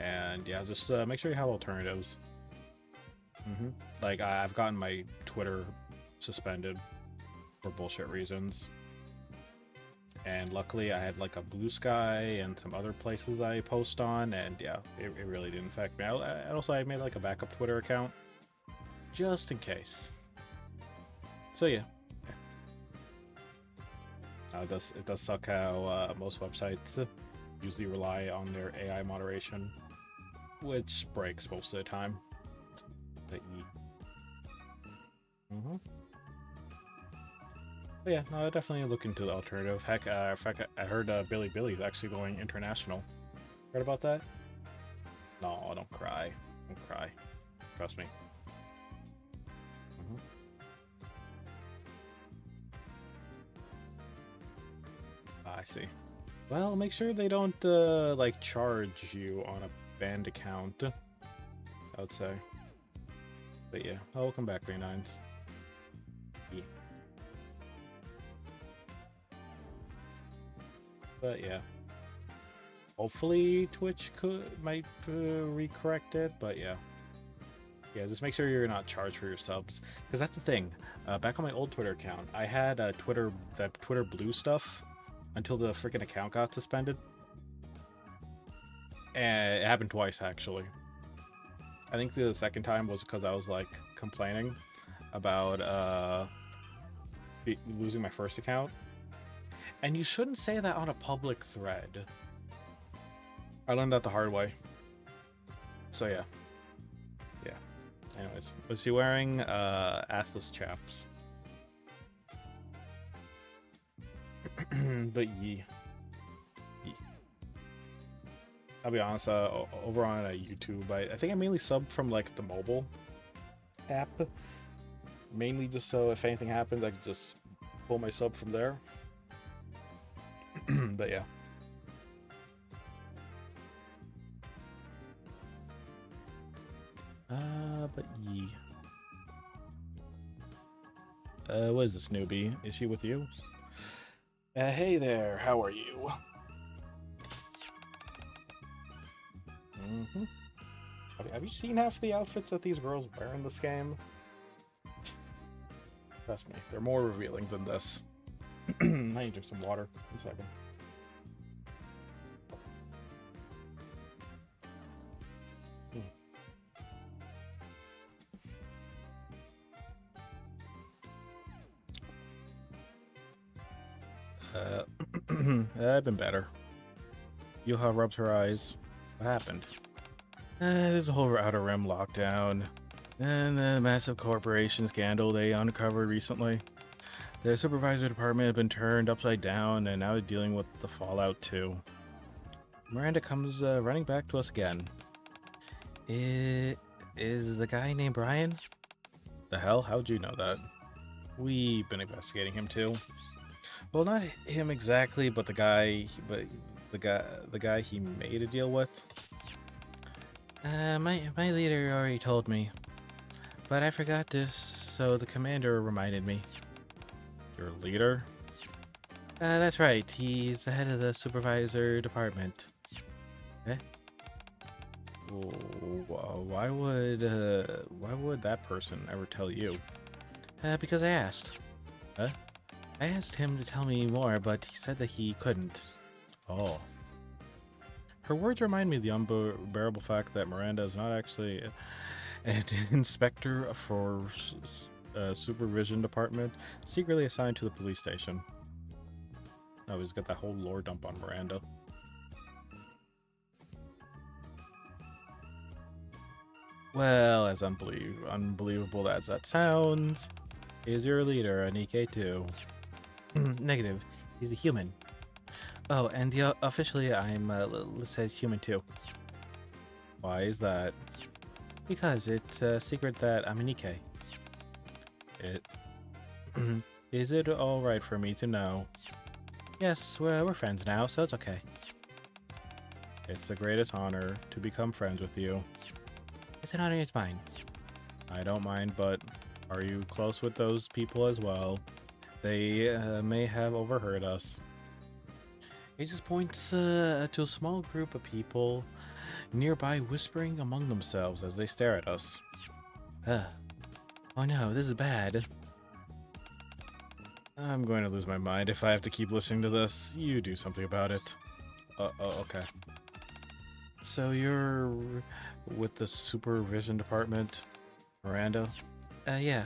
[SPEAKER 1] And yeah, just make sure you have alternatives. Like I've gotten my Twitter suspended for bullshit reasons. And luckily I had like a Blue Sky and some other places I post on, and yeah, it really didn't affect me. I made like a backup Twitter account just in case. So yeah. It does suck how most websites usually rely on their AI moderation, which breaks most of the time. But But yeah, no, I definitely look into the alternative. Heck, in fact, I heard Billy Billy's actually going international. Heard about that? No, don't cry. Don't cry. Trust me. I see. Well, make sure they don't like charge you on a banned account, I would say. But yeah, welcome back, 39s. Yeah. But yeah, hopefully Twitch might recorrect it. But yeah, just make sure you're not charged for your subs, because that's the thing. Back on my old Twitter account, I had that Twitter Blue stuff until the freaking account got suspended, and it happened twice actually. I think the second time was because I was like complaining about losing my first account. And you shouldn't say that on a public thread. I learned that the hard way. So yeah. Anyways, was he wearing assless chaps? But yeah. I'll be honest, over on YouTube, I think I mainly sub from like the mobile app. Mainly just so if anything happens, I can just pull my sub from there. But yeah. But yeah. What is this newbie? Is she with you? Hey there, how are you? Have you seen half the outfits that these girls wear in this game? Trust me, they're more revealing than this. I need just some water. 1 second. I've been better. Yuha rubs her eyes. What happened? There's a whole Outer Rim lockdown. And the massive corporation scandal they uncovered recently. The supervisor department has been turned upside down, and now they're dealing with the fallout too. Miranda comes running back to us again. Is the guy named Brian? The hell? How'd you know that? We've been investigating him too. Well, not him exactly, but the guy he made a deal with. My leader already told me, but I forgot this, so the commander reminded me. Your leader? That's right. He's the head of the supervisor department. Eh? Why would that person ever tell you? Because I asked. Huh? I asked him to tell me more, but he said that he couldn't. Oh. Her words remind me of the unbearable fact that Miranda is not actually an inspector for supervision department, secretly assigned to the police station. Oh, he's got that whole lore dump on Miranda. Well, as unbelievable as that sounds, is your leader an EK too? Negative. He's a human. Oh, and officially I'm listed as human too. Why is that? Because it's a secret that I'm an EK. Is it alright for me to know? Yes, we're friends now, so it's okay. It's the greatest honor to become friends with you. It's an honor, it's mine. I don't mind, but are you close with those people as well? They may have overheard us. He just points to a small group of people nearby whispering among themselves as they stare at us. Oh no, this is bad. I'm going to lose my mind if I have to keep listening to this. You do something about it. Okay. So you're with the supervision department, Miranda? Yeah.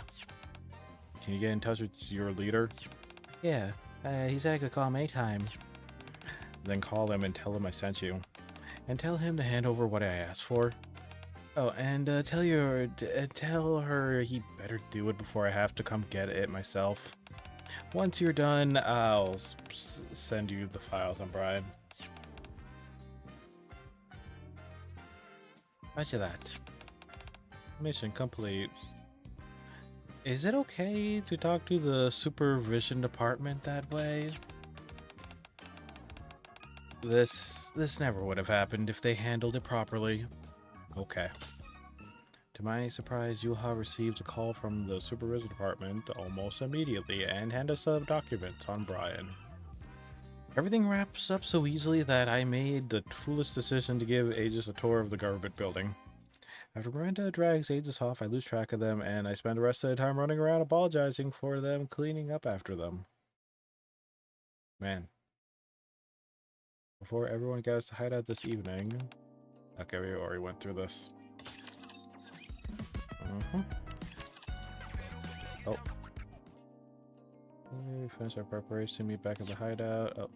[SPEAKER 1] Can you get in touch with your leader? Yeah, he said I could call him anytime. Then call him and tell him I sent you. And tell him to hand over what I asked for. Oh, and tell her he better do it before I have to come get it myself. Once you're done, I'll send you the files on Brian. Roger that. Mission complete. Is it okay to talk to the supervision department that way? This never would have happened if they handled it properly. Okay. To my surprise, Yuha received a call from the supervision department almost immediately and handed us some documents on Brian. Everything wraps up so easily that I made the foolish decision to give Aegis a tour of the government building. After Miranda drags Aegis off, I lose track of them, and I spend the rest of the time running around apologizing for them, cleaning up after them. Man. Before everyone goes to hide out this evening... Okay, we already went through this. Oh. We finished our preparation to meet back at the hideout.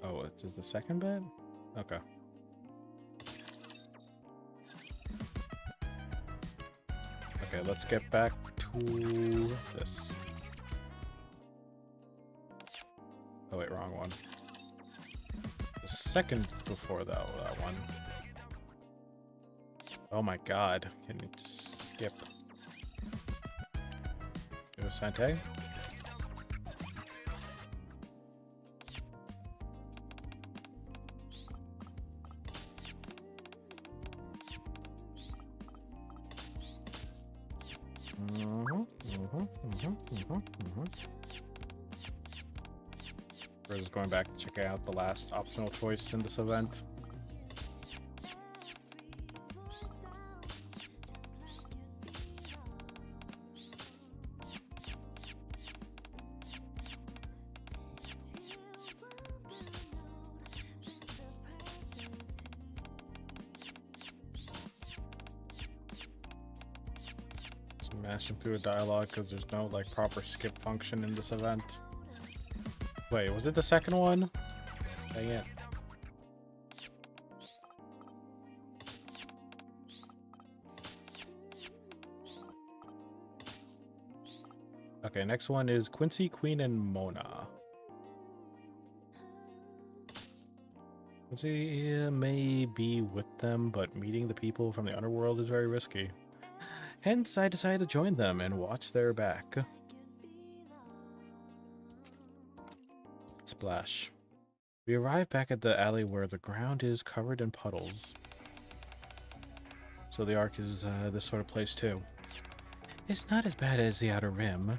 [SPEAKER 1] Oh, it is the second bit? Okay. Okay, let's get back to this. Oh wait, wrong one. The second before that one. Oh my god, can you just skip? It was Sandee? We're just going back to check out the last optional choice in this event. Mashing through a dialogue because there's no like proper skip function in this event. Wait, was it the second one? Dang it. Okay, next one is Quincy, Queen, and Mona. Quincy may be with them, but meeting the people from the underworld is very risky. Hence, I decided to join them and watch their back. Splash. We arrive back at the alley where the ground is covered in puddles. So the Ark is this sort of place too. It's not as bad as the Outer Rim,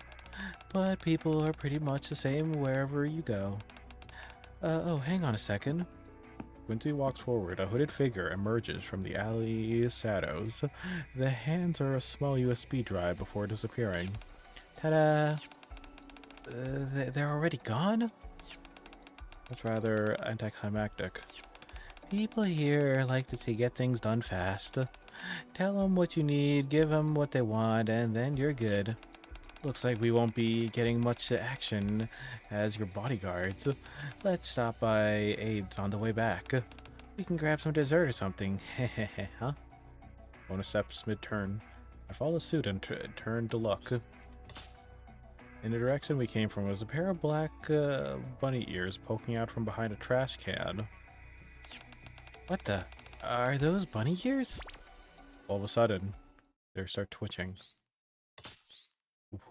[SPEAKER 1] but people are pretty much the same wherever you go. Oh, hang on a second. Quincy walks forward. A hooded figure emerges from the alley shadows. The hands are a small USB drive before disappearing. Ta-da! They're already gone? That's rather anticlimactic. People here like to get things done fast. Tell them what you need, give them what they want, and then you're good. Looks like we won't be getting much action as your bodyguards. Let's stop by Aid's on the way back. We can grab some dessert or something. Hehehe, huh? Mona steps mid-turn. I follow suit and turn to look. In the direction we came from was a pair of black bunny ears poking out from behind a trash can. What the? Are those bunny ears? All of a sudden, they start twitching.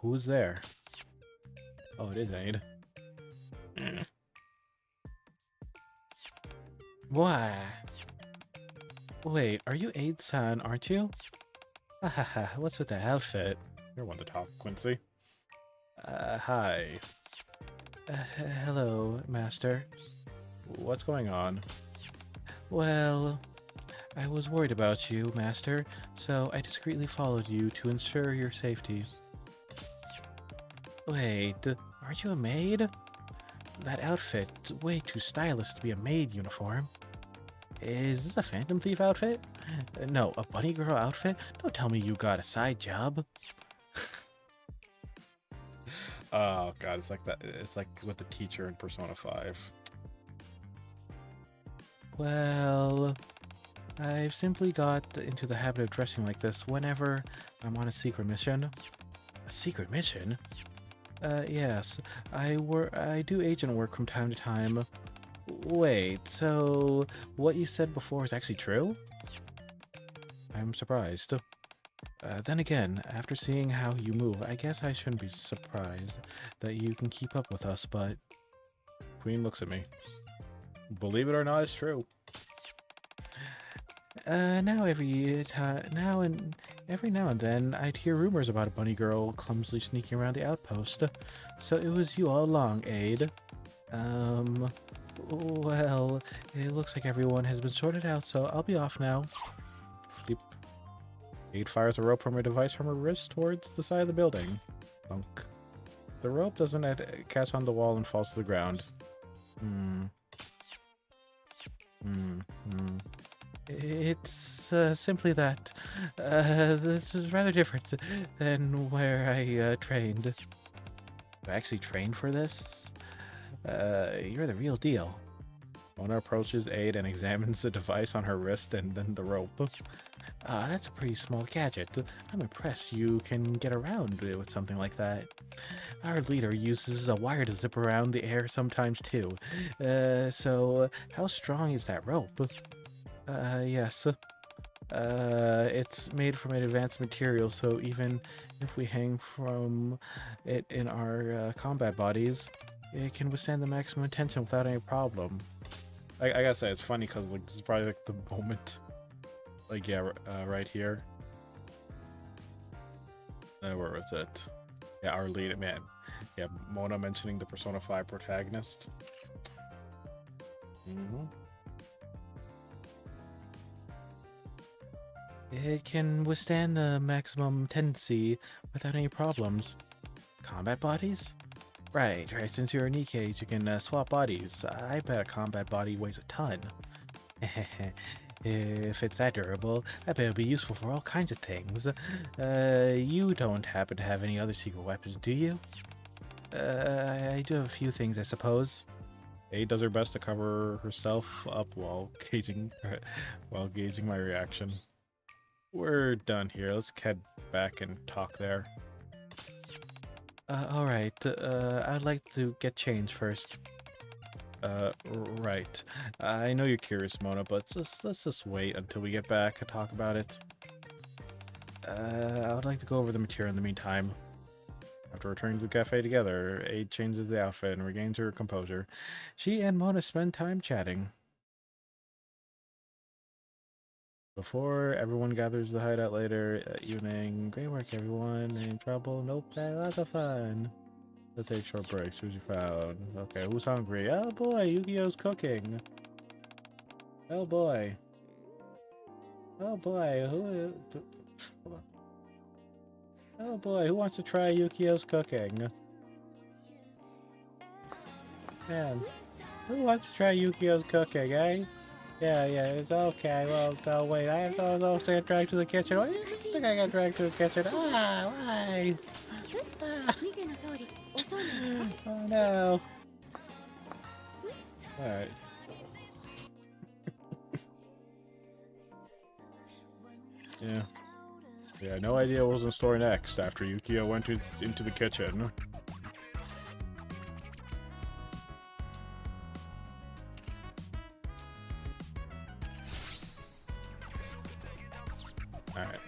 [SPEAKER 1] Who's there? Oh, it is Aid. Why? Wait, are you Aid's son, aren't you? Hahaha, what's with the outfit? You're one to talk, Quincy. Hi.
[SPEAKER 5] Hello, Master.
[SPEAKER 1] What's going on?
[SPEAKER 5] Well, I was worried about you, Master, so I discreetly followed you to ensure your safety. Wait, aren't you a maid? That outfit's way too stylish to be a maid uniform. Is this a Phantom Thief outfit? No, a bunny girl outfit? Don't tell me you got a side job.
[SPEAKER 1] Oh god, it's like that. It's like with the teacher in Persona 5.
[SPEAKER 5] Well, I've simply got into the habit of dressing like this whenever I'm on a secret mission. A secret mission? Yes. I do agent work from time to time. Wait, so what you said before is actually true? I'm surprised. Then again, after seeing how you move, I guess I shouldn't be surprised that you can keep up with us, but...
[SPEAKER 1] Queen looks at me. Believe it or not, it's true.
[SPEAKER 5] Every now and then, I'd hear rumors about a bunny girl clumsily sneaking around the outpost. So it was you all along, Aid. Well, it looks like everyone has been sorted out, so I'll be off now.
[SPEAKER 1] Flip. Aid fires a rope from her device from her wrist towards the side of the building. Bunk. The rope doesn't catch on the wall and falls to the ground.
[SPEAKER 5] It's simply that this is rather different than where I trained. I actually trained for this? You're the real deal.
[SPEAKER 1] Mona approaches Aid and examines the device on her wrist and then the rope.
[SPEAKER 5] That's a pretty small gadget. I'm impressed you can get around with something like that. Our leader uses a wire to zip around the air sometimes too. So how strong is that rope? Yes. It's made from an advanced material, so even if we hang from it in our combat bodies, it can withstand the maximum tension without any problem.
[SPEAKER 1] I gotta say, it's funny because like this is probably like the moment, like yeah, right here. Where was it? Yeah, our lead man. Yeah, Mona mentioning the Persona 5 protagonist.
[SPEAKER 5] It can withstand the maximum tendency without any problems. Combat bodies? Right. Since you're a Nikkei, you can swap bodies. I bet a combat body weighs a ton. If it's that durable, I bet it'll be useful for all kinds of things. You don't happen to have any other secret weapons, do you? I do have a few things, I suppose.
[SPEAKER 1] A does her best to cover herself up while gauging my reaction. We're done here. Let's head back and talk there.
[SPEAKER 5] Alright. I'd like to get changed first.
[SPEAKER 1] Right. I know you're curious, Mona, but let's just wait until we get back and talk about it.
[SPEAKER 5] I would like to go over the material in the meantime.
[SPEAKER 1] After returning to the cafe together, Aid changes the outfit and regains her composure.
[SPEAKER 5] She and Mona spend time chatting.
[SPEAKER 1] Before everyone gathers the hideout later evening, great work everyone. Any trouble? Nope, lots of fun. Let's take short breaks. Who's you found? Okay, who's hungry? Oh boy, Yu-Gi-Oh's cooking. Oh boy. Oh boy, oh boy, who wants to try Yu-Gi-Oh's cooking? Man, who wants to try Yu-Gi-Oh's cooking, eh? Yeah, it's okay. Well, oh, wait, I have to get dragged to the kitchen. Why do you think I got dragged to the kitchen? Ah, why? Ah. Oh no. Alright. Yeah. Yeah, no idea what was in store next after Yu-Gi-Oh went into the kitchen. Alright.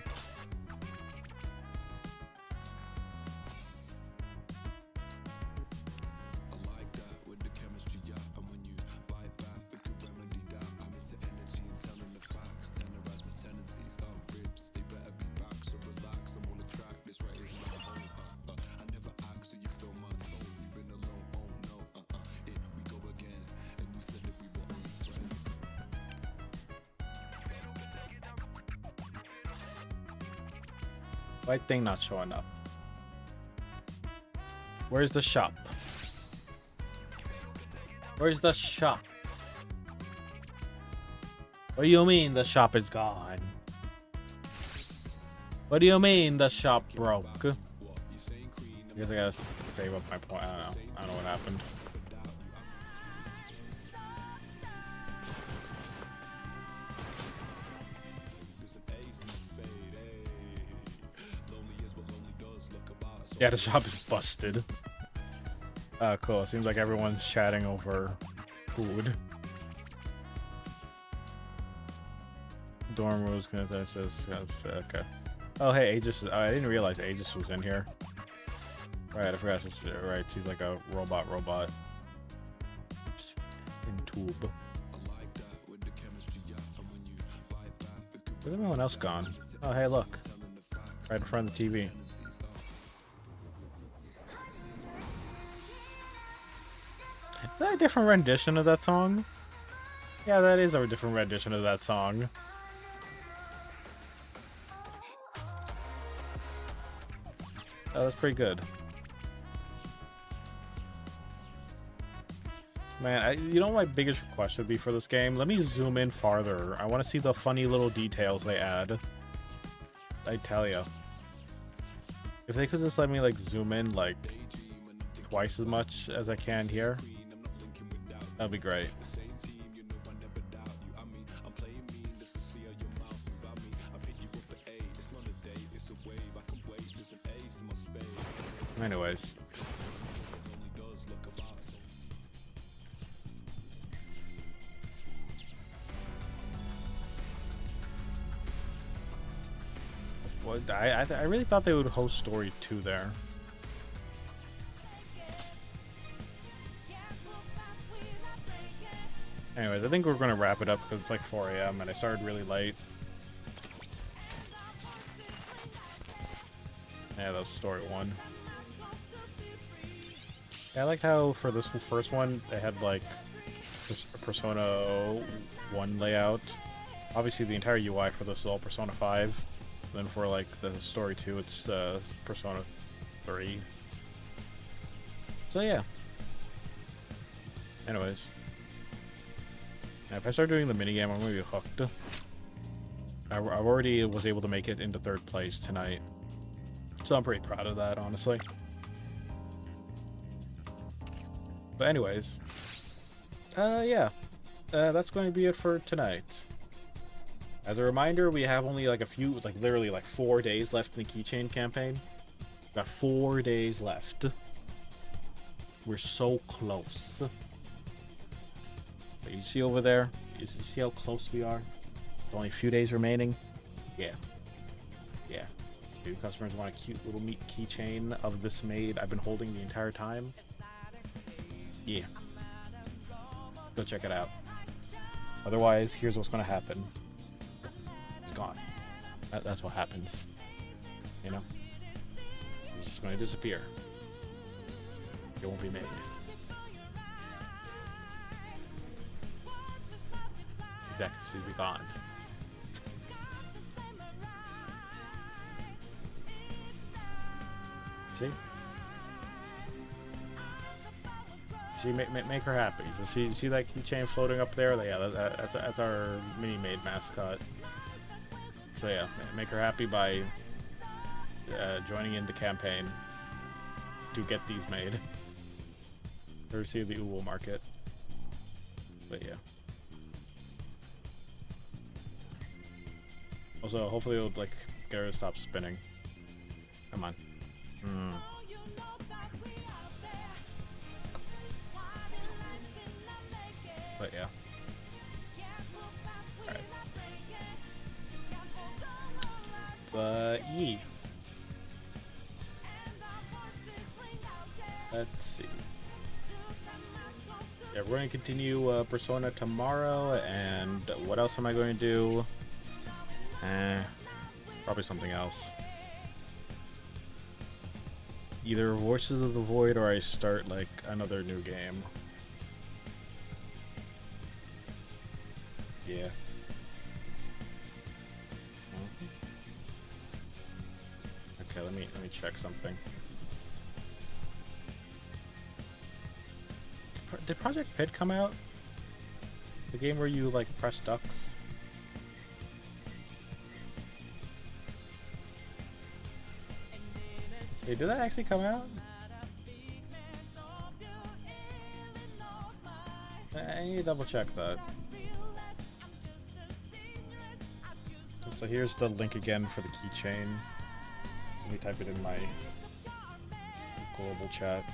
[SPEAKER 1] White thing not showing up. Where's the shop? Where's the shop? What do you mean the shop is gone? What do you mean the shop broke? I guess I gotta save up my point. I don't know. I don't know what happened. Yeah, the shop is busted. Cool. Seems like everyone's chatting over food. Dorm rules. Okay. Oh, hey, Aegis. I didn't realize Aegis was in here. Right, I forgot. Right, he's like a robot. In tube. Where's everyone else gone? Oh, hey, look. Right in front of the TV. Is that a different rendition of that song? Yeah, that is a different rendition of that song. Oh, that's pretty good. Man, you know what my biggest request would be for this game? Let me zoom in farther. I want to see the funny little details they add. I tell ya. If they could just let me, like, zoom in, like, twice as much as I can here. That'd be great. Anyways. Well, I really thought they would host Story 2 there. Anyways, I think we're going to wrap it up because it's like 4 a.m. and I started really late. Yeah, that was story 1. Yeah, I liked how for this first one, they had like Persona 1 layout. Obviously, the entire UI for this is all Persona 5. Then for like the story 2, it's Persona 3. So yeah. Anyways. Now, if I start doing the minigame, I'm going to be hooked. I already was able to make it into 3rd place tonight. So I'm pretty proud of that, honestly. But anyways, yeah, that's going to be it for tonight. As a reminder, we have only like a few, like literally like 4 days left in the keychain campaign. Got 4 days left. We're so close. But you see over there? You see how close we are? There's only a few days remaining. Yeah. Yeah. Maybe customers want a cute little meat keychain of this maid I've been holding the entire time. Yeah. Go check it out. Otherwise, here's what's going to happen. It's gone. That's what happens. You know? It's just going to disappear. It won't be made. Exactly, so it'll be gone. See? See, make her happy. So see that keychain floating up there? Yeah, that's our mini maid mascot. So yeah, make her happy by joining in the campaign to get these made. Courtesy of the Uwo market. But yeah. Also, hopefully it'll like get her to stop spinning. Come on. But yeah. Alright. But yee. Let's see. Yeah, we're going to continue Persona tomorrow, and what else am I going to do? Probably something else. Either Voices of the Void or I start like another new game. Yeah. Okay, let me check something. Did Project Pit come out? The game where you like press ducks? Wait, did that actually come out? I need to double check that. So here's the link again for the keychain. Let me type it in my global chat.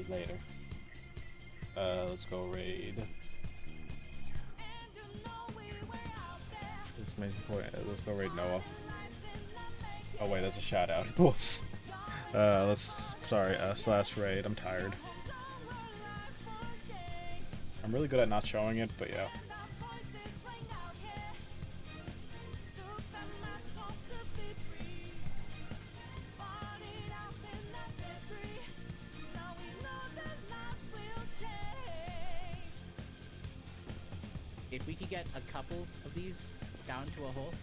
[SPEAKER 1] Later. Let's go raid. Let's go raid Noah. Oh wait, that's a shout out. Whoops. Slash raid. I'm tired. I'm really good at not showing it, but yeah.
[SPEAKER 7] If we could get a couple of these down to a hole,